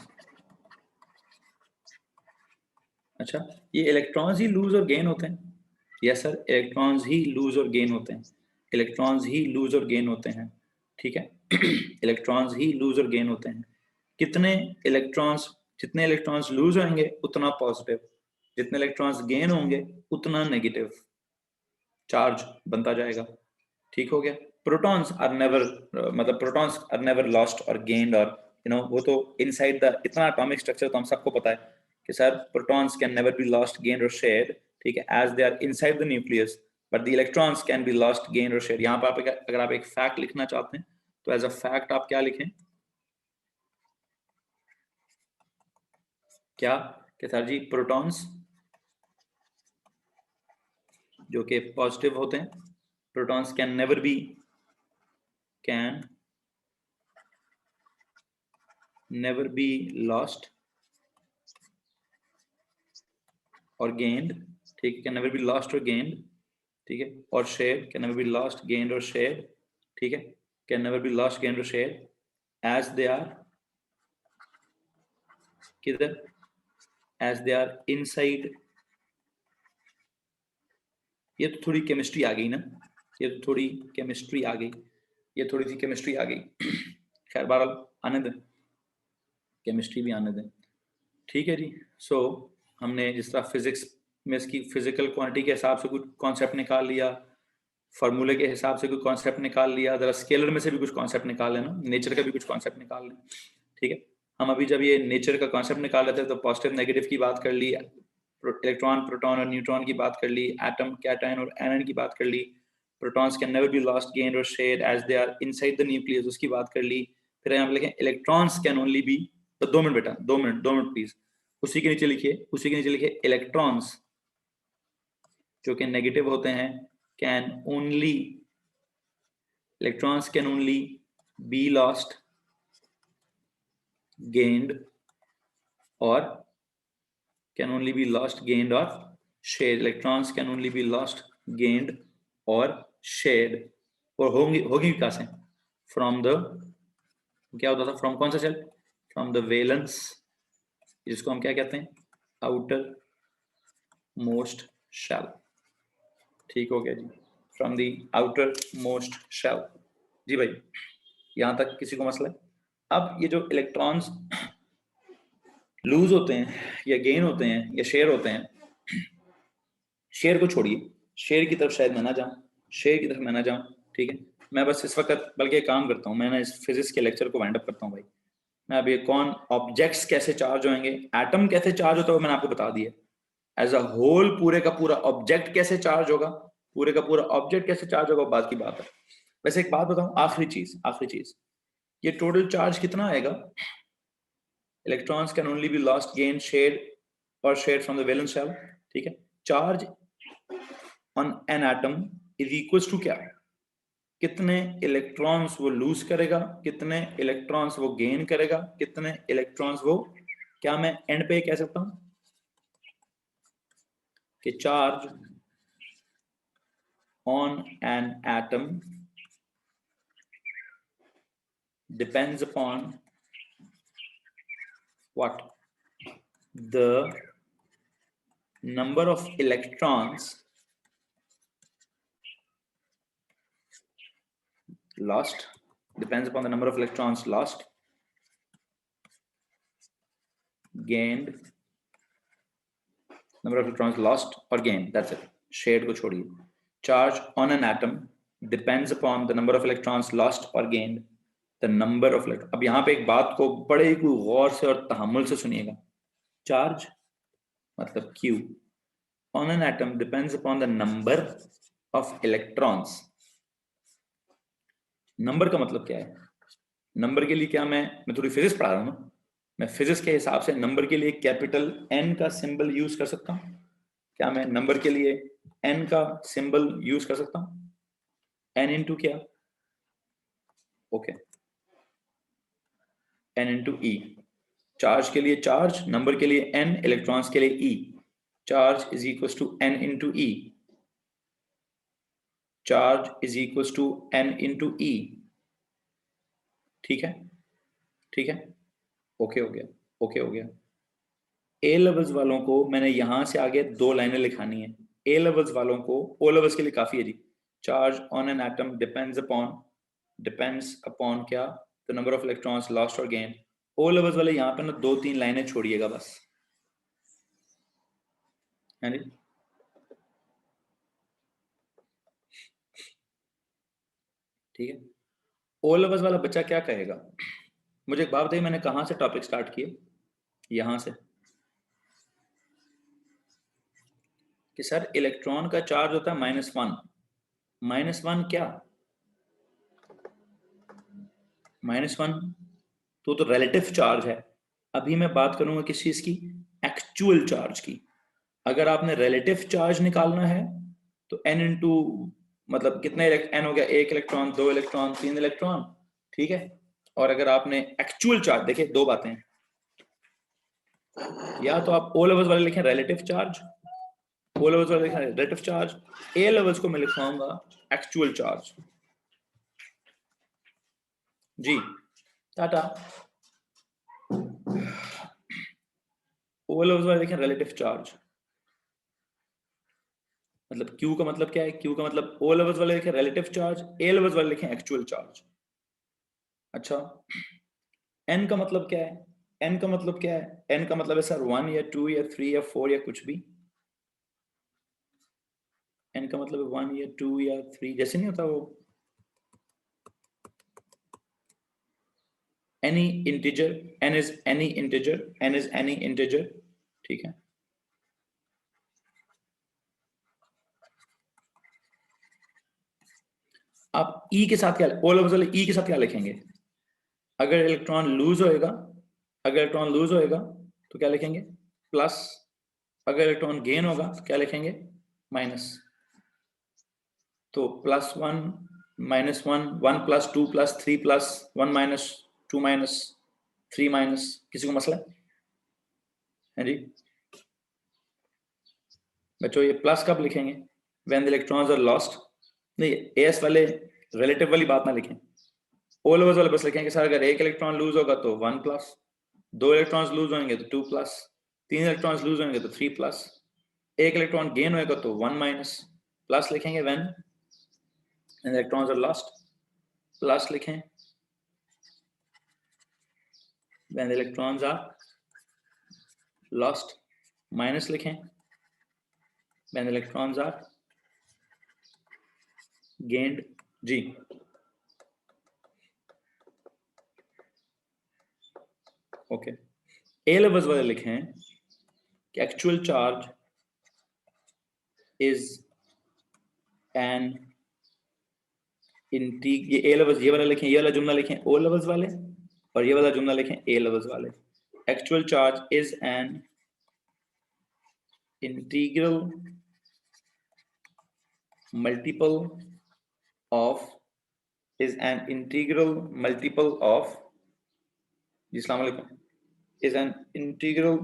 अच्छा, ये इलेक्ट्रॉन्स ही लूज और गेन होते हैं? यस सर, इलेक्ट्रॉन्स ही लूज और गेन होते हैं, इलेक्ट्रॉन्स ही लूज और गेन होते हैं, ठीक है। इलेक्ट्रॉन्स ही लूज और गेन होते हैं। कितने इलेक्ट्रॉन्स, जितने इलेक्ट्रॉन्स लूज होंगे उतना पॉजिटिव, जितने इलेक्ट्रॉन्स गेन होंगे उतना नेगेटिव चार्ज बनता जाएगा, ठीक हो गया। प्रोटॉन्स आर नेवर, मतलब प्रोटॉन्स आर नेवर लॉस्ट और गेन्ड, और यू नो वो तो इनसाइड द, इतना एटॉमिक स्ट्रक्चर तो हम सबको पता है कि sir protons can never be lost, gained और शेयर्ड, ठीक है, as they are inside the nucleus, but the electrons can be lost, gained और शेयर्ड। यहाँ पर अगर आप एक फैक्ट लिखना चाहते हैं तो एज अ फैक्ट आप क्या लिखें? क्या कि सर जी प्रोटॉन्स जो कि पॉजिटिव होते हैं, protons can never B, can never be lost or gained, ठीक है, can never be lost or gained, ठीक है, और shared, can never be lost, gained or shared, ठीक है, can never be lost, gained or shared, as they are किधर? as they are inside। ये तो थोड़ी केमिस्ट्री आ गई ना, ये तो थोड़ी केमिस्ट्री आ गई, ये थोड़ी सी केमिस्ट्री आ गई। खैर बहरहाल आने दें, केमिस्ट्री भी आने दें, ठीक है जी। सो हमने जिस तरह फिजिक्स में इसकी फिजिकल क्वांटिटी के हिसाब से कुछ कॉन्सेप्ट निकाल लिया, फार्मूले के हिसाब से कुछ कॉन्सेप्ट निकाल लिया, जरा स्केलर में से भी कुछ कॉन्सेप्ट निकाल लेना, नेचर का भी कुछ कॉन्सेप्ट निकाल लें, ठीक है। हम अभी जब ये नेचर का कॉन्सेप्ट निकाल लेते हैं तो पॉजिटिव नेगेटिव की बात कर ली, इलेक्ट्रॉन, प्रोटॉन और न्यूट्रॉन की बात कर ली, एटम, कैटायन और एनायन की बात कर ली, protons can never be lost, gained और shared as they are inside the nucleus, उसकी बात कर ली। फिर यहाँ पे लिखें इलेक्ट्रॉन्स कैन ओनली बी, तो 2 मिनट बेटा, 2 मिनट प्लीज, उसी के नीचे लिखिए इलेक्ट्रॉन्स जो कि नेगेटिव होते हैं can only, electrons can only be lost, gained और can only be lost, gained or shared. Electrons can only be lost, gained or shared. और होगी कहाँ से? From the, क्या होता था? From कौन सा shell? From the valence, जिसको हम क्या कहते हैं? Outer most shell. ठीक हो गया जी? From the outer most shell. जी भाई, यहाँ तक किसी को मसला है? अब ये जो इलेक्ट्रॉन्स लूज होते हैं या गेन होते हैं या शेयर होते हैं, शेयर को छोड़िए, शेयर की तरफ शायद मैं ना जाऊं, ठीक है? मैं बस इस वक्त बल्कि एक काम करता हूं, मैं ना इस फिजिक्स के लेक्चर को वाइंड अप करता हूं भाई। मैं अभी कौन ऑब्जेक्ट्स कैसे चार्ज होंगे, एटम कैसे चार्ज होता है वो मैंने आपको बता दिया। एज अ होल पूरे का पूरा ऑब्जेक्ट कैसे चार्ज होगा, पूरे का पूरा ऑब्जेक्ट कैसे चार्ज होगा, बात की बात है। वैसे एक बात बताऊं, आखिरी चीज, ये टोटल चार्ज कितना आएगा? Electrons can only be lost, gain, shared और shared from the valence shell, ठीक है? Charge on an atom is equals to क्या? कितने इलेक्ट्रॉन्स वो लूज करेगा, कितने इलेक्ट्रॉन्स वो गेन करेगा, कितने इलेक्ट्रॉन्स वो, क्या मैं एंड पे कह सकता हूं कि charge on an atom depends upon what? The number of electrons lost, depends upon the number of electrons lost, gained, number of electrons lost or gained, that's it. Shared को छोड़िए. Charge on an atom depends upon the number of electrons lost or gained, the number of electrons. अब यहाँ पे एक बात को बड़े ही गौर से और तहम्मुल से सुनिएगा. Charge मतलब Q on an atom depends upon the number of electrons. Number का मतलब क्या है? नंबर के लिए क्या मैं थोड़ी फिजिक्स पढ़ा रहा हूं ना, मैं फिजिक्स के हिसाब से नंबर के लिए कैपिटल एन का सिंबल यूज कर सकता हूं? क्या मैं नंबर के लिए एन का सिंबल यूज कर सकता हूं? एन इंटू क्या? Okay, N into e. Charge के लिए चार्ज, नंबर के लिए एन, इलेक्ट्रॉन्स के लिए e. Charge is equal to n into e, charge is equal to n into e, ठीक है? ठीक है, ओके हो गया, ओके हो गया। ए लेवल्स वालों को मैंने यहां से आगे 2 लाइनें लिखानी है। ए लेवल्स वालों को, ओ लेवल्स के लिए काफी है जी। Charge on an atom depends upon क्या? The number of electrons lost और गेन। ओ लेवल्स वाले यहाँ पे ना 2-3 लाइनें छोड़िएगा बस, है जी? ठीक है, ओ लेवल्स वाला बच्चा क्या कहेगा? मुझे एक बात बताइए, मैंने कहां से टॉपिक स्टार्ट किया? यहां से कि सर इलेक्ट्रॉन का चार्ज होता है -1। -1 क्या? -1 तो रिलेटिव चार्ज है। अभी मैं बात करूंगा किस चीज की? एक्चुअल चार्ज की। अगर आपने रिलेटिव चार्ज निकालना है तो n इंटू, मतलब कितने n हो गया? 1 इलेक्ट्रॉन, 2 इलेक्ट्रॉन, 3 इलेक्ट्रॉन, ठीक है? और अगर आपने एक्चुअल चार्ज, देखिए 2 बातें हैं, या तो आप ओ लेवल्स वाले लिखें रिलेटिव चार्ज, ओ लेवल्स वाले लिखें रिलेटिव चार्ज, ए लेवल्स को मैं लिखवाऊंगा एक्चुअल चार्ज। जी टाटा। ओ लेवल्स वाले लिखें रिलेटिव चार्ज, मतलब Q का मतलब क्या है? Q का मतलब O लेवल्स वाले लिखें रिलेटिव चार्ज, A लेवल्स वाले लिखें एक्चुअल चार्ज। अच्छा, N का मतलब क्या है? N का मतलब क्या है? N का मतलब है सर 1 या 2 या 3 या 4 या कुछ भी। N का मतलब है 1 या 2 या 3, जैसे नहीं होता वो any integer, N is any integer, N is any integer, ठीक है? आप ई के साथ क्या, ओ लेवल्स वाले ई के साथ क्या लिखेंगे? अगर इलेक्ट्रॉन लूज होएगा, अगर इलेक्ट्रॉन लूज होएगा तो क्या लिखेंगे? प्लस। अगर इलेक्ट्रॉन गेन होगा तो क्या लिखेंगे? माइनस। तो +1 -1 1 + 2 + 3 + 1 - 2 - 3 माइनस, किसी को मसला है जी बच्चों? ये प्लस कब लिखेंगे? When the electrons are lost. नहीं, एस वाले रिलेटिव वाली बात ना लिखें, ओ लेवल्स वाले बस लिखेंगे सर अगर एक इलेक्ट्रॉन लूज होगा तो 1+, 2 इलेक्ट्रॉन्स लूज होंगे तो 2+, 3 इलेक्ट्रॉन्स लूज होंगे तो 3+, एक इलेक्ट्रॉन गेन होगा तो 1- प्लस लिखेंगे when electrons are lost, plus लिखें when the electrons are lost, minus लिखें when the electrons are gained जी। ओके, ए लेवल्स वाले लिखें कि actual charge is an integral, ये ए लेवल्स ये वाला लिखें, ये वाला जुमला लिखें ओ लेवल्स वाले, और ये वाला जुमला लिखें ए लेवल्स वाले। Actual charge is an integral multiple of is an integral multiple of, जी अस्सलाम वालेकुम, is an integral,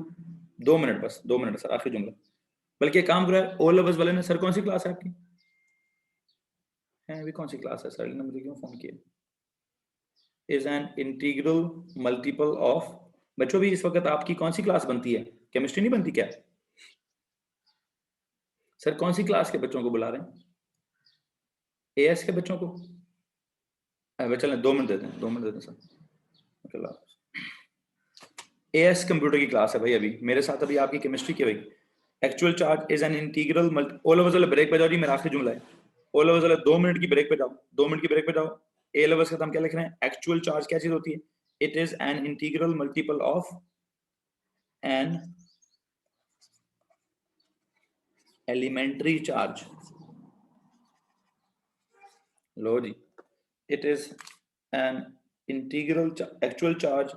2 मिनट बस, 2 मिनट सर, आखिरी जुमला। बल्कि एक काम करो यार, ओ लेवल्स वाले ने, सर कौन सी क्लास है आपकी? है अभी कौन सी क्लास है सर ने मुझे क्यों फोन किया? is an integral multiple of, बच्चों भी इस वक्त आपकी कौन सी क्लास बनती है? केमिस्ट्री नहीं बनती क्या? सर कौन सी क्लास के बच्चों को बुला रहे हैं? एएस के बच्चों को? चलें 2 मिनट देते हैं, 2 मिनट देते हैं सर। एएस कंप्यूटर की क्लास है भाई, अभी मेरे साथ अभी आपकी केमिस्ट्री की भाई। Actual charge is an integral O levels वाले ब्रेक पे जाओ जी, मेरा आखिरी जुमला है। ओ लेवल्स वाले 2 मिनट की ब्रेक पे जाओ, 2 मिनट की ब्रेक पे जाओ। ए लेवल्स का हम क्या लिख रहे हैं? एक्चुअल चार्ज क्या चीज होती है? It is an integral multiple of an elementary charge. लो जी, it is an integral actual charge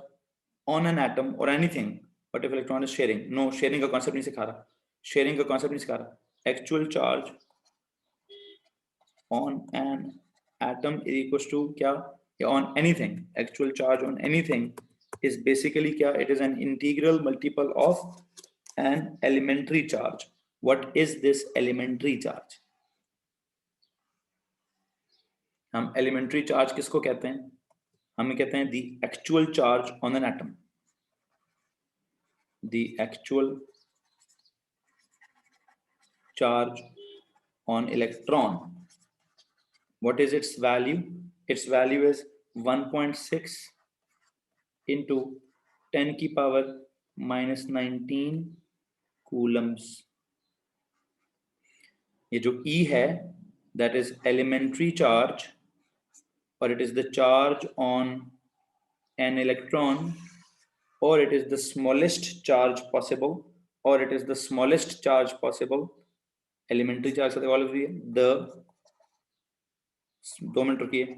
on an atom or anything, but if electron is sharing, no, sharing का concept नहीं सिखा रहा, sharing का concept नहीं सिखा रहा। actual charge on an atom is equals to क्या? या on anything, actual charge on anything is basically क्या? it is an integral multiple of an elementary charge. What is this elementary charge? हम elementary charge किसको कहते हैं? हम कहते हैं the actual charge on an atom, the actual charge on electron. What is its value? Its value is 1.6 into 10 की power -19 coulombs. ये जो E है, that is elementary charge, or it is the charge on an electron, or it is the smallest charge possible, or it is the smallest charge possible. Elementary charge से evolve हुई है, the 2 minute रुकिए,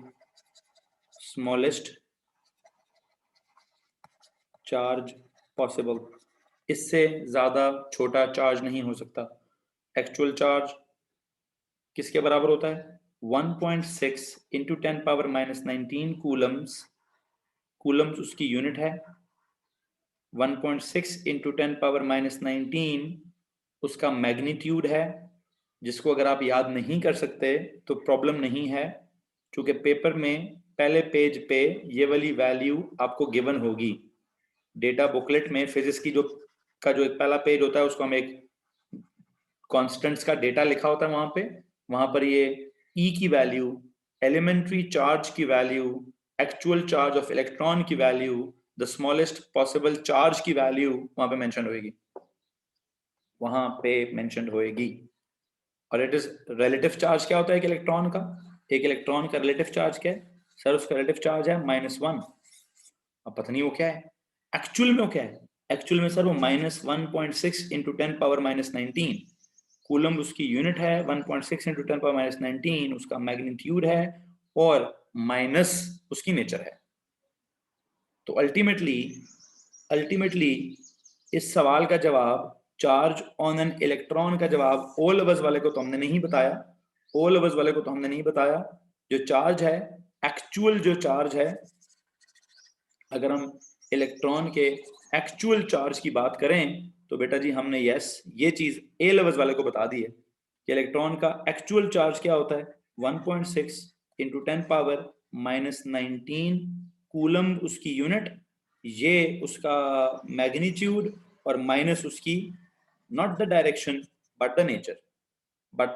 smallest charge possible, इससे ज्यादा छोटा charge नहीं हो सकता। एक्चुअल चार्ज किसके बराबर होता है? 1.6 इंटू 10 पावर -19 कूलम्स, कूलम्स उसकी यूनिट है। 1.6 इंटू 10 पावर -19 उसका मैग्नीट्यूड है, जिसको अगर आप याद नहीं कर सकते तो प्रॉब्लम नहीं है, क्योंकि पेपर में पहले पेज पे ये वाली वैल्यू आपको गिवन होगी। डेटा बुकलेट में फिजिक्स की जो एक पहला पेज होता है, उसको हम एक कांस्टेंट्स का डेटा लिखा होता है, वहां पर ये ई की वैल्यू, एलिमेंट्री चार्ज की value, actual charge of electron की value, the smallest possible charge की वैल्यू वहां पे मेंशन होएगी, वहां पे मेंशन होएगी। और इट इज रिलेटिव चार्ज क्या होता है एक इलेक्ट्रॉन का? एक इलेक्ट्रॉन का रिलेटिव चार्ज क्या है सर? उसका रिलेटिव चार्ज है -1। अब पता नहीं वो क्या है एक्चुअल में, वो क्या है एक्चुअल में सर? वो -1.6 इंटू 10 पावर -19 कूलम उसकी यूनिट है, 1.6 इंटू 10 पावर -19 उसका मैग्नीट्यूड है, और माइनस उसकी नेचर है। तो अल्टीमेटली इस सवाल का जवाब, चार्ज ऑन एन इलेक्ट्रॉन का जवाब, ओ लेवल्स वाले को तो हमने नहीं बताया, ओ लेवल्स वाले को तो हमने नहीं बताया। जो चार्ज है, एक्चुअल जो चार्ज है, अगर हम इलेक्ट्रॉन के एक्चुअल चार्ज की बात करें तो बेटा जी हमने यस ये चीज ए लेवल्स वाले को बता दी है कि इलेक्ट्रॉन का एक्चुअल चार्ज क्या होता है, 1.6 इंटू 10⁻⁻19 कूलम उसकी यूनिट, ये उसका मैग्नीट्यूड, और माइनस उसकी not the direction but the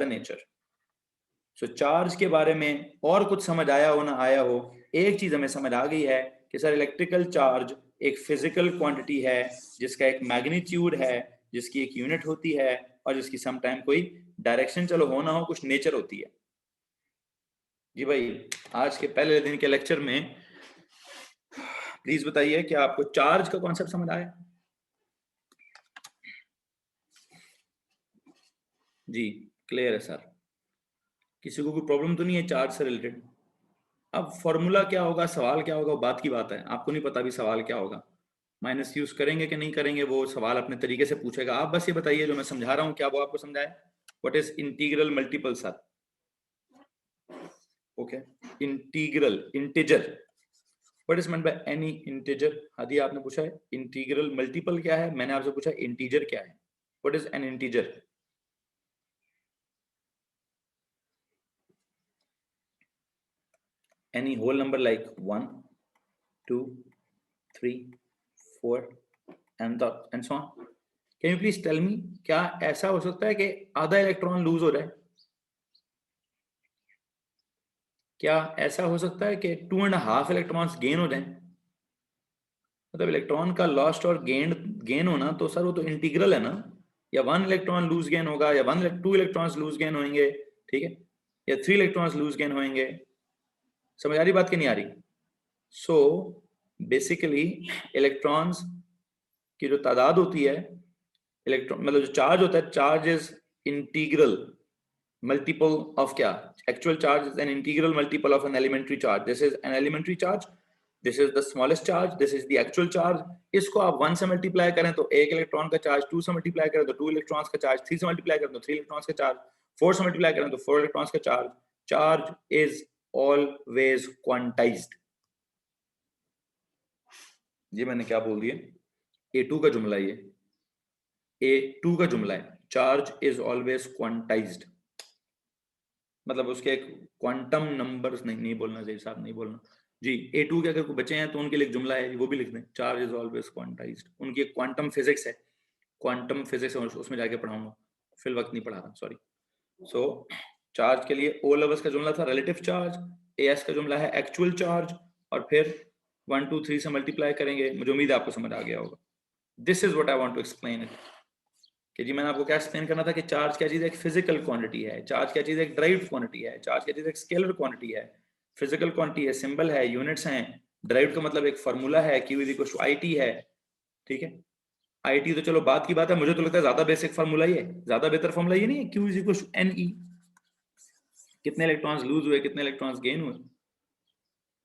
nature. So charge के बारे में और कुछ समझ आया हो ना आया हो, एक चीज हमें समझ आ गई है कि सर इलेक्ट्रिकल चार्ज एक फिजिकल क्वांटिटी है जिसका एक मैग्नीट्यूड है, जिसकी एक यूनिट होती है और जिसकी सम टाइम कोई डायरेक्शन चलो हो ना हो कुछ नेचर होती है। जी भाई, आज के पहले दिन के लेक्चर में प्लीज बताइए कि आपको चार्ज का कॉन्सेप्ट समझ आया? जी क्लियर है सर, किसी को कोई प्रॉब्लम तो नहीं है चार्ज से रिलेटेड? अब फॉर्मूला क्या होगा, सवाल क्या होगा, बात की बात है, आपको नहीं पता भी सवाल क्या होगा। माइनस यूज करेंगे कि नहीं करेंगे वो सवाल अपने तरीके से पूछेगा। आप बस ये बताइए जो मैं समझा रहा हूँ क्या वो आपको समझाए? What is integral multiple sir? Okay, integral integer, what is meant by any integer? Hadi आपने पूछा है इंटीग्रल मल्टीपल क्या है, मैंने आपसे पूछा इंटीजर क्या है। What is an integer? Any whole number like 1 2 3 4 and so on. Can you please tell me, क्या ऐसा हो सकता है कि आधा इलेक्ट्रॉन लूज हो रहा है? क्या ऐसा हो सकता है कि 2.5 इलेक्ट्रॉन्स गेन हो जाएं? मतलब इलेक्ट्रॉन का लॉस्ट और गेन होना तो सर वो तो इंटीग्रल है ना, या 1 इलेक्ट्रॉन लूज गेन होगा, या 2 इलेक्ट्रॉन्स लूज गेन होंगे, ठीक है, या 3 इलेक्ट्रॉन्स लूज गेन होंगे। समझ आ रही बात कि नहीं आ रही? सो बेसिकली इलेक्ट्रॉन्स की जो तादाद होती है, इलेक्ट्रॉन मतलब जो चार्ज होता है, charge is integral multiple of क्या, actual charge is an integral multiple of an elementary charge. This is an elementary charge, this is the smallest charge, this is the actual charge. इसको आप 1 से multiply करें तो 1 electron का charge, 2 से multiply करें तो 2 इलेक्ट्रॉन्स का चार्ज, 3 से मल्टीप्लाई करें तो 3 इलेक्ट्रॉन्स का चार्ज, 4 से मल्टीप्लाई करें तो 4 इलेक्ट्रॉन्स का charge. Charge is always quantized. ये मैंने क्या बोल दिया? A2 का जुमला, ये A2 का जुमला है, चार्ज इज ऑलवेज क्वांटाइज्ड। मतलब उसके एक क्वांटम नंबर्स नहीं बोलना चाहिए साहब, नहीं बोलना जी। A2 के अगर कोई बच्चे हैं तो उनके लिए एक जुमला है, वो भी लिख दें, चार्ज इज ऑलवेज क्वांटाइज्ड। उनकी एक क्वांटम फिजिक्स है, क्वांटम फिजिक्स है, उसमें जाके पढ़ाऊंगा, फिल वक्त नहीं पढ़ा रहा, सॉरी। सो चार्ज के लिए O लेवल्स का जुमला था रिलेटिव चार्ज, AS का जुमला है एक्चुअल चार्ज, और फिर 1 2 3 से मल्टीप्लाई करेंगे। मुझे उम्मीद है आपको समझ आ गया होगा। This is what I want to explain it, कि जी मैंने आपको क्या एक्सप्लेन करना था कि चार्ज क्या चीज है, एक फिजिकल क्वांटिटी है, चार्ज क्या चीज है, एक ड्राइव्ड क्वांटिटी है, चार्ज क्या चीज है, एक स्केलर क्वांटिटी है, फिजिकल क्वांटिटी है, सिंबल है, यूनिट्स हैं, ड्राइव्ड का मतलब एक फार्मूला है, Q is equal to IT है, ठीक है। IT तो चलो बात की बात है, मुझे तो लगता है ज्यादा बेसिक फार्मूला ही है, ज्यादा बेहतर फार्मूला ये नहीं है, Q is equal to NE, कितने इलेक्ट्रॉन्स लूज हुए, कितने इलेक्ट्रॉन्स गेन हुए,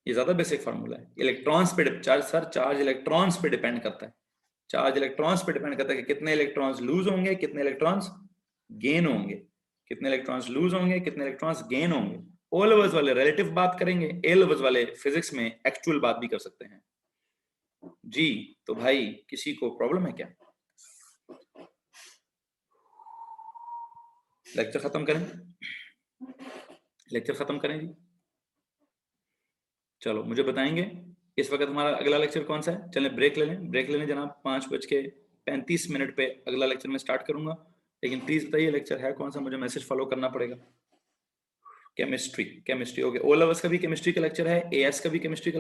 ये ज्यादा बेसिक फार्मूला है। इलेक्ट्रॉन्स पे चार्ज, सर चार्ज इलेक्ट्रॉन्स पे डिपेंड करता है, चार्ज इलेक्ट्रॉन्स पे डिपेंड करता है कि कितने इलेक्ट्रॉन्स लूज होंगे, कितने इलेक्ट्रॉन्स गेन होंगे, कितने इलेक्ट्रॉन्स लूज होंगे, कितने इलेक्ट्रॉन्स गेन होंगे। ओ लेवल्स वाले रिलेटिव बात करेंगे, ए लेवल्स वाले फिजिक्स में एक्चुअल बात भी कर सकते हैं जी। तो भाई किसी को प्रॉब्लम है क्या? लेक्चर खत्म करें, लेक्चर खत्म करें जी। चलो मुझे बताएंगे इस वक्त हमारा अगला लेक्चर कौन सा है। चलें ब्रेक ले लें, ब्रेक ले लें जनाब, 5:35 पे अगला लेक्चर में स्टार्ट करूंगा। लेकिन प्लीज बताइए लेक्चर है कौन सा, मुझे मैसेज फॉलो करना पड़ेगा। Chemistry, chemistry, okay. O levels का भी केमिस्ट्री का लेक्चर है, AS का भी केमिस्ट्री का